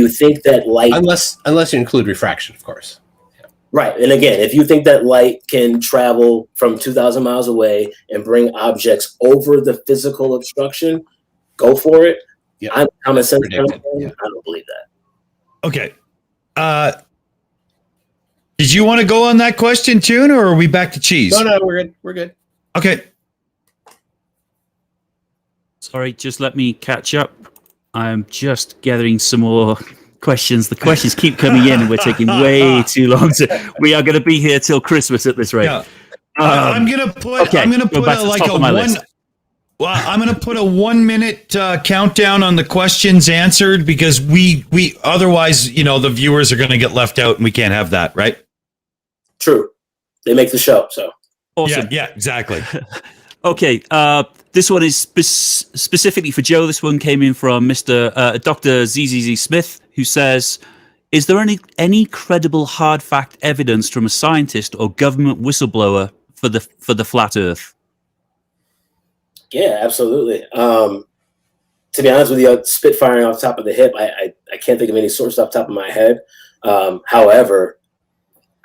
think that light, unless you include refraction, of course. Yeah. Right, and again, if you think that light can travel from 2,000 miles away and bring objects over the physical obstruction, go for it. Yeah. I'm a common sense. Yeah. I don't believe that. Okay. Did you want to go on that question, Toon, or are we back to cheese? No, we're good. We're good. Okay. Sorry, just let me catch up. I'm just gathering some more questions. The questions keep coming in, and we're taking way too long. We are going to be here till Christmas at this rate. Yeah. I'm gonna put. Okay, I'm gonna go put back to the like top a of my one. list. Well, I'm gonna put a 1 minute countdown on the questions answered, because we otherwise, the viewers are gonna get left out, and we can't have that, right? True. They make the show, so. Awesome. Yeah, exactly. Okay, this one is specifically for Joe. This one came in from Mr. Dr. ZZZ Smith, who says, is there any credible hard fact evidence from a scientist or government whistleblower for the flat Earth? Yeah, absolutely. To be honest with you, spitfiring off the top of the hip, I can't think of any source off the top of my head. However,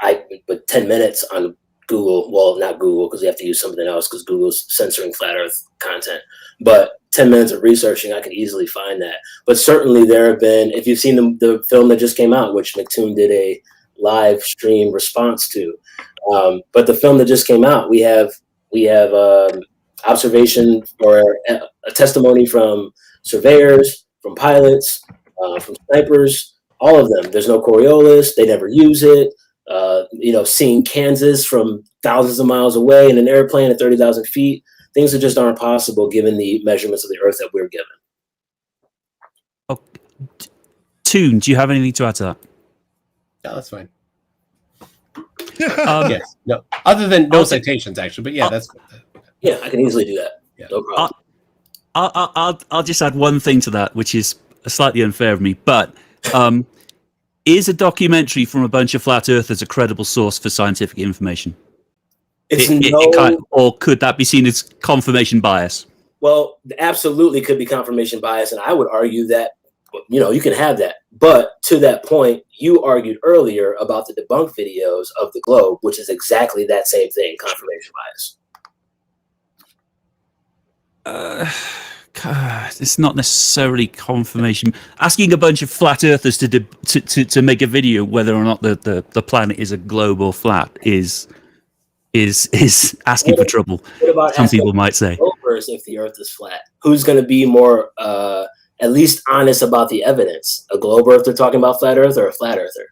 I put 10 minutes on Google, well, not Google, because you have to use something else because Google's censoring flat Earth content. But 10 minutes of researching, I could easily find that. But certainly there have been, if you've seen the film that just came out, which MCToon did a live stream response to, but the film that just came out, we have observation or a testimony from surveyors, from pilots, from snipers, all of them. There's no Coriolis. They never use it. Seeing Kansas from thousands of miles away in an airplane at 30,000 feet, things that just aren't possible given the measurements of the Earth that we're given. Oh, Toon, do you have anything to add to that? No, that's fine. Yes. No. Other than no citations, actually, but yeah, that's. Yeah, I can easily do that. Yeah. No problem. I'll just add one thing to that, which is slightly unfair of me, but is a documentary from a bunch of flat earthers a credible source for scientific information? Or could that be seen as confirmation bias? Well, absolutely could be confirmation bias, and I would argue that, you can have that. But to that point, you argued earlier about the debunked videos of the globe, which is exactly that same thing, confirmation bias. It's not necessarily confirmation. Asking a bunch of flat earthers to make a video whether or not the planet is a globe or flat is asking for trouble. What about some people might say? If the Earth is flat, who's going to be more at least honest about the evidence? A globe earther talking about flat Earth, or a flat earther?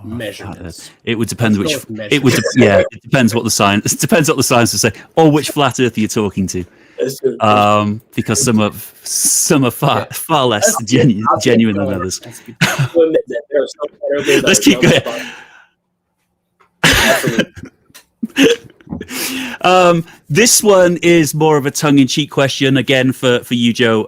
Measurements. It would depend which. It depends what the science. It depends what the science will say, or which flat earther you're talking to. That's true. Because some are far less genuine than others. We'll admit that there are some better games. Let's keep going. This one is more of a tongue-in-cheek question again for you, Joe.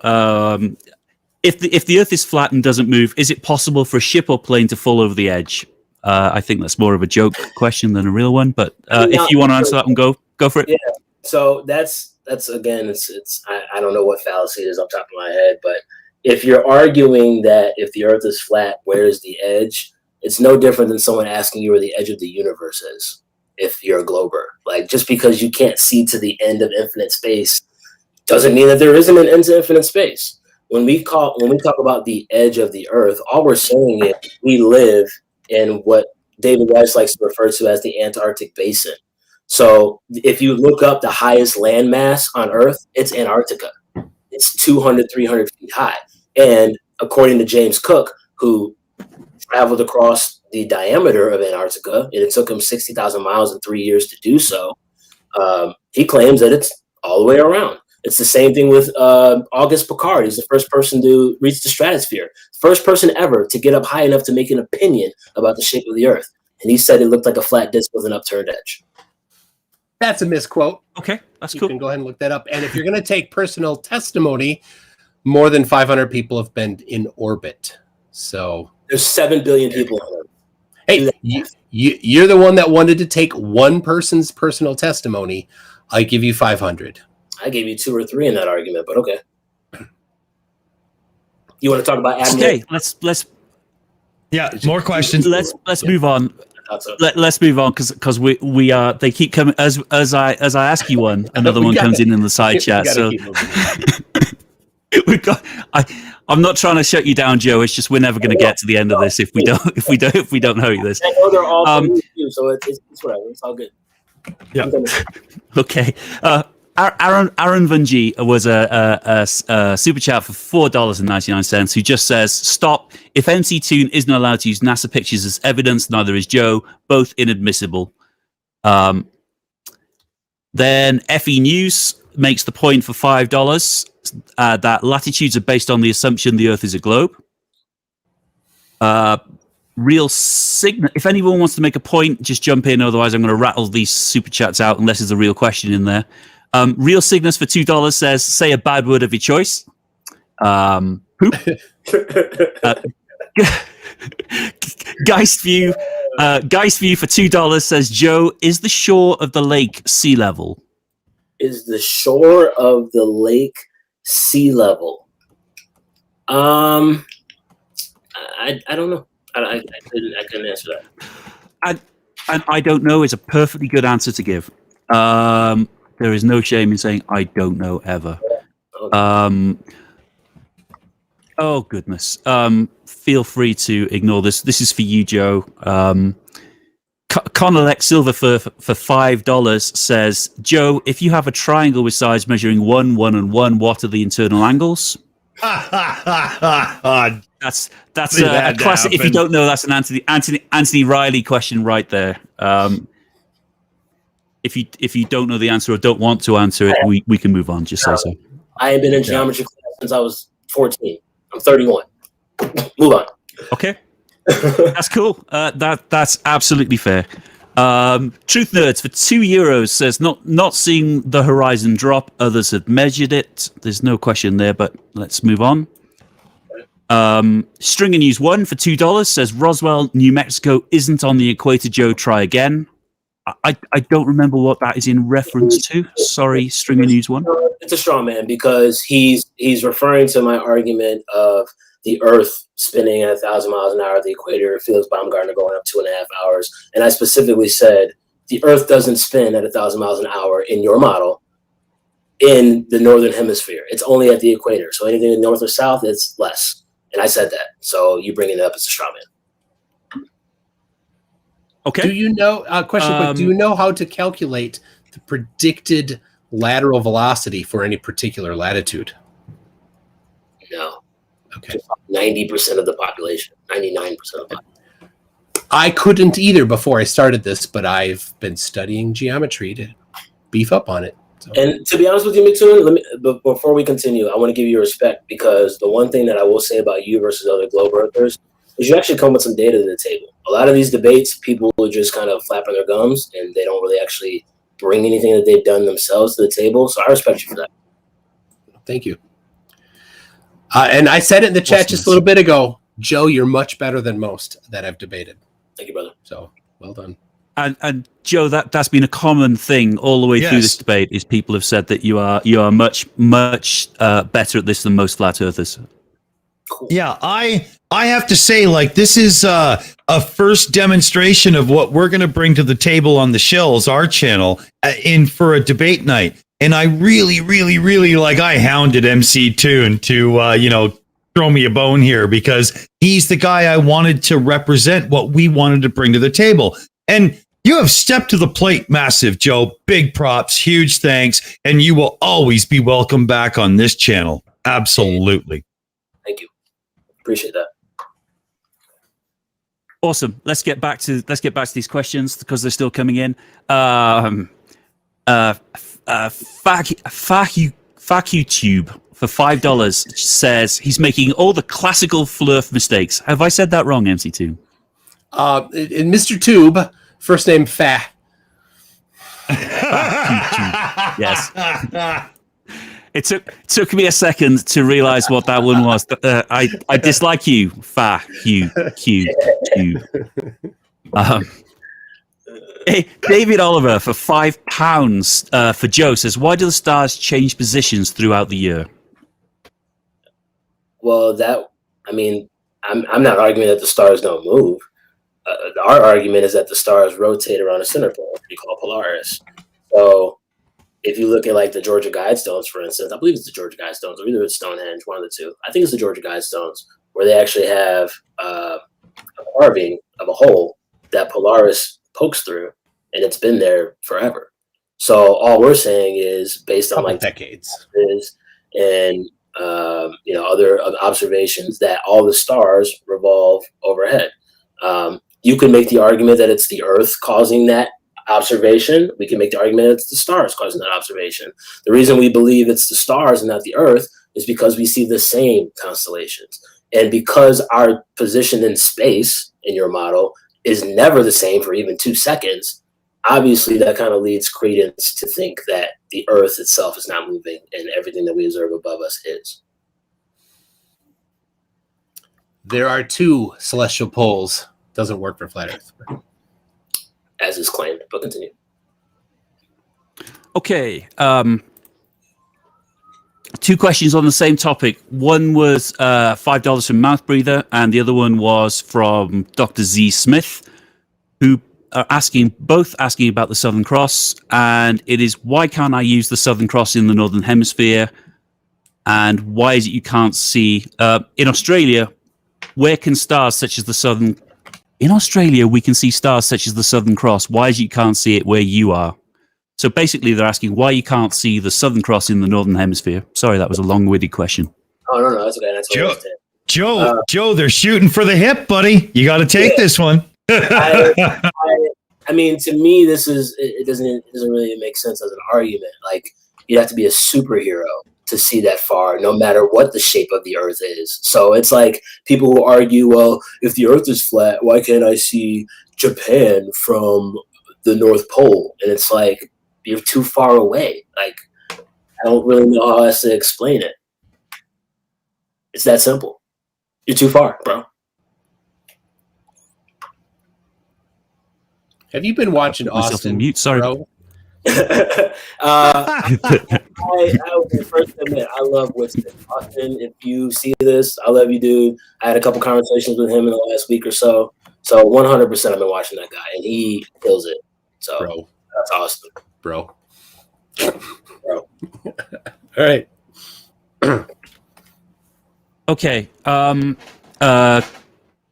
If the Earth is flat and doesn't move, is it possible for a ship or plane to fall over the edge? I think that's more of a joke question than a real one. But if you want to answer that one, go for it. Yeah. So that's again, it's I don't know what fallacy it is off the top of my head, but if you're arguing that if the Earth is flat, where is the edge? It's no different than someone asking you where the edge of the universe is. If you're a glober, like just because you can't see to the end of infinite space doesn't mean that there isn't an end to infinite space. When we talk about the edge of the Earth, all we're saying is we live in what David Weiss likes to refer to as the Antarctic Basin. So if you look up the highest landmass on Earth, it's Antarctica. It's 200, 300 feet high. And according to James Cook, who traveled across the diameter of Antarctica, and it took him 60,000 miles in 3 years to do so, he claims that it's all the way around. It's the same thing with Auguste Piccard. He's the first person to reach the stratosphere. First person ever to get up high enough to make an opinion about the shape of the Earth. And he said it looked like a flat disc with an upturned edge. That's a misquote. Okay, that's you cool. You can go ahead and look that up. And if you're going to take personal testimony, more than 500 people have been in orbit. So there's 7 billion people on Earth. Hey, you're the one that wanted to take one person's personal testimony. I give you 500. I gave you 2 or 3 in that argument, but okay. You want to talk about Admiral? Okay, let's. Yeah, more questions. Let's move on. Let's move on because we are. They keep coming as I ask you one. Another one comes in the side chat. So we've got. I'm not trying to shut you down, Joe. It's just we're never going to get to the end of this if we don't hurry this. I know they're all you, so it's whatever. It's all good. Yeah. Okay. Aaron Van G was a super chat for $4.99 who just says, "Stop! If MCToon isn't allowed to use NASA pictures as evidence, neither is Joe. Both inadmissible." Then FE News makes the point for $5 that latitudes are based on the assumption the Earth is a globe. Real Signal. If anyone wants to make a point, just jump in. Otherwise, I'm going to rattle these super chats out unless there's a real question in there. Real Cygnus for $2 says, "Say a bad word of your choice." Poop. Geistview for $2 says, "Joe, is the shore of the lake sea level?" Is the shore of the lake sea level? I don't know. I couldn't answer that. And I don't know is a perfectly good answer to give. There is no shame in saying I don't know ever. Oh goodness. Feel free to ignore this. This is for you, Joe. Conalec Silver for $5 says, "Joe, if you have a triangle with sides measuring 1, 1, and 1, what are the internal angles?" That's a classic. If you don't know, that's an Anthony Riley question right there. If you don't know the answer or don't want to answer it, we can move on. Just say so. I have been in geometry class since I was 14. I'm 31. Move on. Okay, that's cool. That's absolutely fair. Truth Nerds for €2 says, not seeing the horizon drop. Others have measured it. There's no question there, but let's move on. Stringer News 1 for $2 says, "Roswell, New Mexico isn't on the equator. Joe, try again." I don't remember what that is in reference to. Sorry, Stringer News 1. It's a straw man because he's referring to my argument of the Earth spinning at 1,000 miles an hour at the equator, Felix Baumgartner going up 2.5 hours. And I specifically said the Earth doesn't spin at 1,000 miles an hour in your model in the northern hemisphere. It's only at the equator. So anything in north or south, it's less. And I said that. So you bringing it up as a straw man. Okay. Do you know, question, do you know how to calculate the predicted lateral velocity for any particular latitude? No. Okay. 90% of the population, 99% of the population. I couldn't either before I started this, but I've been studying geometry to beef up on it. So. And to be honest with you, MCToon, but before we continue, I want to give you respect, because the one thing that I will say about you versus other globe earthers is you actually come with some data to the table. A lot of these debates, people are just kind of flapping their gums, and they don't really actually bring anything that they've done themselves to the table. So I respect you for that. Thank you. And I said it in the chat just a little bit ago, Joe, you're much better than most that I've debated. Thank you, brother. So well done. And Joe, that's been a common thing all the way through this debate. Is people have said that you are much better at this than most flat earthers. Cool. Yeah, I have to say, like, this is a first demonstration of what we're going to bring to the table on the Shills, our channel, in for a debate night. And I really, really, really, like, I hounded MCToon to throw me a bone here, because he's the guy I wanted to represent what we wanted to bring to the table. And you have stepped to the plate, massive, Joe. Big props, huge thanks, and you will always be welcome back on this channel. Absolutely. Thank you. Appreciate that. Awesome. Let's get back to these questions because they're still coming in. Fuck you tube for $5 says he's making all the classical flurf mistakes. Have I said that wrong, MC2? In Mr. Tube, first name Fa. Yes. It took me a second to realize what that one was. I dislike you, Fa Q Tube. David Oliver for £5 for Joe says, why do the stars change positions throughout the year? Well, I'm not arguing that the stars don't move. Our argument is that the stars rotate around a center pole, what we call Polaris. So if you look at like the Georgia Guidestones, for instance, I believe it's the Georgia Guidestones, or either it's Stonehenge, one of the two. I think it's the Georgia Guidestones, where they actually have a carving of a hole that Polaris pokes through, and it's been there forever. So all we're saying is, based on like decades, and other observations, that all the stars revolve overhead. You can make the argument that it's the Earth causing that observation. We can make the argument that it's the stars causing that observation. The reason we believe it's the stars and not the Earth is because we see the same constellations. And because our position in space in your model is never the same for even 2 seconds, obviously that kind of leads credence to think that the Earth itself is not moving and everything that we observe above us is. There are 2 celestial poles. Doesn't work for flat Earth. As is claimed, but continue. Okay. 2 questions on the same topic. One was $5 from Mouth Breather, and the other one was from Dr. Z. Smith, who are both asking about the Southern Cross, and it is, why can't I use the Southern Cross in the Northern Hemisphere? And why is it you can't see in Australia? Where can stars such as the Southern... In Australia, we can see stars such as the Southern Cross. Why is it you can't see it where you are? So basically, they're asking why you can't see the Southern Cross in the Northern Hemisphere. Sorry, that was a long-winded question. Oh, no, that's okay. That's Joe, they're shooting for the hip, buddy. You got to take this one. I mean, to me, it doesn't really make sense as an argument. Like, you have to be a superhero to see that far, no matter what the shape of the Earth is. So it's like people who argue, well, if the Earth is flat, why can't I see Japan from the North Pole? And it's like, you're too far away. Like, I don't really know how else to explain it. It's that simple. You're too far, bro. Have you been watching Austin? Mute, sorry. Bro? I will first admit, I love Winston. Austin, if you see this, I love you, dude. I had a couple conversations with him in the last week or so. So 100% I've been watching that guy, and he kills it. So bro, that's Austin. Bro. Bro. All right. Okay.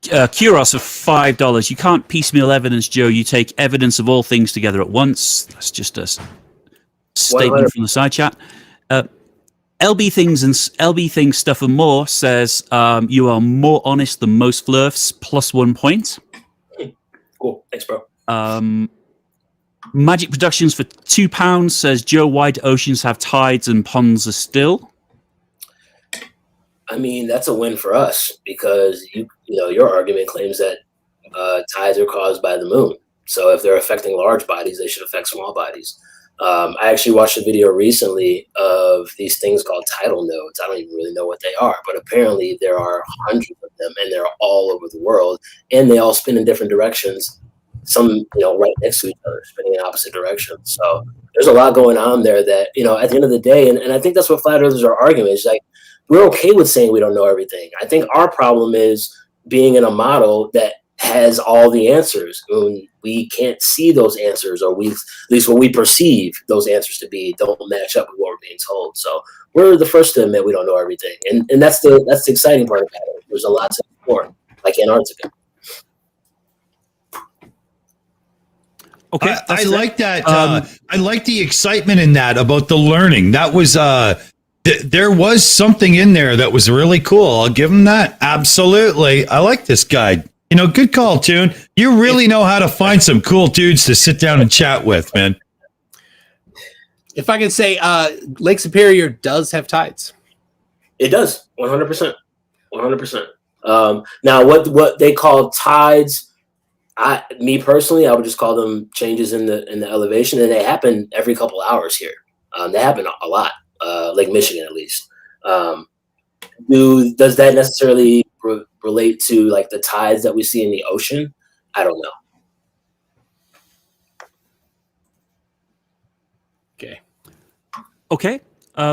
Kuros of $5. You can't piecemeal evidence, Joe. You take evidence of all things together at once. That's just a statement 100. from the side chat. LB Things Stuff and More says you are more honest than most flirfs, plus 1 point. Cool. Thanks, bro. Magic Productions for £2 says, Joe, why do oceans have tides and ponds are still? I mean, that's a win for us because your argument claims that tides are caused by the moon. So if they're affecting large bodies, they should affect small bodies. I actually watched a video recently of these things called tidal nodes. I don't even really know what they are, but apparently there are hundreds of them, and they're all over the world, and they all spin in different directions. Some, right next to each other, spinning in opposite directions. So there's a lot going on there that, at the end of the day, and I think that's what flat earthers are arguing. It's like, we're okay with saying we don't know everything. I think our problem is being in a model that has all the answers. When we can't see those answers, or at least what we perceive those answers to be, don't match up with what we're being told. So we're the first to admit we don't know everything. And that's the exciting part about it. There's a lot to explore, like Antarctica. Okay, I like that. I like the excitement in that about the learning. That was there was something in there that was really cool. I'll give him that. Absolutely, I like this guy. Good call, Toon. You really know how to find some cool dudes to sit down and chat with, man. If I could say, Lake Superior does have tides. It does, 100%, 100%. Now, what they call tides. Me personally, I would just call them changes in the elevation, and they happen every couple hours here. They happen a lot, Lake Michigan at least. Does that necessarily relate to like the tides that we see in the ocean? I don't know. Okay.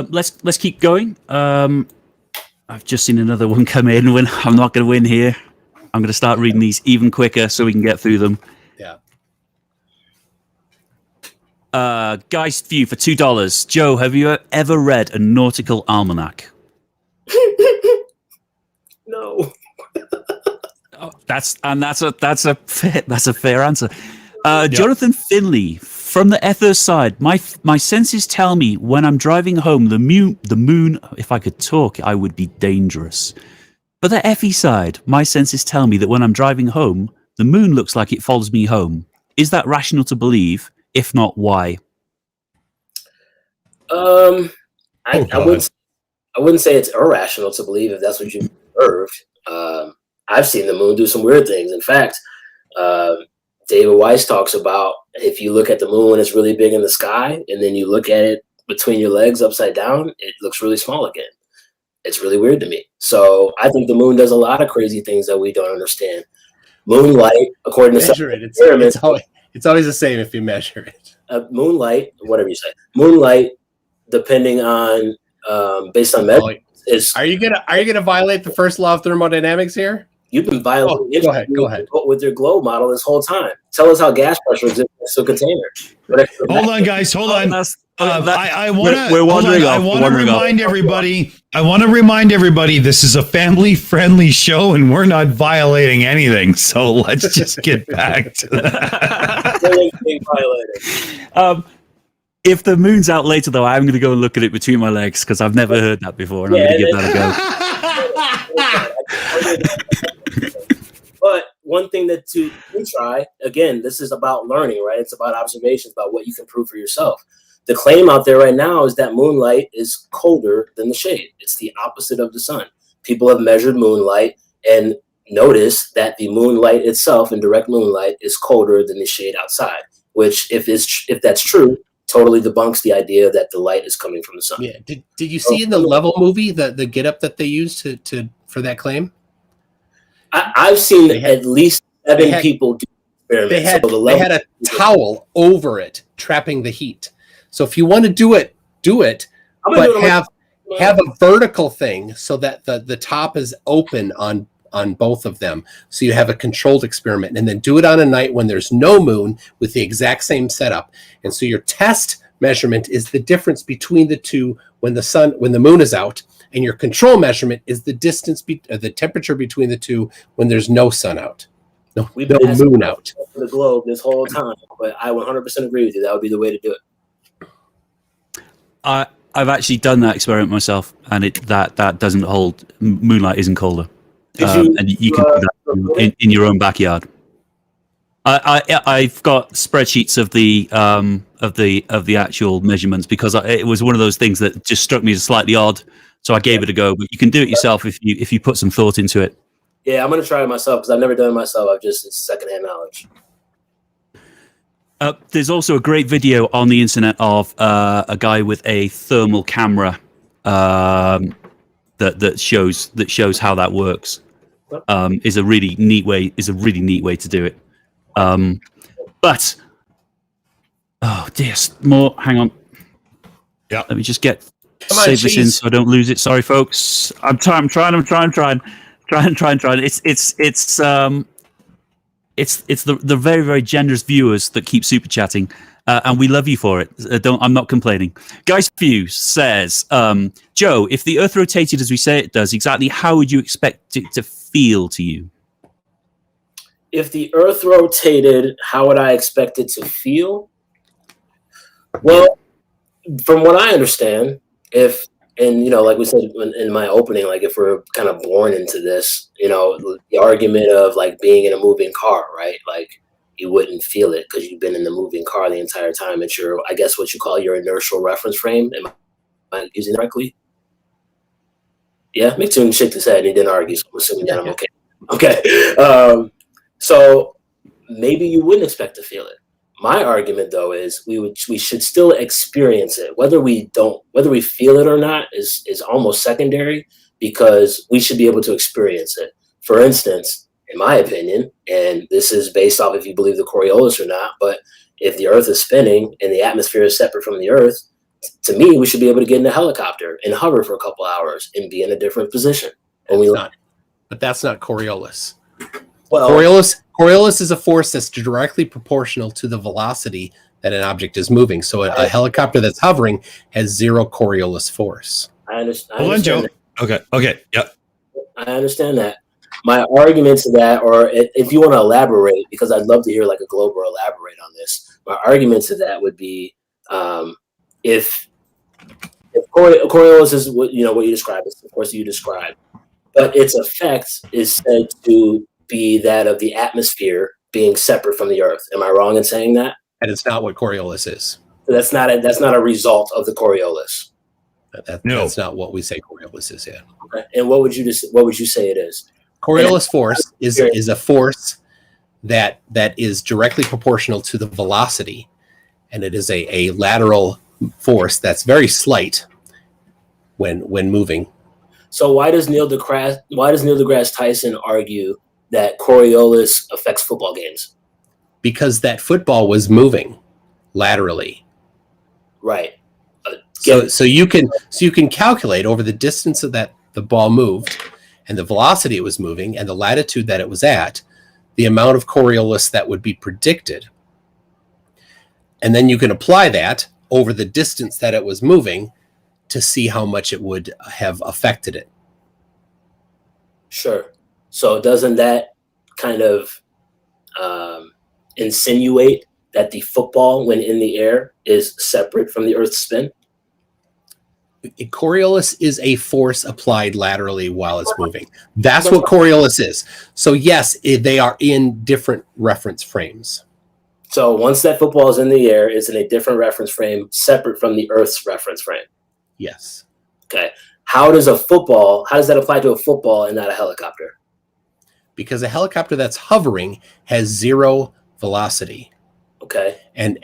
Let's keep going. I've just seen another one come in. I'm not going to win here. I'm going to start reading these even quicker so we can get through them. Yeah. Geist View for $2. Joe, have you ever read a nautical almanac? No. That's a fair answer. Jonathan Finley from the Ether side. My senses tell me when I'm driving home, the moon. If I could talk, I would be dangerous. But the FE side, my senses tell me that when I'm driving home, the moon looks like it follows me home. Is that rational to believe? If not, why? I wouldn't say it's irrational to believe if that's what you observed. I've seen the moon do some weird things. In fact, David Weiss talks about if you look at the moon when it's really big in the sky, and then you look at it between your legs upside down, it looks really small again. It's really weird to me. So I think the moon does a lot of crazy things that we don't understand. Moonlight, according to measure it. It's always the same if you measure it. Moonlight, whatever you say. Moonlight, depending on based on measurements, is. Are you gonna violate the first law of thermodynamics here? You've been violating. Go ahead. With your globe model this whole time. Tell us how gas pressure exists next to a container. Hold on, guys. Hold on. I want to remind everybody this is a family-friendly show, and we're not violating anything. So let's just get back to that. If the moon's out later, though, I'm going to go and look at it between my legs because I've never heard that before, and I'm going to give that a go. But one thing that to try, again, this is about learning, right? It's about observations, about what you can prove for yourself. The claim out there right now is that moonlight is colder than the shade. It's the opposite of the sun. People have measured moonlight and noticed that the moonlight itself, in direct moonlight, is colder than the shade outside, which, if that's true, totally debunks the idea that the light is coming from the sun. Yeah. Did you see in the Level movie the get-up that they used for that claim? I've seen at least 7 people do experiments. They had a towel over it, trapping the heat. So if you want to do it, but have a vertical thing so that the top is open on both of them. So you have a controlled experiment, and then do it on a night when there's no moon with the exact same setup. And so your test measurement is the difference between the two when the moon is out, and your control measurement is the distance, the temperature between the two when there's no sun out. No moon out. The globe this whole time, but I 100% agree with you. That would be the way to do it. I've actually done that experiment myself, and that doesn't hold. Moonlight isn't colder, and you can do that in your own backyard. I've got spreadsheets of the actual measurements because it was one of those things that just struck me as slightly odd. So I gave it a go. But you can do it yourself if you put some thought into it. Yeah, I'm gonna try it myself because I've never done it myself. It's secondhand knowledge. There's also a great video on the internet of a guy with a thermal camera that shows how that works. Is a really neat way to do it. But oh dear, more. Hang on. Yeah. Let me just Come on, save this in Cheese. so I don't lose it. Sorry, folks. I'm trying. It's the very, very generous viewers that keep super chatting, and we love you for it. I'm not complaining. Guys View says, Joe, if the Earth rotated as we say it does, exactly how would you expect it to feel to you? If the Earth rotated, how would I expect it to feel? Well, from what I understand, like we said in my opening, like if we're kind of born into this, the argument of like being in a moving car, right? Like you wouldn't feel it because you've been in the moving car the entire time. It's I guess what you call your inertial reference frame. Am I using it correctly? Yeah, MCToon shook his head and he didn't argue, so I'm assuming that I'm okay. Okay. So maybe you wouldn't expect to feel it. My argument, though, is we should still experience it. Whether we feel it or not is almost secondary because we should be able to experience it. For instance, in my opinion, and this is based off if you believe the Coriolis or not, but if the Earth is spinning and the atmosphere is separate from the Earth, to me, we should be able to get in a helicopter and hover for a couple hours and be in a different position. But that's not Coriolis. Well, Coriolis is a force that's directly proportional to the velocity that an object is moving. So a helicopter that's hovering has zero Coriolis force. I understand. Hold on, Joe. Okay. Yep. I understand that. My argument to that, or if you want to elaborate, because I'd love to hear like a Glober elaborate on this. My argument to that would be if Coriolis is what you describe, it's of course you describe, but its effect is said to be that of the atmosphere being separate from the Earth. Am I wrong in saying that? And it's not what Coriolis is. So that's not a result of the Coriolis. No. That's not what we say Coriolis is. Yeah. Okay. And what would you say it is? Coriolis force is a force that is directly proportional to the velocity, and it is a lateral force that's very slight when moving. So why does Neil deGrasse Tyson argue that Coriolis affects football games? Because that football was moving laterally. Right. So you can calculate over the distance of that the ball moved and the velocity it was moving and the latitude that it was at, the amount of Coriolis that would be predicted. And then you can apply that over the distance that it was moving to see how much it would have affected it. Sure. So doesn't that kind of insinuate that the football, when in the air, is separate from the Earth's spin? Coriolis is a force applied laterally while it's moving. That's what Coriolis is. So yes, they are in different reference frames. So once that football is in the air, it's in a different reference frame, separate from the Earth's reference frame. Yes. Okay. How does that apply to a football and not a helicopter? Because a helicopter that's hovering has zero velocity. Okay. And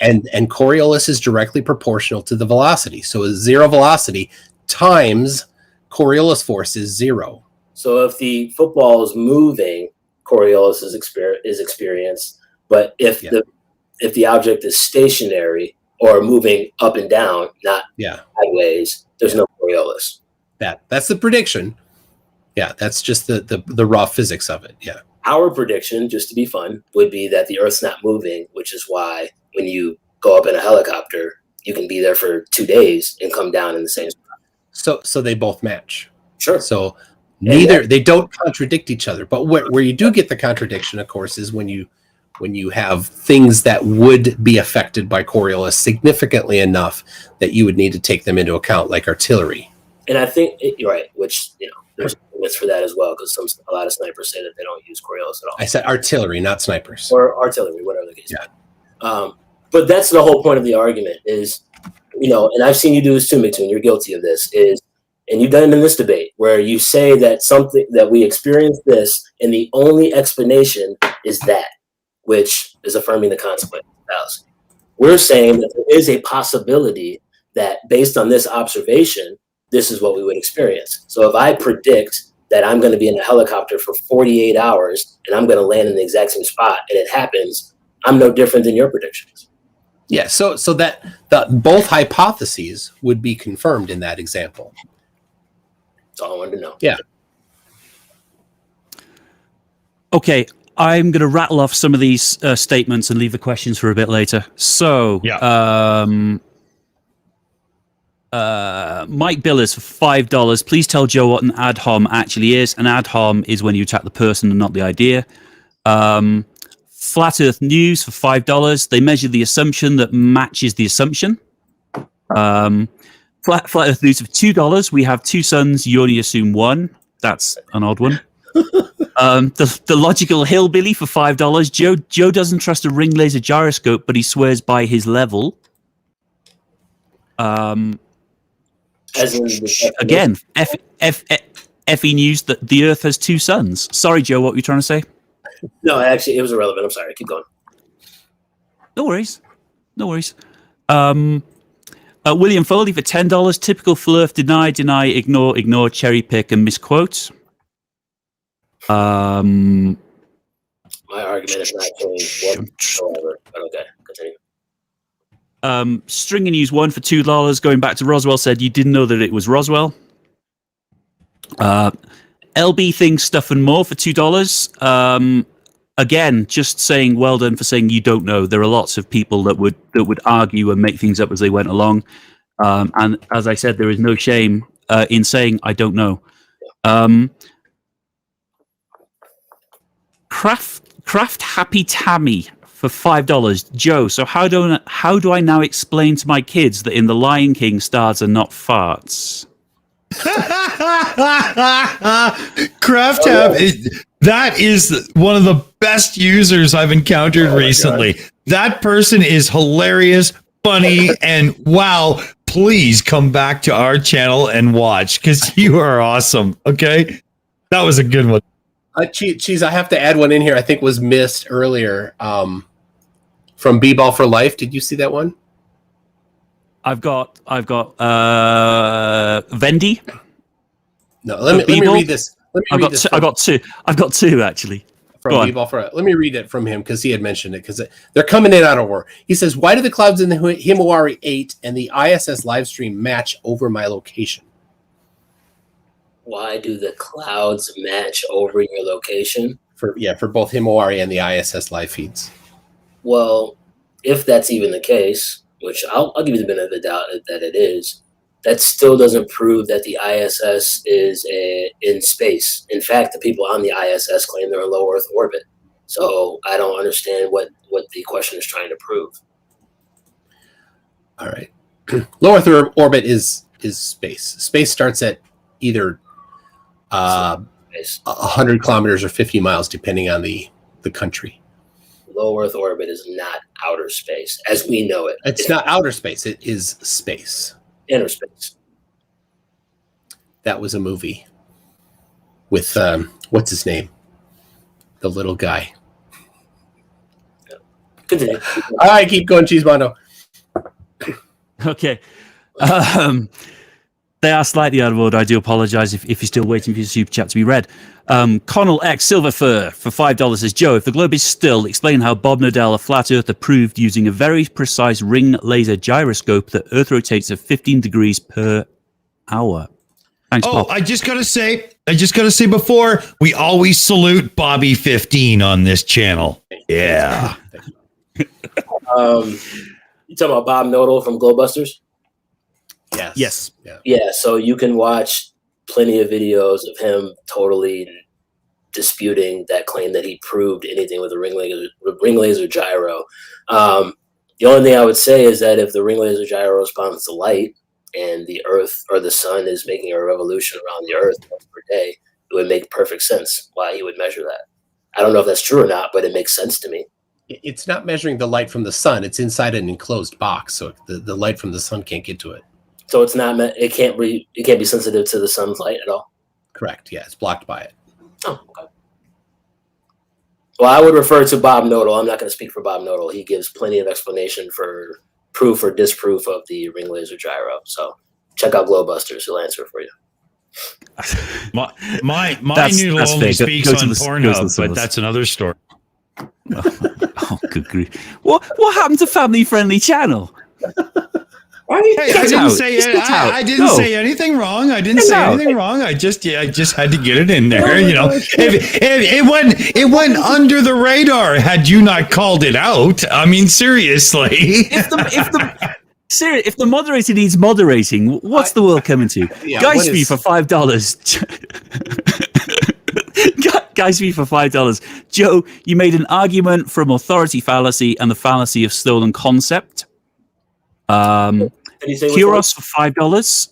Coriolis is directly proportional to the velocity. So zero velocity times Coriolis force is zero. So if the football is moving, Coriolis is experienced. But if the object is stationary or moving up and down, not sideways, there's no Coriolis. That's the prediction. Yeah, that's just the raw physics of it. Yeah. Our prediction, just to be fun, would be that the Earth's not moving, which is why when you go up in a helicopter, you can be there for 2 days and come down in the same spot. So they both match. Sure. So they don't contradict each other. But where you do get the contradiction, of course, is when you have things that would be affected by Coriolis significantly enough that you would need to take them into account, like artillery. And I think you're right, which there's arguments for that as well, because a lot of snipers say that they don't use Coriolis at all. I said artillery, not snipers. Or artillery, whatever the case. Yeah. But that's the whole point of the argument is, and I've seen you do this too, MCToon, you're guilty of this, and you've done it in this debate, where you say that we experienced this, and the only explanation is that, which is affirming the consequence of fallacy. We're saying that there is a possibility that based on this observation, this is what we would experience. So if I predict that I'm going to be in a helicopter for 48 hours and I'm going to land in the exact same spot and it happens, I'm no different than your predictions. Yeah, so that both hypotheses would be confirmed in that example. That's all I wanted to know. Yeah. Okay, I'm going to rattle off some of these statements and leave the questions for a bit later. So, Mike Billers for $5. Please tell Joe what an ad hom actually is. An ad hom is when you attack the person and not the idea. Flat Earth News for $5. They measure the assumption that matches the assumption. Flat Earth News for $2. We have two suns. You only assume one. That's an odd one. The Logical Hillbilly for $5. Joe doesn't trust a ring laser gyroscope, but he swears by his level. Again, FE News that the Earth has two suns. Sorry, Joe, what were you trying to say? No, actually, it was irrelevant. I'm sorry. Keep going. No worries. William Foley for $10. Typical fluff, deny, ignore, cherry pick, and misquote. My argument is not changed whatsoever. But okay, continue. Stringer News 1 for $2. Going back to Roswell said you didn't know that it was Roswell. LB Things Stuff and More for $2. Again, just saying well done for saying you don't know. There are lots of people that would argue and make things up as they went along. And as I said, there is no shame in saying I don't know. Craft Happy Tammy for $5. Joe, so how do I now explain to my kids that in The Lion King stars are not farts? That is one of the best users I've encountered recently. That person is hilarious, funny, and wow, please come back to our channel and watch because you are awesome. Okay, that was a good one. Cheese, I have to add one in here. I think was missed earlier. From B-Ball for Life. Did you see that one? I've got Vendy. No, let me read this. I've got two actually. From B-Ball for Let me read it from him because he had mentioned it because they're coming in out of war. He says, "Why do the clouds in the Himawari 8 and the ISS live stream match over my location?" Why do the clouds match over your location? For both Himawari and the ISS live feeds. Well, if that's even the case, which I'll give you the benefit of the doubt that it is, that still doesn't prove that the ISS is in space. In fact, the people on the ISS claim they're in low Earth orbit. So I don't understand what the question is trying to prove. All right. Low Earth orbit is space. Space starts at either 100 kilometers or 50 miles, depending on the country. Low Earth orbit is not outer space as we know it. It's not outer space. It is space. Inner space. That was a movie with what's his name? The little guy. Continue. All right, keep going, Cheesemondo. Okay. They are slightly out of order. I do apologize if you're still waiting for your super chat to be read. Connell X Silverfur for $5 says, Joe, if the globe is still, explain how Bob Nodell, a flat earther, proved using a very precise ring laser gyroscope that Earth rotates at 15 degrees per hour. Thanks, Bob. I just gotta say before, we always salute Bobby 15 on this channel. Yeah. You talking about Bob Nodell from Glowbusters? Yes. Yeah, so you can watch plenty of videos of him totally disputing that claim that he proved anything with a ring laser gyro. The only thing I would say is that if the ring laser gyro responds to light and the Earth or the sun is making a revolution around the Earth once per day, it would make perfect sense why he would measure that. I don't know if that's true or not, but it makes sense to me. It's not measuring the light from the sun. It's inside an enclosed box, so the light from the sun can't get to it. So it's not. It can't be sensitive to the sun's light at all. Correct. Yeah, it's blocked by it. Oh, okay. Well, I would refer to Bob Nodal. I'm not going to speak for Bob Nodal. He gives plenty of explanation for proof or disproof of the ring laser gyro. So check out Glowbusters. He'll answer for you. My noodle only speaks on Pornhub, but that's another story. Oh, good grief! What happened to family-friendly channel? Hey, I didn't say anything wrong. I didn't say anything wrong. I just had to get it in there. You know, it went under the radar. Had you not called it out, I mean, seriously. If the moderator needs moderating, what's the world coming to? Yeah, Guys, me for $5. Guys, me for $5. Joe, you made an argument from authority fallacy and the fallacy of stolen concept. Kuros for $5.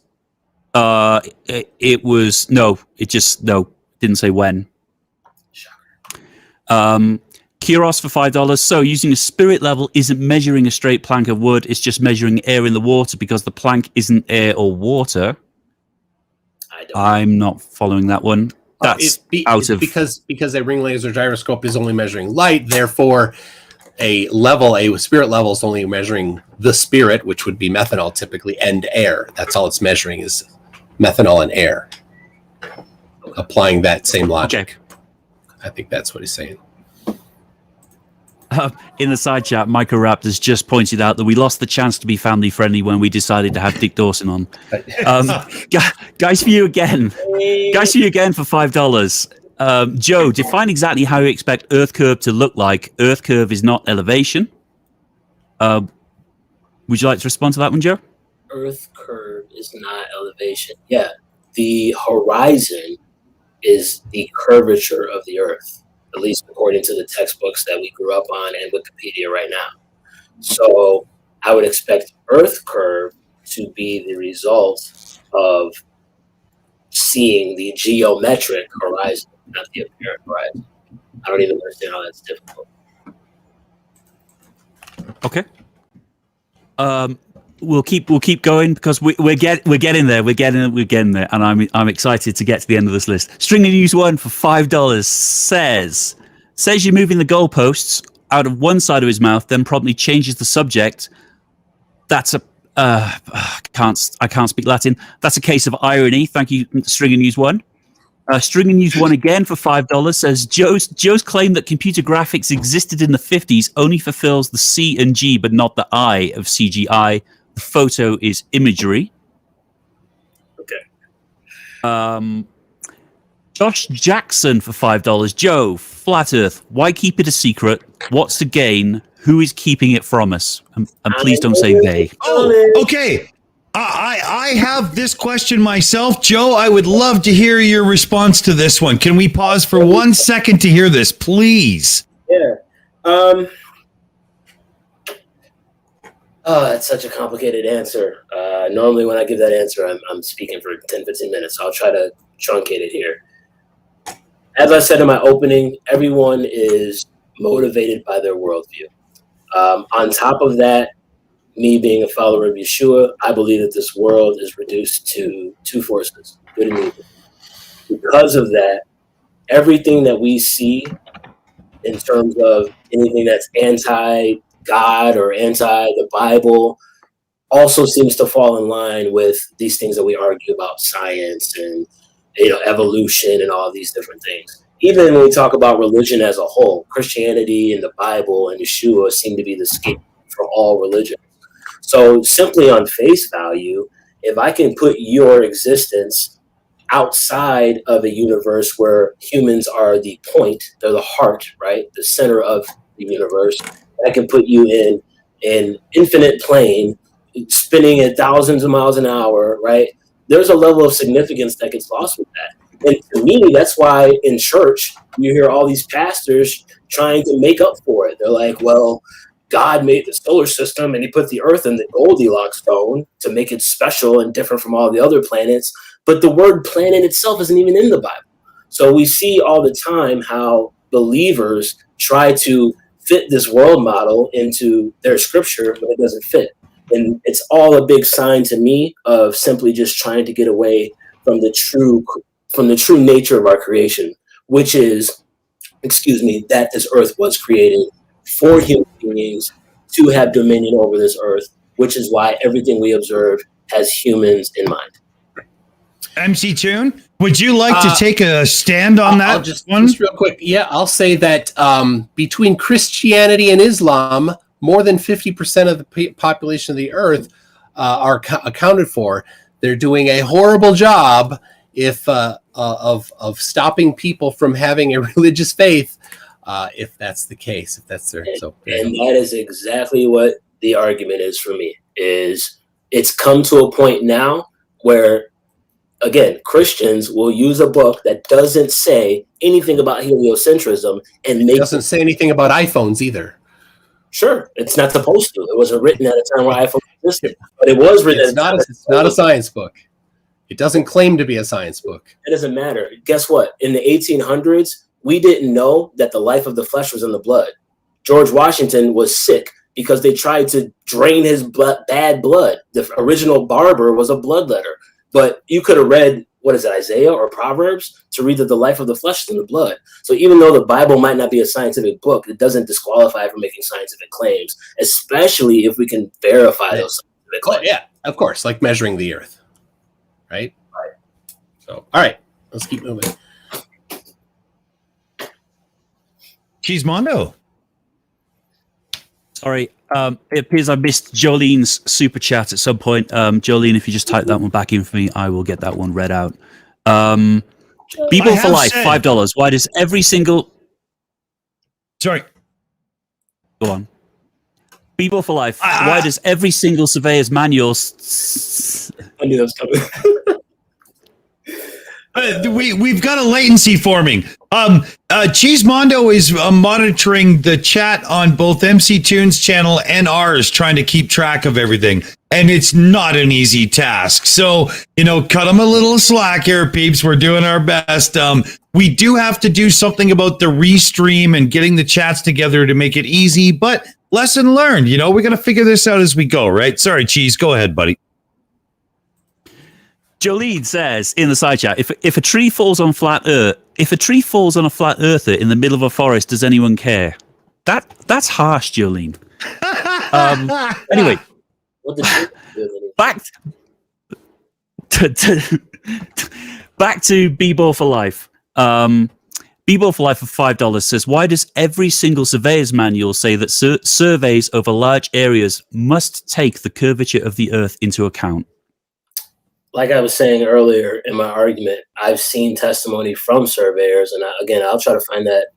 Didn't say when. Kuros for $5. So using a spirit level isn't measuring a straight plank of wood, it's just measuring air in the water because the plank isn't air or water. I'm not following that one. That's because a ring laser gyroscope is only measuring light, therefore a spirit level is only measuring the spirit, which would be methanol typically, and air. That's all it's measuring is methanol and air. Applying that same logic. Okay. I think that's what he's saying. In the side chat, Micro Raptors just pointed out that we lost the chance to be family friendly when we decided to have Dick Dawson on. Guys, for you again for $5. Joe, define exactly how you expect Earth curve to look like. Earth curve is not elevation. Would you like to respond to that one, Joe? Earth curve is not elevation. Yeah, the horizon is the curvature of the Earth, at least according to the textbooks that we grew up on and Wikipedia right now. So I would expect Earth curve to be the result of seeing the geometric horizon, not the apparent horizon. I don't even understand how that's difficult. Okay. We'll keep going because we're getting there. We're getting there, and I'm excited to get to the end of this list. String of News 1 for $5 says you're moving the goalposts out of one side of his mouth, then promptly changes the subject. That's I can't speak Latin. That's a case of irony. Thank you, String of News 1. String of News 1 again for $5 says Joe's claim that computer graphics existed in the 50s only fulfills the C and G but not the I of CGI. The photo is imagery. Okay. Josh Jackson for $5. Joe, Flat Earth, why keep it a secret? What's the gain? Who is keeping it from us? And please don't say they. Oh, okay. I have this question myself. Joe, I would love to hear your response to this one. Can we pause for 1 second to hear this, please? Yeah. Oh, that's such a complicated answer. Normally when I give that answer, I'm speaking for 10, 15 minutes. So I'll try to truncate it here. As I said in my opening, everyone is motivated by their worldview. On top of that, me being a follower of Yeshua, I believe that this world is reduced to two forces, good and evil. Because of that, everything that we see in terms of anything that's anti-God or anti the Bible also seems to fall in line with these things that we argue about, science and evolution and all of these different things. Even when we talk about religion as a whole, Christianity and the Bible and Yeshua seem to be the scapegoat for all religion. So simply on face value, if I can put your existence outside of a universe where humans are the point, they're the heart, right? The center of the universe, I can put you in an infinite plane spinning at thousands of miles an hour, right? There's a level of significance that gets lost with that. And to me, that's why in church, you hear all these pastors trying to make up for it. They're like, well, God made the solar system and he put the Earth in the Goldilocks zone to make it special and different from all the other planets. But the word planet itself isn't even in the Bible. So we see all the time how believers try to fit this world model into their scripture, but it doesn't fit. And it's all a big sign to me of simply just trying to get away from the true nature of our creation, which is, that this earth was created for human beings to have dominion over this earth, which is why everything we observe has humans in mind. MCToon, would you like to take a stand on that? I'll just real quick. Yeah, I'll say that between Christianity and Islam, more than 50% of the population of the earth are accounted for. They're doing a horrible job of stopping people from having a religious faith, if that's the case, if that's their. And that is exactly what the argument is for me. Is it's come to a point now where, again, Christians will use a book that doesn't say anything about heliocentrism and doesn't say anything about iPhones either. Sure, it's not supposed to. It wasn't written at a time where iPhone existed, but it was written. It's not a science book. It doesn't claim to be a science book. It doesn't matter. Guess what? In the 1800s, we didn't know that the life of the flesh was in the blood. George Washington was sick because they tried to drain his bad blood. The original barber was a bloodletter. But you could have read, Isaiah or Proverbs to read that the life of the flesh is in the blood. So even though the Bible might not be a scientific book, it doesn't disqualify from making scientific claims, especially if we can verify those scientific claims. Yeah, of course, like measuring the earth. Right? So, all right, let's keep moving. Cheesemondo. Sorry, it appears I missed Jolene's super chat at some point. Jolene, if you just type that one back in for me, I will get that one read out. People for Life, $5. Why does every single... Sorry. Go on. People for Life, why does every single surveyor's manual... I knew that was coming. We've got a latency forming. Cheesemondo is monitoring the chat on both MCToon's channel and ours, trying to keep track of everything. And it's not an easy task. So, cut him a little slack here, peeps. We're doing our best. We do have to do something about the restream and getting the chats together to make it easy, but lesson learned. We're going to figure this out as we go, right? Sorry, Cheese. Go ahead, buddy. Jolene says in the side chat, if a tree falls on a flat earther in the middle of a forest, does anyone care? That's harsh, Jolene. Anyway, back to B-Ball for Life. B-Ball for Life of $5 says, why does every single surveyor's manual say that surveys over large areas must take the curvature of the earth into account? Like I was saying earlier in my argument, I've seen testimony from surveyors, and I'll try to find that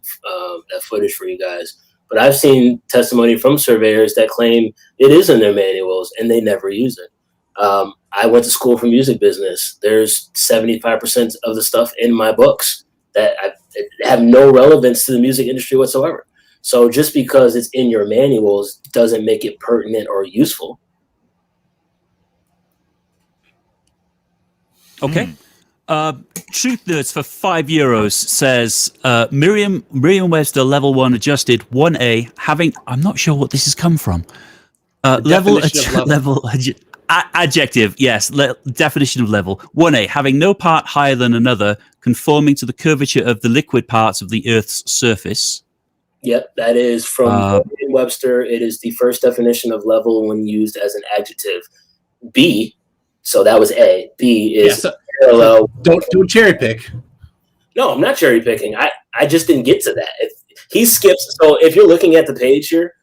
footage for you guys. But I've seen testimony from surveyors that claim it is in their manuals and they never use it. I went to school for music business. There's 75% of the stuff in my books that have no relevance to the music industry whatsoever. So just because it's in your manuals doesn't make it pertinent or useful. Okay. Truth Nerds for €5 says Merriam-Webster level 1 adjusted 1A having, I'm not sure what this has come from. Adjective, yes, definition of level 1A having no part higher than another, conforming to the curvature of the liquid parts of the Earth's surface. Yep, that is from Merriam-Webster. It is the first definition of level when used as an adjective. B. So that was A. B is parallel. Don't cherry pick. No, I'm not cherry picking. I just didn't get to that. He skips. So if you're looking at the page here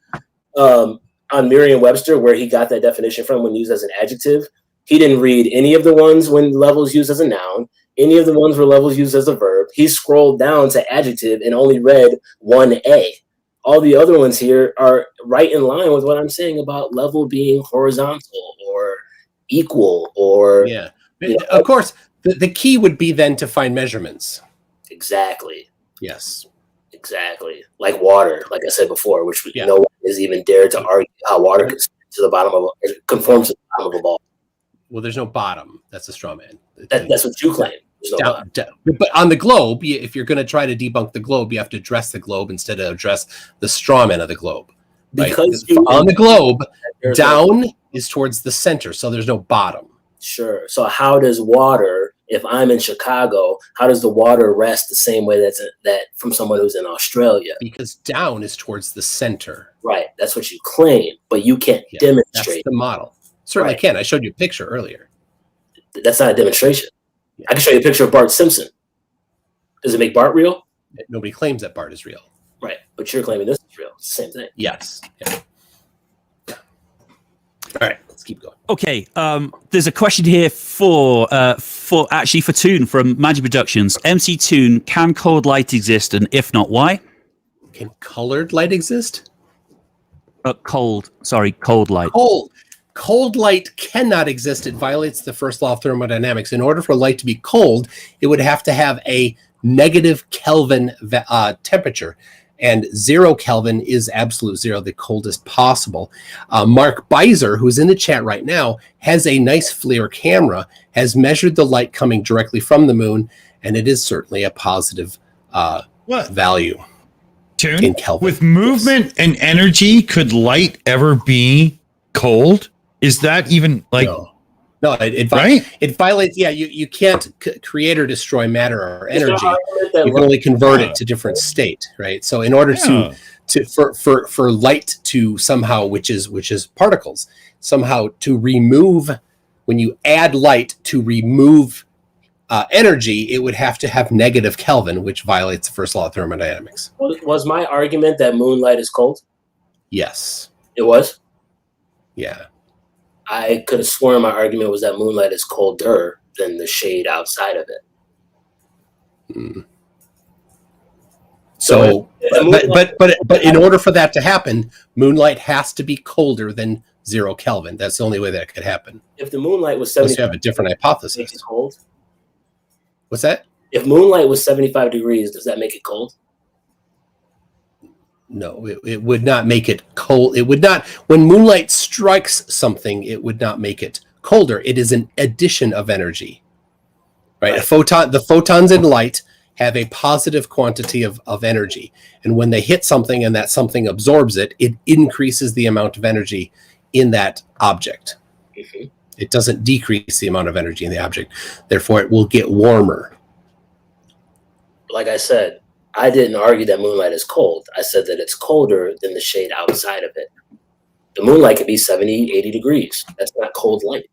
on Merriam-Webster where he got that definition from when used as an adjective, he didn't read any of the ones when levels used as a noun, any of the ones where levels used as a verb. He scrolled down to adjective and only read 1A. All the other ones here are right in line with what I'm saying about level being horizontal or equal or of course the key would be then to find measurements. Exactly. Yes, exactly. Like water, like I said before, which no one has even dared to argue how water conforms to the bottom of a ball. Well, there's no bottom. That's a straw man. That's what you claim. There's no bottom. But on the globe, if you're going to try to debunk the globe, you have to address the globe instead of address the straw man of the globe. Right? Because on the globe, down is towards the center, so there's no bottom. Sure. So how does water, if I'm in Chicago, how does the water rest the same way that from someone who's in Australia? Because down is towards the center. Right. That's what you claim, but you can't demonstrate. That's the model. Certainly can. I showed you a picture earlier. That's not a demonstration. Yeah. I can show you a picture of Bart Simpson. Does it make Bart real? Nobody claims that Bart is real. Right. But you're claiming this is real. It's the same thing. Yes. Yeah. All right. Let's keep going. Okay. There's a question here for Toon from Magic Productions. MCToon, can cold light exist, and if not, why? Can colored light exist? Cold light. Cold light cannot exist. It violates the first law of thermodynamics. In order for light to be cold, it would have to have a negative Kelvin temperature. And 0 Kelvin is absolute zero, the coldest possible. Mark Beiser, who's in the chat right now, has a nice FLIR camera, has measured the light coming directly from the moon, and it is certainly a positive value. Toon? In Kelvin. With movement and energy, could light ever be cold? Is that even like... No, it violates. Yeah, you can't create or destroy matter or energy. You can only convert it to different state, right? So in order for light to somehow, which is particles, somehow to remove, when you add light to remove energy, it would have to have negative Kelvin, which violates the first law of thermodynamics. Was my argument that moonlight is cold? Yes. It was? Yeah. I could have sworn my argument was that moonlight is colder than the shade outside of it. Mm. So, but in order for that to happen, moonlight has to be colder than 0 Kelvin. That's the only way that could happen. If the moonlight was 75, unless you have a different hypothesis. Make it cold? What's that? If moonlight was 75 degrees, does that make it cold? No, it would not make it cold. It would not. When moonlight strikes something, it would not make it colder. It is an addition of energy, right? The photons in light have a positive quantity of energy, and when they hit something and that something absorbs it, it increases the amount of energy in that object. Mm-hmm. It doesn't decrease the amount of energy in the object. Therefore, it will get warmer. Like I said, I didn't argue that moonlight is cold. I said that it's colder than the shade outside of it. The moonlight can be 70, 80 degrees. That's not cold light.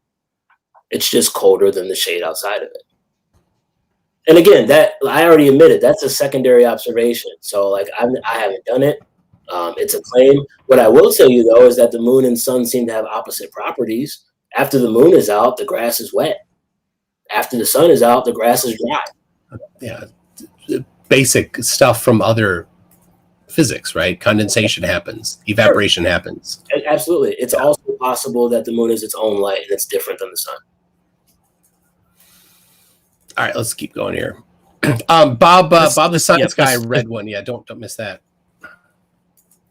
It's just colder than the shade outside of it. And again, that I already admitted, that's a secondary observation. So like I haven't done it. It's a claim. What I will tell you, though, is that the moon and sun seem to have opposite properties. After the moon is out, the grass is wet. After the sun is out, the grass is dry. Yeah. Basic stuff from other physics, right? Condensation happens, evaporation happens. Absolutely. It's also possible that the moon is its own light and it's different than the sun. All right, let's keep going here. Bob the science guy read one. Yeah, don't miss that.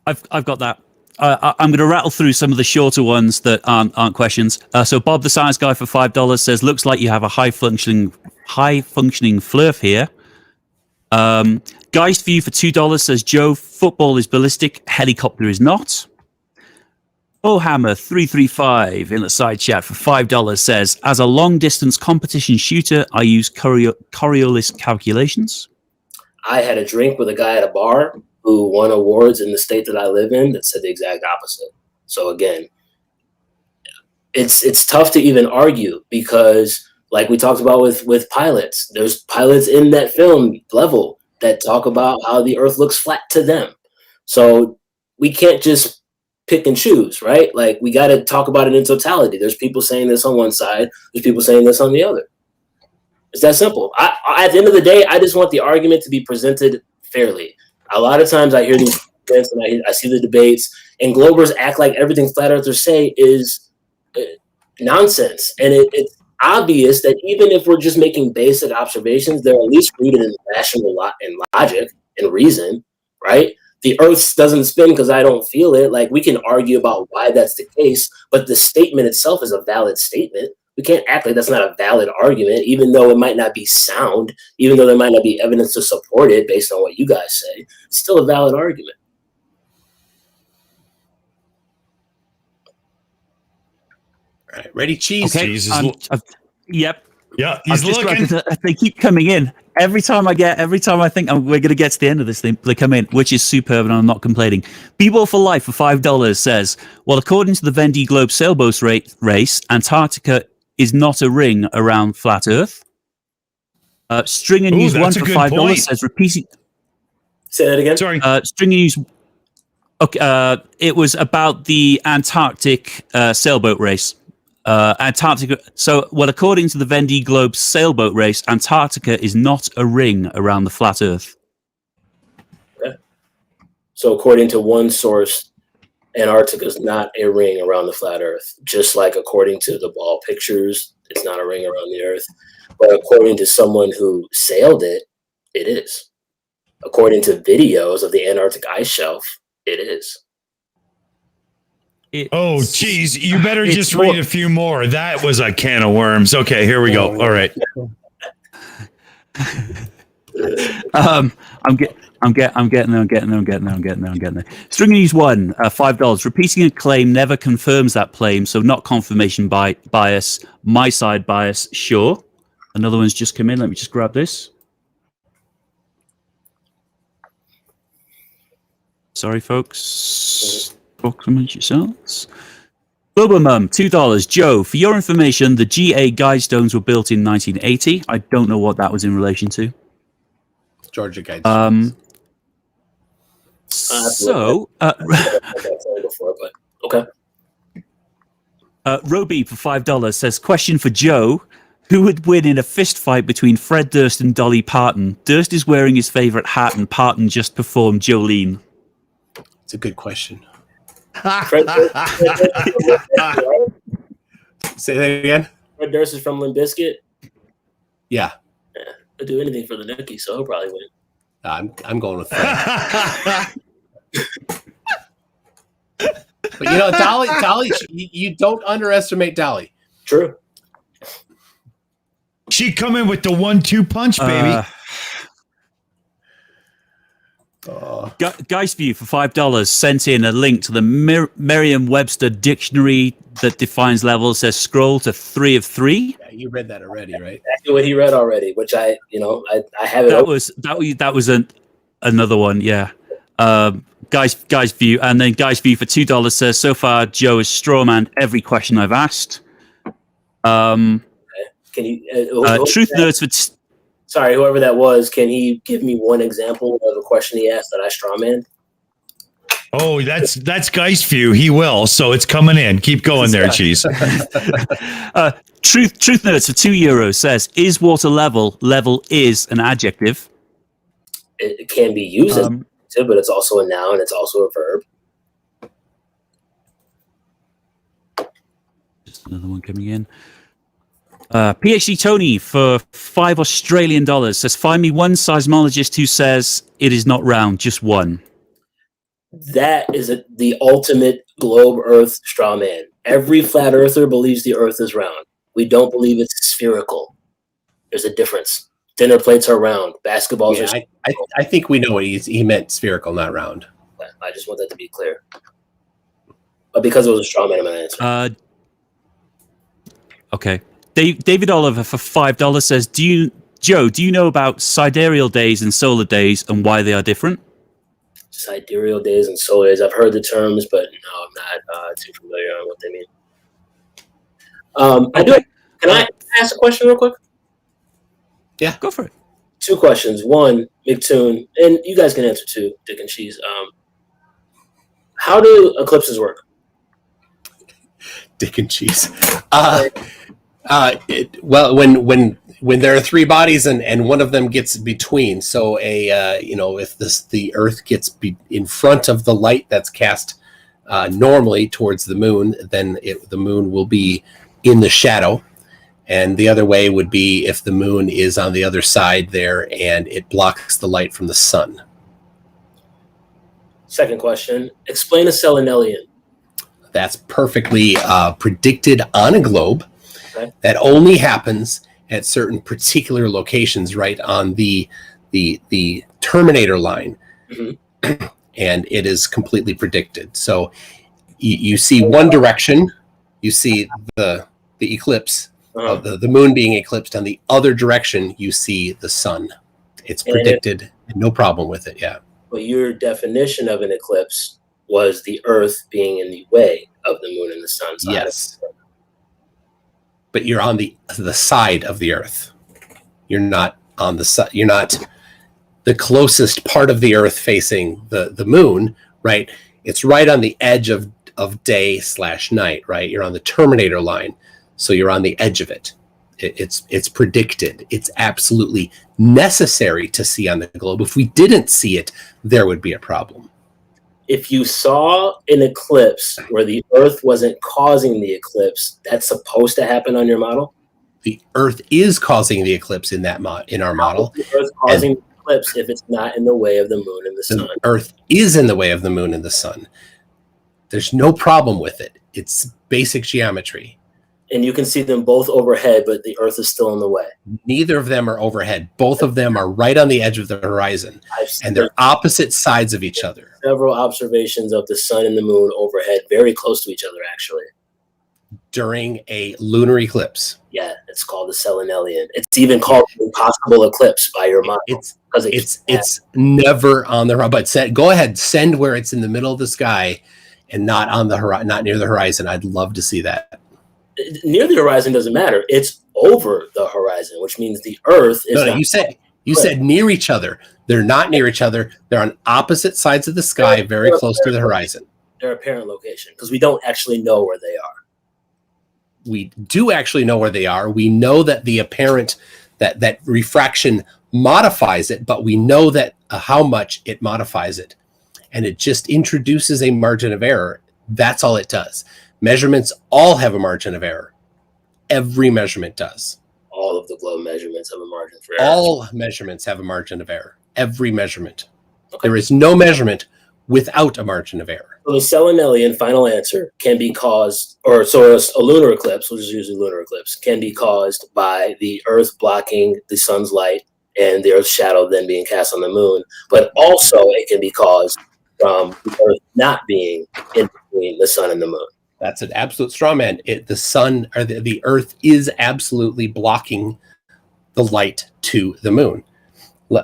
I've got that. I'm going to rattle through some of the shorter ones that aren't questions. So Bob the science guy for $5 says, looks like you have a high functioning flurf here. Geist View for $2 says, Joe, football is ballistic, helicopter is not. Bowhammer 335 in the side chat for $5 says, as a long distance competition shooter, I use Coriolis calculations. I had a drink with a guy at a bar who won awards in the state that I live in that said the exact opposite. So again, it's tough to even argue because like we talked about with pilots, there's pilots in that film level that talk about how the earth looks flat to them. So we can't just pick and choose, right? Like we got to talk about it in totality. There's people saying this on one side, there's people saying this on the other. It's that simple. At the end of the day, I just want the argument to be presented fairly. A lot of times I hear these events and I see the debates and Globers act like everything flat earthers say is nonsense. And it's obvious that even if we're just making basic observations, they're at least rooted in rational and logic and reason, right? The earth doesn't spin because I don't feel it. Like we can argue about why that's the case, but the statement itself is a valid statement. We can't act like that's not a valid argument, even though it might not be sound, even though there might not be evidence to support it based on what you guys say. It's still a valid argument. All right, ready, Cheese? Okay. Yep. Yeah, he's looking. They keep coming in. Every time I think we're going to get to the end of this thing, they come in, which is superb, and I'm not complaining. B-Ball for Life for $5 says, well, according to the Vendée Globe sailboat race, Antarctica is not a ring around flat Earth. Stringer News 1 for $5 says, repeating... Say that again? Sorry. Stringer News... Okay, it was about the Antarctic sailboat race. Antarctica. So, well, according to the Vendée Globe sailboat race, Antarctica is not a ring around the flat Earth. Okay. So, according to one source, Antarctica is not a ring around the flat Earth. Just like according to the ball pictures, it's not a ring around the Earth. But according to someone who sailed it, it is. According to videos of the Antarctic ice shelf, it is. Oh, geez. You better just read a few more. That was a can of worms. Okay, here we go. All right. I'm getting there. Stringer News 1, $5. Repeating a claim never confirms that claim, so not confirmation bias. My side bias, sure. Another one's just come in. Let me just grab this. Sorry, folks. Talk amongst yourselves. Bubba $2. Joe, for your information, the GA Guidestones were built in 1980. I don't know what that was in relation to. Georgia Guidestones. Okay. Roby for $5 says, question for Joe. Who would win in a fist fight between Fred Durst and Dolly Parton? Durst is wearing his favorite hat and Parton just performed Jolene. It's a good question. Say that again. Fred Durst is from Limp Bizkit. Yeah. He'll do anything for the nookie, so he'll probably win. I'm going with Fred. But you know, Dolly, you don't underestimate Dolly. True. She come in with the 1-2 punch, baby. Guy's View for $5 sent in a link to the Merriam-Webster dictionary that defines levels. Says scroll to 3 of 3. Yeah, you read that already, right? Exactly what he read already, which I have it. That was another one, yeah. Guy's View, and then Guy's View for $2 says so far Joe has strawmanned every question I've asked. Can you Truth Nerds for. Sorry, whoever that was, can he give me one example of a question he asked that I strawman? Oh, that's Guy's View. He will. So it's coming in. Keep going there, Cheese. Truth Nerds for €2 says, is water level? Level is an adjective. It can be used as an adjective, but it's also a noun. It's also a verb. Just another one coming in. PhD Tony for $5 Australian says, find me one seismologist who says it is not round, just one. That is the ultimate globe Earth straw man. Every flat earther believes the Earth is round. We don't believe it's spherical. There's a difference. Dinner plates are round. Basketballs are I think we know what he meant spherical, not round. I just want that to be clear. But because it was a straw man, I'm going to answer. Okay. David Oliver for $5 says, Joe, do you know about sidereal days and solar days and why they are different? Sidereal days and solar days. I've heard the terms, but no, I'm not too familiar on what they mean. Can I ask a question real quick? Yeah, go for it. 2 questions. One, MCToon, and you guys can answer too, Dick and Cheese. How do eclipses work? Dick and Cheese. Well, when there are 3 bodies and one of them gets between, so if the Earth gets in front of the light that's cast normally towards the moon, then the moon will be in the shadow, and the other way would be if the moon is on the other side there and it blocks the light from the sun. Second question: explain a selenelian. That's perfectly predicted on a globe. Okay. That only happens at certain particular locations, right on the terminator line. Mm-hmm. And it is completely predicted. So you see one direction, you see the eclipse of the moon being eclipsed. On the other direction, you see the sun. It's predicted, no problem with it. Yeah. But your definition of an eclipse was the Earth being in the way of the moon and the sun. So yes. But you're on the side of the Earth. You're not on the side. You're not the closest part of the Earth facing the moon, right? It's right on the edge of day/night, right? You're on the terminator line, so you're on the edge of it. It's predicted. It's absolutely necessary to see on the globe. If we didn't see it, there would be a problem. If you saw an eclipse where the Earth wasn't causing the eclipse, that's supposed to happen on your model? The Earth is causing the eclipse in our model. The Earth causing the eclipse if it's not in the way of the moon and the sun. The Earth is in the way of the moon and the sun. There's no problem with it. It's basic geometry. And you can see them both overhead, but the Earth is still in the way. Neither of them are overhead. Both of them are right on the edge of the horizon, and they're opposite sides of each other. Several observations of the sun and the moon overhead, very close to each other, actually. During a lunar eclipse. Yeah, it's called the Selenelian. It's even called the impossible eclipse by your model. It's never on the horizon. But go ahead, send where it's in the middle of the sky and not on the not near the horizon. I'd love to see that. Near the horizon doesn't matter. It's over the horizon, which means the Earth is. No, you said near each other. They're not near each other. They're on opposite sides of the sky, very close to the horizon. Their apparent location, because we don't actually know where they are. We do actually know where they are. We know that the apparent that refraction modifies it, but we know that how much it modifies it, and it just introduces a margin of error. That's all it does. Measurements all have a margin of error. Every measurement does. All of the globe measurements have a margin for error. All measurements have a margin of error. Every measurement. Okay. There is no measurement without a margin of error. So the Selenelian final answer can be caused, a lunar eclipse, which is usually lunar eclipse, can be caused by the Earth blocking the sun's light and the Earth's shadow then being cast on the moon. But also it can be caused from the Earth not being in between the sun and the moon. That's an absolute straw man. The sun or the Earth is absolutely blocking the light to the moon.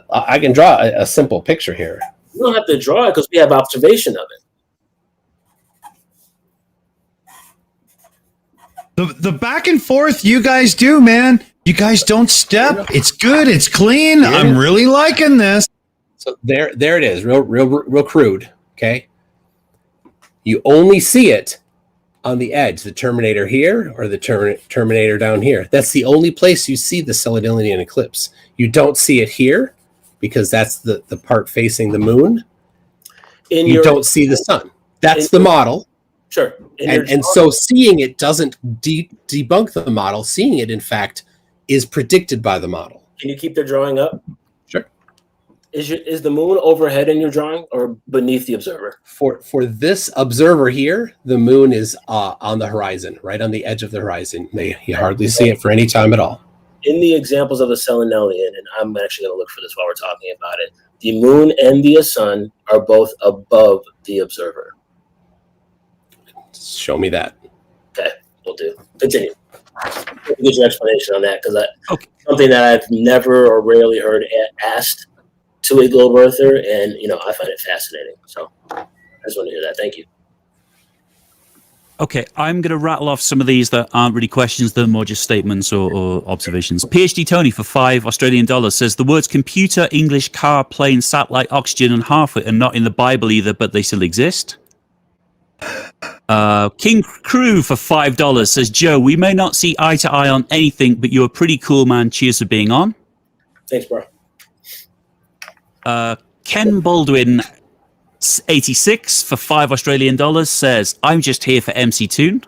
I can draw a simple picture here. You don't have to draw it because we have observation of it. The back and forth you guys do, man. You guys don't step. It's good. It's clean. I'm really liking this. So there it is. Real crude. Okay. You only see it on the edge, the terminator here or the terminator down here. That's the only place you see the Selenelian eclipse. You don't see it here because that's the part facing the moon. You don't see the sun. That's the model. Sure. And so seeing it doesn't debunk the model. Seeing it, in fact, is predicted by the model. Can you keep the drawing up? Sure. Is the moon overhead in your drawing or beneath the observer? For this observer here, the moon is on the horizon, right on the edge of the horizon. You hardly see it for any time at all. In the examples of the Selenelian, and I'm actually going to look for this while we're talking about it, the moon and the sun are both above the observer. Show me that. Okay, we'll do. Continue. Get your explanation on that because something that I've never or rarely heard asked to a globe earther, and I find it fascinating. So I just want to hear that. Thank you. Okay, I'm going to rattle off some of these that aren't really questions, they're more just statements or observations. PhD Tony for $5 says the words computer, English, car, plane, satellite, oxygen, and half-wit are not in the Bible either, but they still exist. King Crew for $5 says, Joe, we may not see eye to eye on anything, but you're a pretty cool man. Cheers for being on. Thanks, bro. Ken Baldwin 86 for $5 says, I'm just here for MCToon.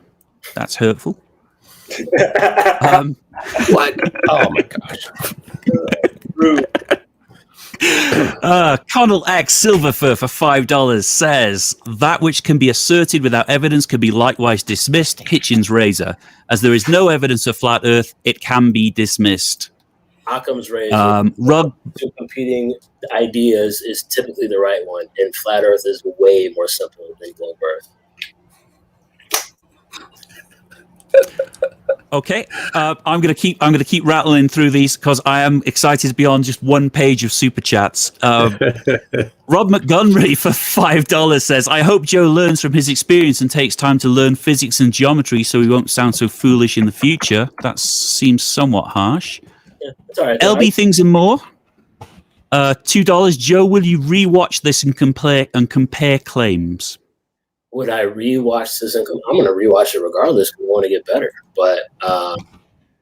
That's hurtful. What? Oh my gosh. Connell X Silverfur for $5 says, that which can be asserted without evidence can be likewise dismissed. Hitchens Razor. As there is no evidence of flat Earth, it can be dismissed. Occam's razor. Two competing ideas is typically the right one, and flat Earth is way more simple than globe Earth. Okay, I'm gonna keep rattling through these because I am excited beyond just one page of super chats. Rob Montgomery for $5 says, "I hope Joe learns from his experience and takes time to learn physics and geometry, so he won't sound so foolish in the future." That seems somewhat harsh. Yeah, it's all right. LB Things and More. $2. Joe, will you rewatch this and compare claims? Would I rewatch this? I'm going to rewatch it regardless because we want to get better. But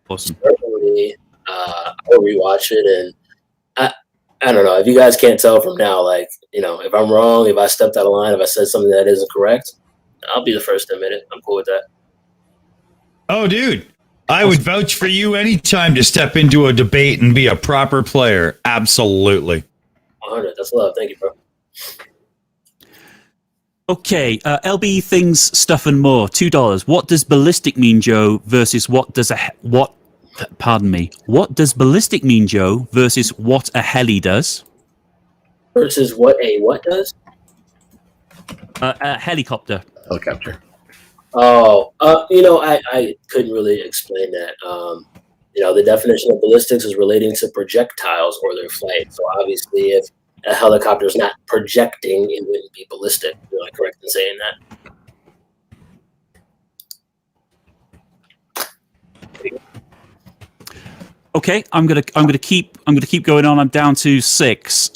Awesome. Certainly, I'll rewatch it. And I don't know. If you guys can't tell from now, like, if I'm wrong, if I stepped out of line, if I said something that isn't correct, I'll be the first to admit it. I'm cool with that. Oh, dude. I would vouch for you anytime to step into a debate and be a proper player. Absolutely. 100. That's love. Thank you, bro. Okay, LB Things, Stuff and More, $2. What does ballistic mean, Joe, versus what does ballistic mean, Joe, versus what a heli does? Versus what a what does? A helicopter. Helicopter. Oh, I couldn't really explain that. The definition of ballistics is relating to projectiles or their flight. So obviously, if a helicopter is not projecting, it wouldn't be ballistic. Am I correct in saying that? Okay, I'm gonna keep going on. I'm down to 6.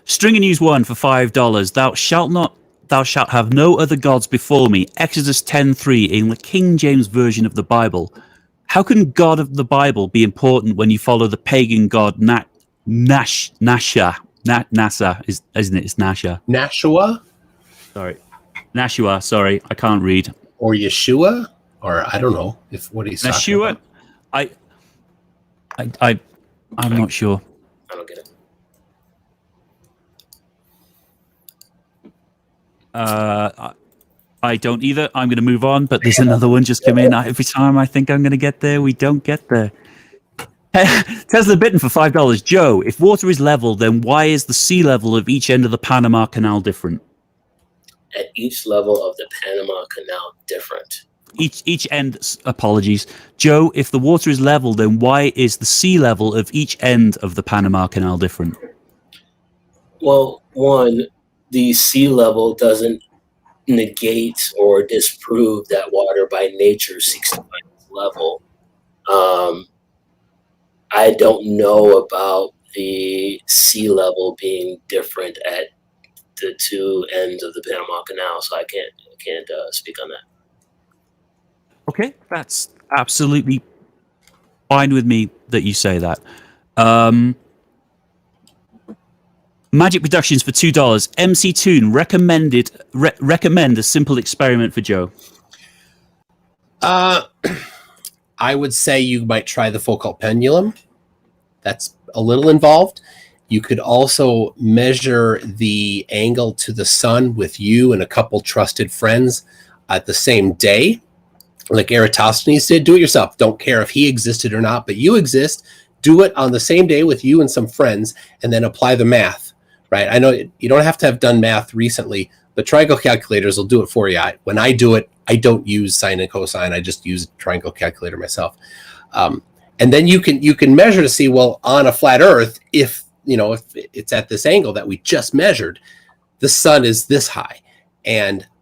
Stringer News 1 for $5. Thou shalt have no other gods before me. Exodus 10:3 in the King James Version of the Bible. How can God of the Bible be important when you follow the pagan god Nasha? NASA, isn't it? It's Nasha. Nashua? Sorry. Nashua, sorry. I can't read. Or Yeshua? Or I don't know what he's talking Nashua? about. I'm not sure. I don't get it. I don't either. I'm going to move on, but there's another one just come in. Every time I think I'm going to get there, we don't get there. Tesla Bitten for $5. Joe, if water is level, then why is the sea level of each end of the Panama Canal different? At each level of the Panama Canal different. Each end, apologies. Joe, if the water is level, then why is the sea level of each end of the Panama Canal different? Well, one, the sea level doesn't negate or disprove that water by nature seeks to find its level. I don't know about the sea level being different at the two ends of the Panama Canal, so I can't speak on that. Okay, that's absolutely fine with me that you say that. Magic Productions for $2. MCToon recommend a simple experiment for Joe. I would say you might try the Foucault pendulum. That's a little involved. You could also measure the angle to the sun with you and a couple trusted friends at the same day. Like Eratosthenes did. Do it yourself. Don't care if he existed or not, but you exist. Do it on the same day with you and some friends, and then apply the math, right? I know you don't have to have done math recently, but triangle calculators will do it for you. When I do it, I don't use sine and cosine. I just use a triangle calculator myself. And then you can measure to see, well, on a flat Earth, if it's at this angle that we just measured, the sun is this high,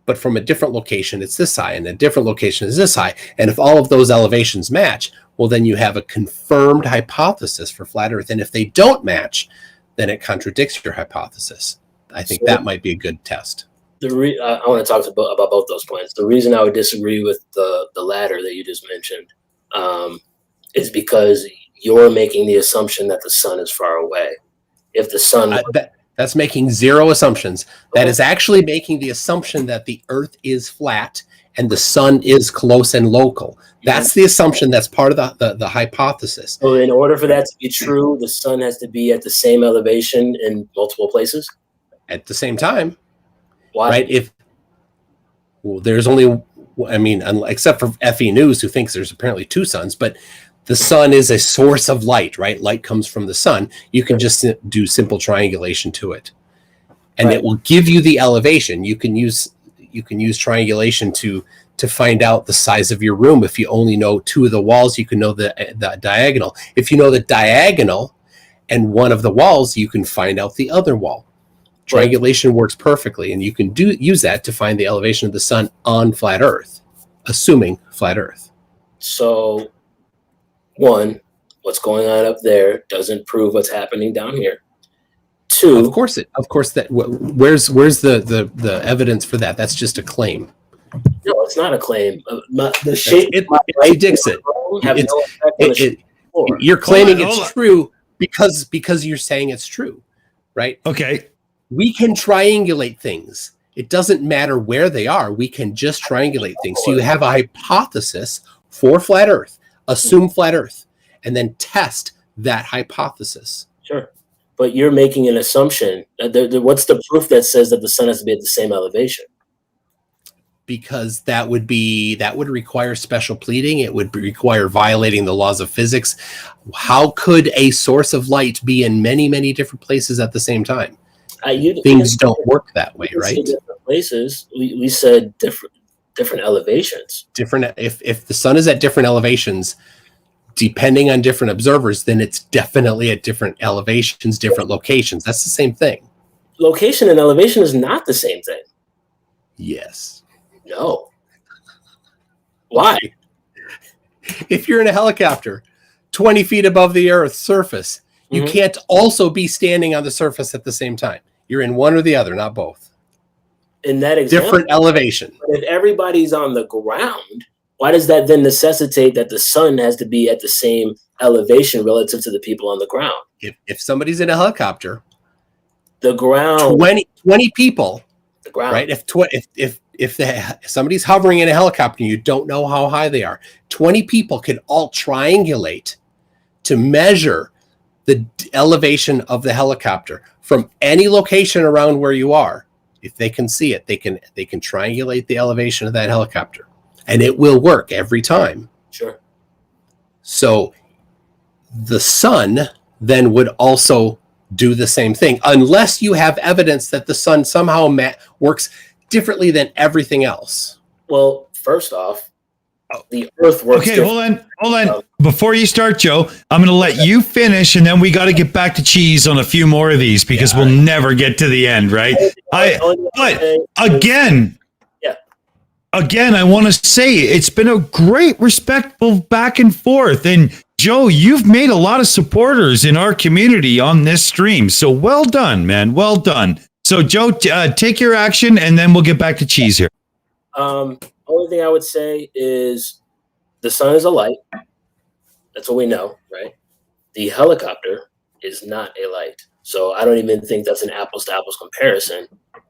but from a different location, it's this high, and a different location is this high. And if all of those elevations match, well, then you have a confirmed hypothesis for flat Earth. And if they don't match, then it contradicts your hypothesis. I think that might be a good test. I want to talk about both those points. The reason I would disagree with the latter that you just mentioned is because you're making the assumption that the sun is far away. If the sun... That's making zero assumptions. That is actually making the assumption that the Earth is flat and the sun is close and local. That's the assumption. That's part of the hypothesis. So in order for that to be true, the sun has to be at the same elevation in multiple places? At the same time. Why? Right? There's only, except for FE News, who thinks there's apparently two suns, but the sun is a source of light, right? Light comes from the sun. You can just do simple triangulation to it, and it will give you the elevation. You can use triangulation to find out the size of your room. If you only know two of the walls, you can know the diagonal. If you know the diagonal and one of the walls, you can find out the other wall. Triangulation works perfectly, and you can use that to find the elevation of the sun on flat Earth, assuming flat Earth. So, one, what's going on up there doesn't prove what's happening down here. Two, of course that where's the evidence for that? That's just a claim. No, it's not a claim. The shape predicts it. You're claiming it's true because you're saying it's true, right? Okay. We can triangulate things. It doesn't matter where they are. We can just triangulate things. So you have a hypothesis for flat Earth, assume flat Earth, and then test that hypothesis. Sure. But you're making an assumption. What's the proof that says that the sun has to be at the same elevation? Because that would require special pleading. It would require violating the laws of physics. How could a source of light be in many, many different places at the same time? Things don't work that way, right? Different places. We said different elevations. Different. If the sun is at different elevations, depending on different observers, then it's definitely at different elevations, different locations. That's the same thing. Location and elevation is not the same thing. Yes. No. Why? If you're in a helicopter 20 feet above the Earth's surface, you can't also be standing on the surface at the same time. You're in one or the other, not both. In that example, different elevation. But if everybody's on the ground, why does that then necessitate that the sun has to be at the same elevation relative to the people on the ground? If somebody's in a helicopter, the ground, 20 people, the ground, right? If somebody's hovering in a helicopter and you don't know how high they are, 20 people can all triangulate to measure the elevation of the helicopter from any location around where you are. If they can see it, they can triangulate the elevation of that helicopter, and it will work every time. Sure. So the sun then would also do the same thing, unless you have evidence that the sun somehow works differently than everything else. Well, first off, the Earth works. Okay, hold on. Before you start, Joe, I'm going to let you finish, and then we got to get back to Cheese on a few more of these because we'll never get to the end, right? But again, I want to say it's been a great, respectful back and forth. And Joe, you've made a lot of supporters in our community on this stream. So well done, man. Well done. So Joe, take your action, and then we'll get back to Cheese here. Only thing I would say is the sun is a light. That's what we know, right? The helicopter is not a light. So I don't even think that's an apples to apples comparison.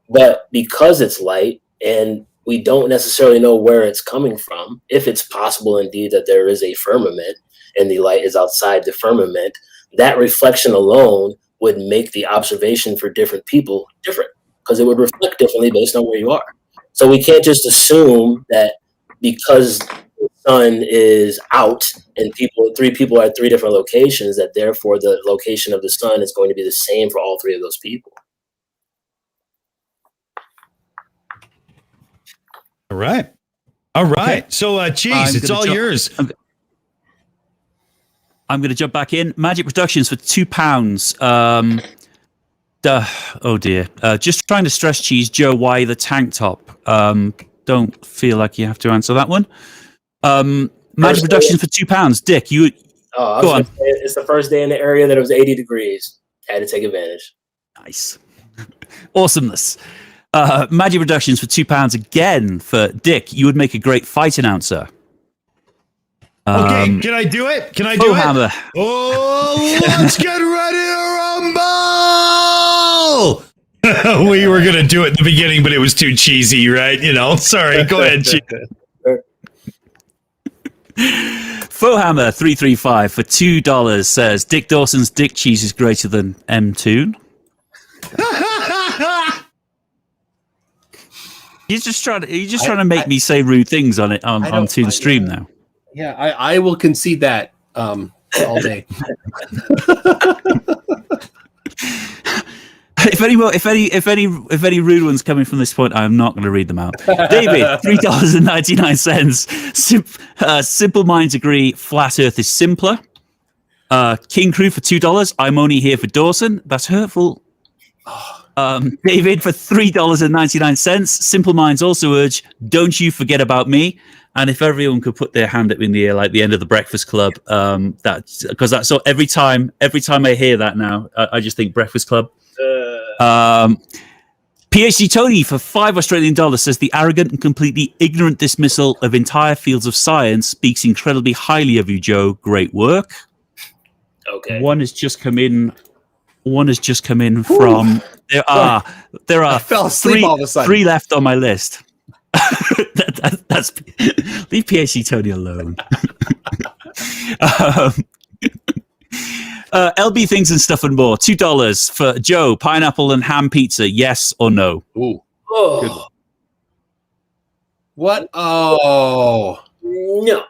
But because it's light and we don't necessarily know where it's coming from, if it's possible indeed that there is a firmament and the light is outside the firmament, that reflection alone would make the observation for different people different because it would reflect differently based on where you are. So we can't just assume that because the sun is out and three people are at three different locations, that therefore the location of the sun is going to be the same for all three of those people. All right. Okay. So, Cheese, it's all yours. I'm going to jump back in. Magic Productions for £2. Oh dear. Just trying to stress, Cheese, Joe, why the tank top? Don't feel like you have to answer that one. Magic Productions for £2. Dick, you go on. It's the first day in the area that it was 80 degrees. Had to take advantage. Nice. Awesomeness. Magic Productions for £2 again for Dick. You would make a great fight announcer. Okay, can I do it? Can I do Hammer. it? Oh, let's get ready to rumble! We were going to do it in the beginning, but it was too cheesy, right? Sorry. Go ahead, Cheese. Fohammer 335 for $2 says Dick Dawson's dick cheese is greater than MCToon. You're just trying to make me say rude things on Toon Stream now. Yeah, I will concede that all day. If any rude ones coming from this point, I'm not going to read them out. David, $3.99. Simple minds agree. Flat Earth is simpler. King Crew for $2. I'm only here for Dawson. That's hurtful. David for $3.99. Simple minds also urge, don't you forget about me. And if everyone could put their hand up in the air like the end of the Breakfast Club, that's so every time I hear that now, I just think Breakfast Club. PhD Tony for $5 says the arrogant and completely ignorant dismissal of entire fields of science speaks incredibly highly of you, Joe. Great work. Okay. One has just come in from. There are I fell asleep all of a sudden. 3 left on my list. That's leave PhD Tony alone. LB Things and Stuff and More, $2 for Joe, pineapple and ham pizza, yes or no? Ooh. Oh. What? Oh. No.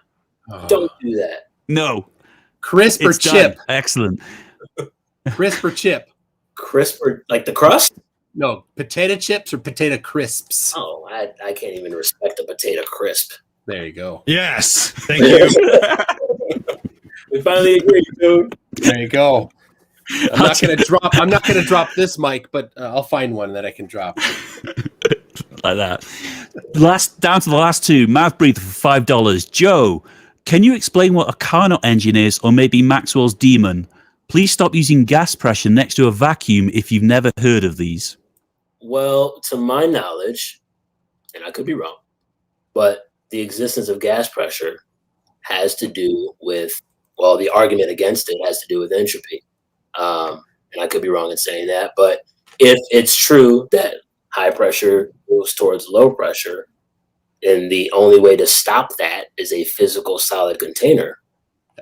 Don't do that. No. Crisp or chip? Done. Excellent. Crisp or chip? Crisp or like the crust? No. Potato chips or potato crisps? Oh, I can't even respect a potato crisp. There you go. Yes. Thank you. We finally agreed, dude. There you go. I'm not gonna drop this mic, but I'll find one that I can drop. Like that. Down to the last 2. Mouth breather for $5. Joe, can you explain what a Carnot engine is, or maybe Maxwell's Demon? Please stop using gas pressure next to a vacuum if you've never heard of these. Well, to my knowledge, and I could be wrong, but the existence of gas pressure has to do with, well, the argument against it has to do with entropy. And I could be wrong in saying that, but if it's true that high pressure moves towards low pressure, and the only way to stop that is a physical solid container,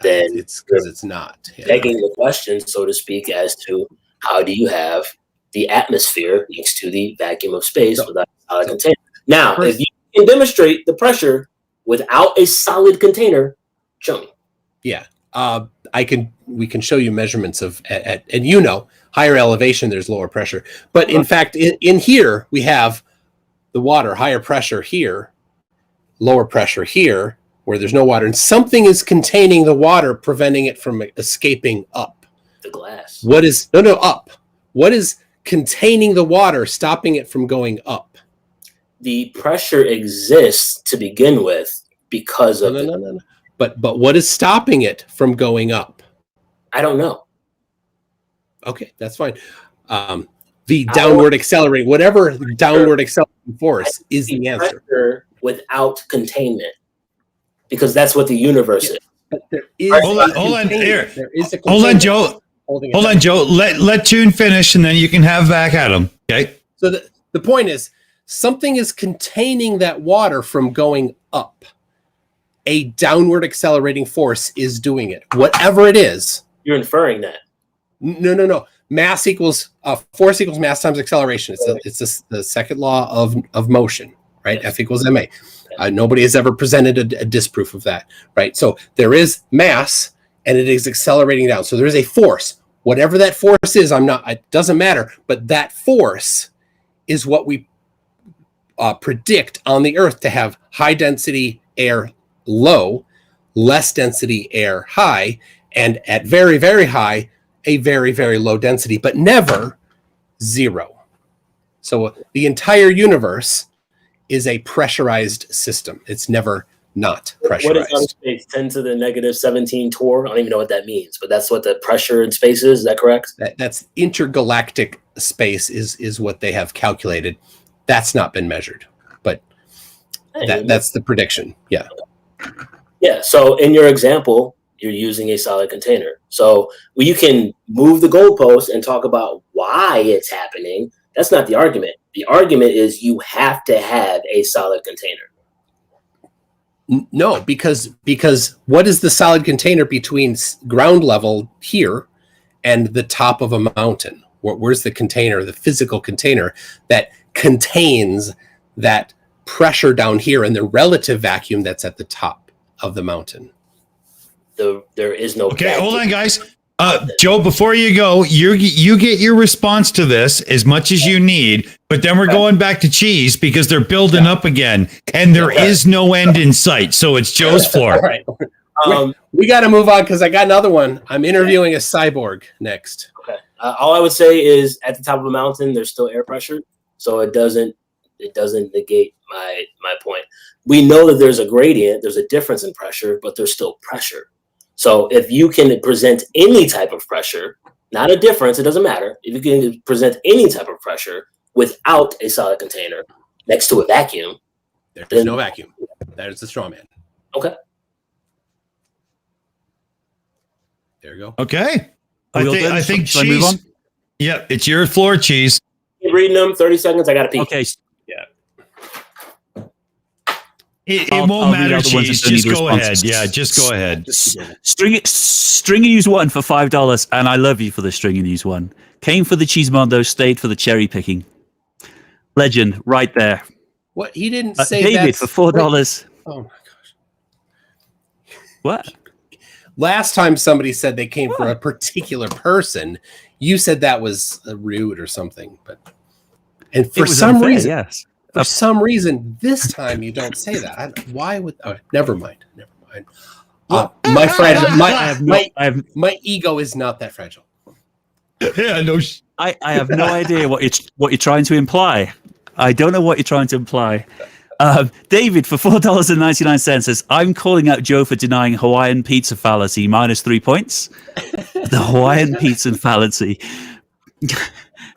then it's because it's not. Yeah. Begging the question, so to speak, as to how do you have the atmosphere next to the vacuum of space without a solid container? Now, if you can demonstrate the pressure without a solid container, show me. Yeah. We can show you measurements of at higher elevation there's lower pressure, but in fact in here we have the water, higher pressure here, lower pressure here where there's no water, and something is containing the water, preventing it from escaping up. The glass. Up. What is containing the water, stopping it from going up? The pressure exists to begin with because of no. But what is stopping it from going up? I don't know. Okay, that's fine. The downward accelerating, whatever downward accelerating force is the answer. Without containment, because that's what the universe is. But there is Hold on. Here. There is a Hold on, Joe. Hold on, Joe. Let Toon finish, and then you can have back at him. Okay. So the point is, something is containing that water from going up. A downward accelerating force is doing it. Whatever it is. You're inferring that. No. Mass equals force equals mass times acceleration. It's the second law of motion, right? F equals ma. Nobody has ever presented a disproof of that, right? So there is mass, and it is accelerating down. So there is a force. Whatever that force is, it doesn't matter. But that force is what we predict on the Earth to have high density air low, less density air high, and at very, very high, a very, very low density, but never zero. So the entire universe is a pressurized system. It's never not pressurized. What is outer space? 10 to the negative 17 torr? I don't even know what that means, but that's what the pressure in space is. Is that correct? That's intergalactic space is what they have calculated. That's not been measured, but that's the prediction. Yeah. Yeah. So in your example, you're using a solid container. So you can move the goalpost and talk about why it's happening. That's not the argument. The argument is you have to have a solid container. No, because what is the solid container between ground level here and the top of a mountain? Where's the container, the physical container that contains that pressure down here and the relative vacuum that's at the top of the mountain? There is no. Okay, vacuum. hold on, guys. Joe, before you go, you get your response to this as much as you need, but then we're going back to Cheese because they're building up again, and there is no end in sight. So it's Joe's floor. All right. We got to move on because I got another one. I'm interviewing a cyborg next. Okay. All I would say is at the top of a mountain, there's still air pressure, so it doesn't negate my point. We know that there's a gradient, there's a difference in pressure, but there's still pressure. So if you can present any type of pressure, not a difference, it doesn't matter. If you can present any type of pressure without a solid container next to a vacuum, there's no vacuum. There's the straw man. Okay. There you go. Okay. I think Should I move on? Cheese. Yeah, it's your floor, Cheese. Keep reading them. 30 seconds. I got to pee. Okay. It I'll won't read matter, out the ones Cheese. that don't Just need go ahead. responses. Yeah, just go ahead. String and use one for $5, and I love you for the string and use one. Came for the Cheesemondo, stayed for the cherry picking. Legend, right there. What he didn't say. David for $4. Oh my gosh! What? Last time somebody said they came for a particular person, you said that was rude or something. And for some unfair, reason, yes. For some reason, this time you don't say that. Why would? Oh, never mind. My fragile. My ego is not that fragile. Yeah, no. I have no idea what you're trying to imply. I don't know what you're trying to imply. David for $4.99 says, "I'm calling out Joe for denying Hawaiian pizza fallacy. -3 points. The Hawaiian pizza fallacy."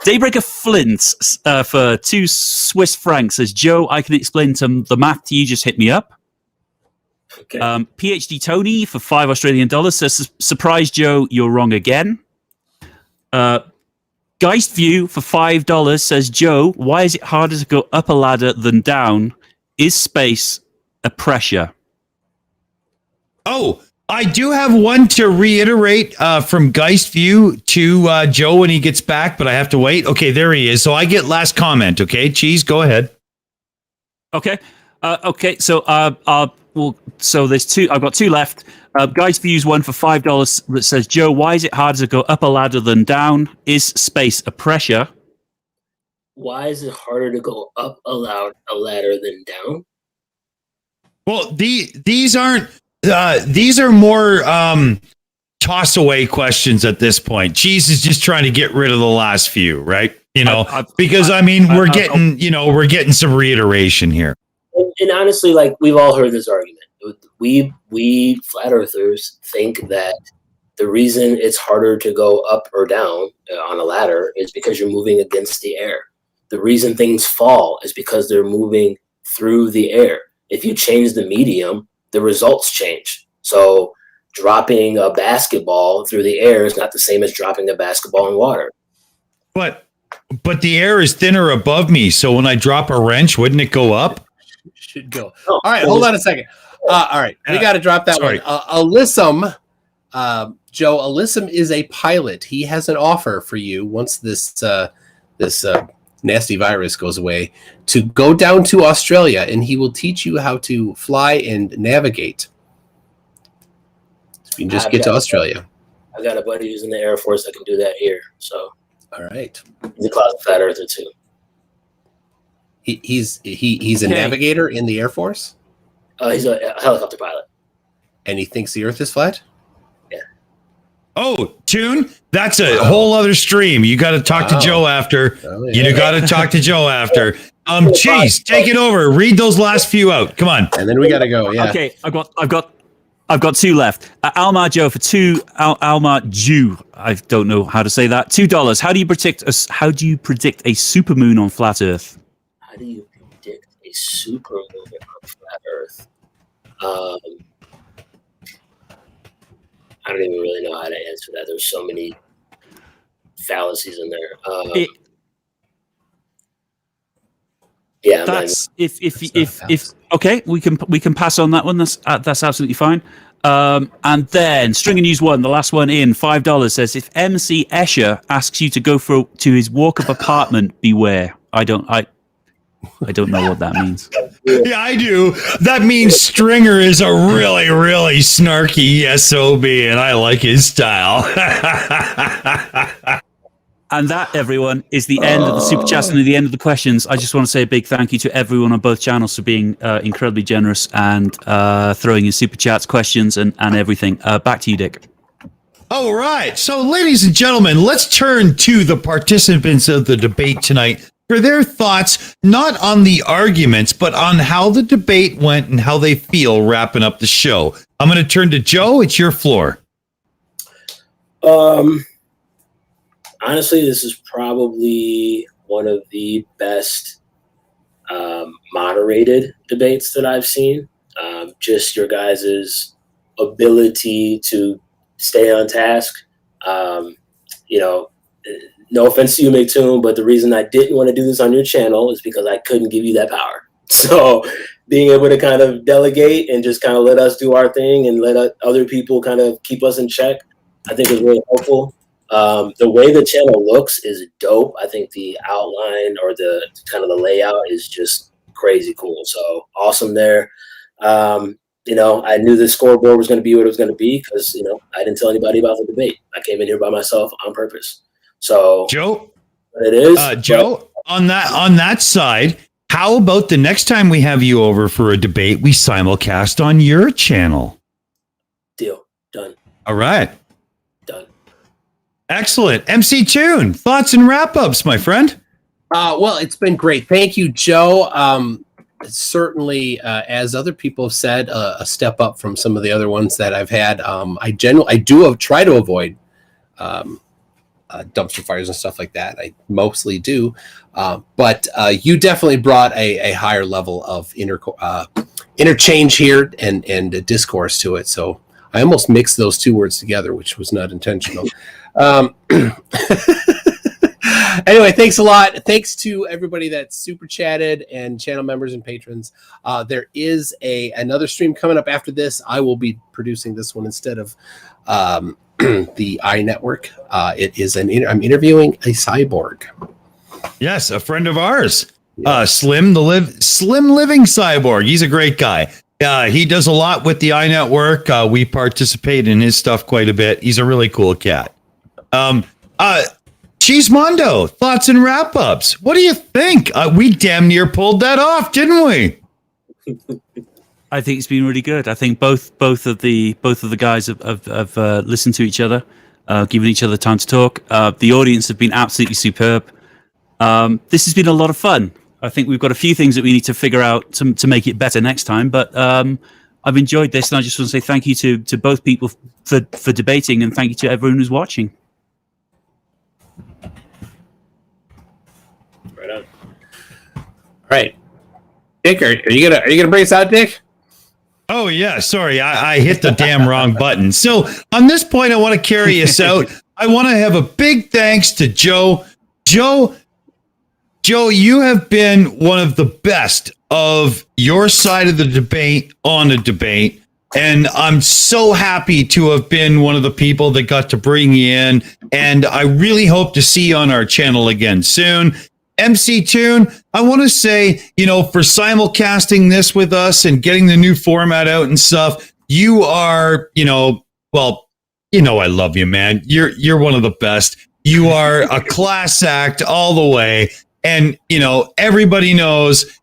Daybreaker Flint for 2 Swiss francs says, "Joe, I can explain the math to you. Just hit me up." Okay. PhD Tony for $5 Australian says, "Surprise, Joe, you're wrong again." Geist View for $5 says, "Joe, why is it harder to go up a ladder than down? Is space a pressure?" Oh, I do have one to reiterate from Geist View to Joe when he gets back, but I have to wait. Okay, there he is. So I get last comment. Okay, Cheese, go ahead. Okay. So so there's 2. I've got 2 left. Geist Views one for $5 that says, "Joe, why is it harder to go up a ladder than down? Is space a pressure?" Why is it harder to go up a ladder than down? Well, these aren't. These are more toss away questions at this point. Cheese is just trying to get rid of the last few, right? Because we're getting some reiteration here. And honestly, like we've all heard this argument. We flat earthers think that the reason it's harder to go up or down on a ladder is because you're moving against the air. The reason things fall is because they're moving through the air. If you change the medium, the results change. So dropping a basketball through the air is not the same as dropping a basketball in water. But the air is thinner above me, so when I drop a wrench, wouldn't it go up? Should go. All right, hold on a second. All right, we got to drop that one. Alyssum, Joe, Alyssum is a pilot. He has an offer for you once this nasty virus goes away to go down to Australia, and he will teach you how to fly and navigate. You can just get to Australia. I got a buddy who's in the Air Force that can do that here. So, all right, he's a closet flat earther too. He's a navigator in the Air Force. He's a helicopter pilot, and he thinks the Earth is flat. Yeah. Oh, Toon, that's a whole other stream. You got to talk to Joe after. Oh, yeah. You got to talk to Joe after. Cheese, take it over. Read those last few out. Come on. And then we got to go. Yeah. Okay, I've got 2 left. Almar Joe for 2. Almar Jew. I don't know how to say that. $2. How do you predict a supermoon on flat Earth? How do you predict a supermoon on flat Earth? I don't even really know how to answer that. There's so many fallacies in there. Yeah, that's if okay, we can pass on that one. That's absolutely fine. And then Stringer News 1, the last one in, $5 says, if MC Escher asks you to go to his walk-up apartment, beware. I don't know what that means. Yeah, I do. That means Stringer is a really, really snarky SOB, and I like his style. And that, everyone, is the end of the super chats and the end of the questions. I just want to say a big thank you to everyone on both channels for being incredibly generous and throwing in super chats, questions, and everything. Back to you, Dick. All right. So, ladies and gentlemen, let's turn to the participants of the debate tonight for their thoughts, not on the arguments, but on how the debate went and how they feel wrapping up the show. I'm going to turn to Joe. It's your floor. Honestly, this is probably one of the best moderated debates that I've seen. Just your guys' ability to stay on task. No offense to you, MCToon, but the reason I didn't want to do this on your channel is because I couldn't give you that power. So being able to kind of delegate and just kind of let us do our thing and let other people kind of keep us in check, I think is really helpful. The way the channel looks is dope. I think the outline or the kind of the layout is just crazy cool. So awesome there. I knew the scoreboard was going to be what it was going to be because, I didn't tell anybody about the debate. I came in here by myself on purpose. So Joe, it is Joe, on that side, how about the next time we have you over for a debate, we simulcast on your channel? Deal. Done. All right. Done. Excellent. MCToon, thoughts and wrap-ups, my friend. Well, it's been great. Thank you, Joe. Certainly, as other people have said, a step up from some of the other ones that I've had. I do try to avoid dumpster fires and stuff like that. I mostly do. But you definitely brought a higher level of interchange here and discourse to it. So I almost mixed those two words together, which was not intentional. Anyway, thanks a lot. Thanks to everybody that super chatted and channel members and patrons. There is another stream coming up after this. I will be producing this one instead of the EiE Network. It is I'm interviewing a cyborg. Yes, a friend of ours. Slim Living Cyborg. He's a great guy. He does a lot with the EiE Network. We participate in his stuff quite a bit. He's a really cool cat. Cheesemondo, thoughts and wrap-ups. What do you think? We damn near pulled that off, didn't we? I think it's been really good. I think both of the guys have listened to each other, given each other time to talk. The audience have been absolutely superb. This has been a lot of fun. I think we've got a few things that we need to figure out to make it better next time. But I've enjoyed this, and I just want to say thank you to both people for debating, and thank you to everyone who's watching. Right on. All right, Dick, are you gonna bring us out, Dick? Oh yeah, sorry, I hit the damn wrong button. So on this point, I want to carry us out. I want to have a big thanks to Joe. Joe, you have been one of the best of your side of the debate on a debate. And I'm so happy to have been one of the people that got to bring you in. And I really hope to see you on our channel again soon. MCToon, I want to say, for simulcasting this with us and getting the new format out and stuff, you are, I love you, man. You're one of the best. You are a class act all the way. And, everybody knows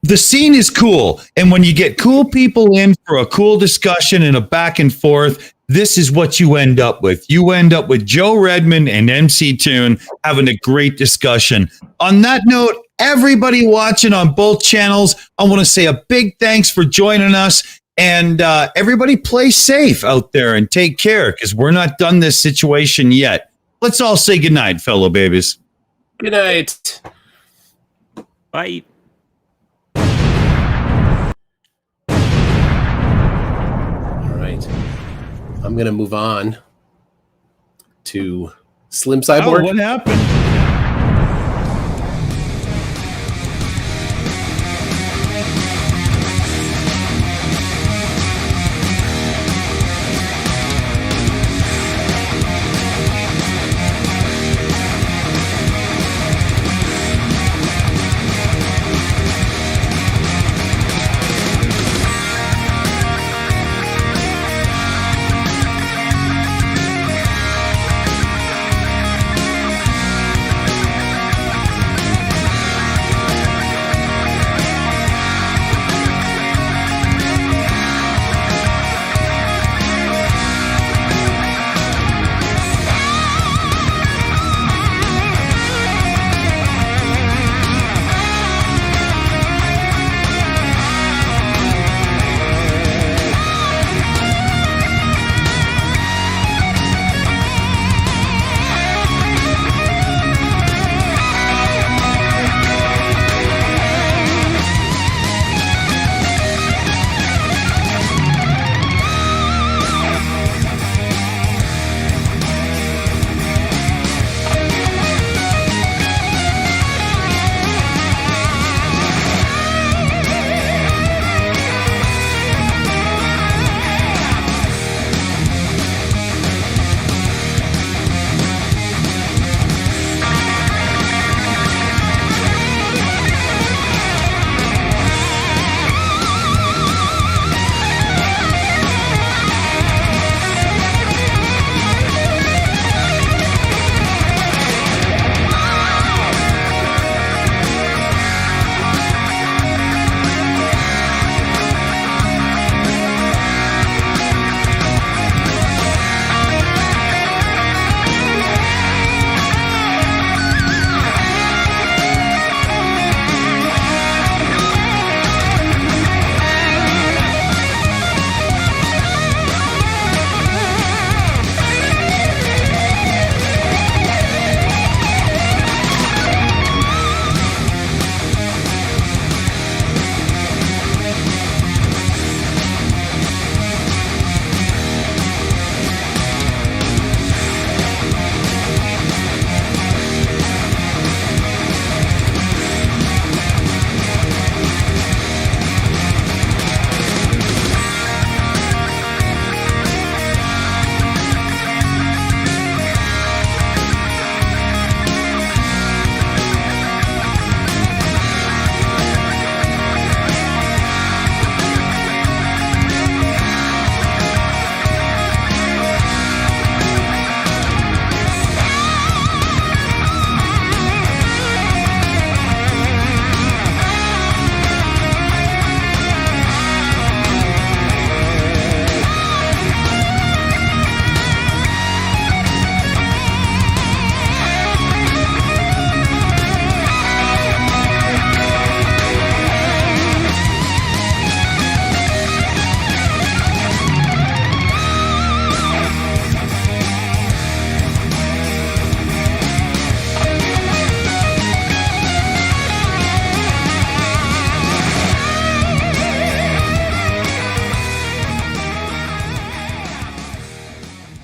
the scene is cool. And when you get cool people in for a cool discussion and a back and forth, this is what you end up with. You end up with Joe Redmond and MCToon having a great discussion. On that note, everybody watching on both channels, I want to say a big thanks for joining us. And everybody play safe out there and take care, because we're not done this situation yet. Let's all say goodnight, fellow babies. Good night. Bye. I'm going to move on to Slim Cyborg. Oh, what happened?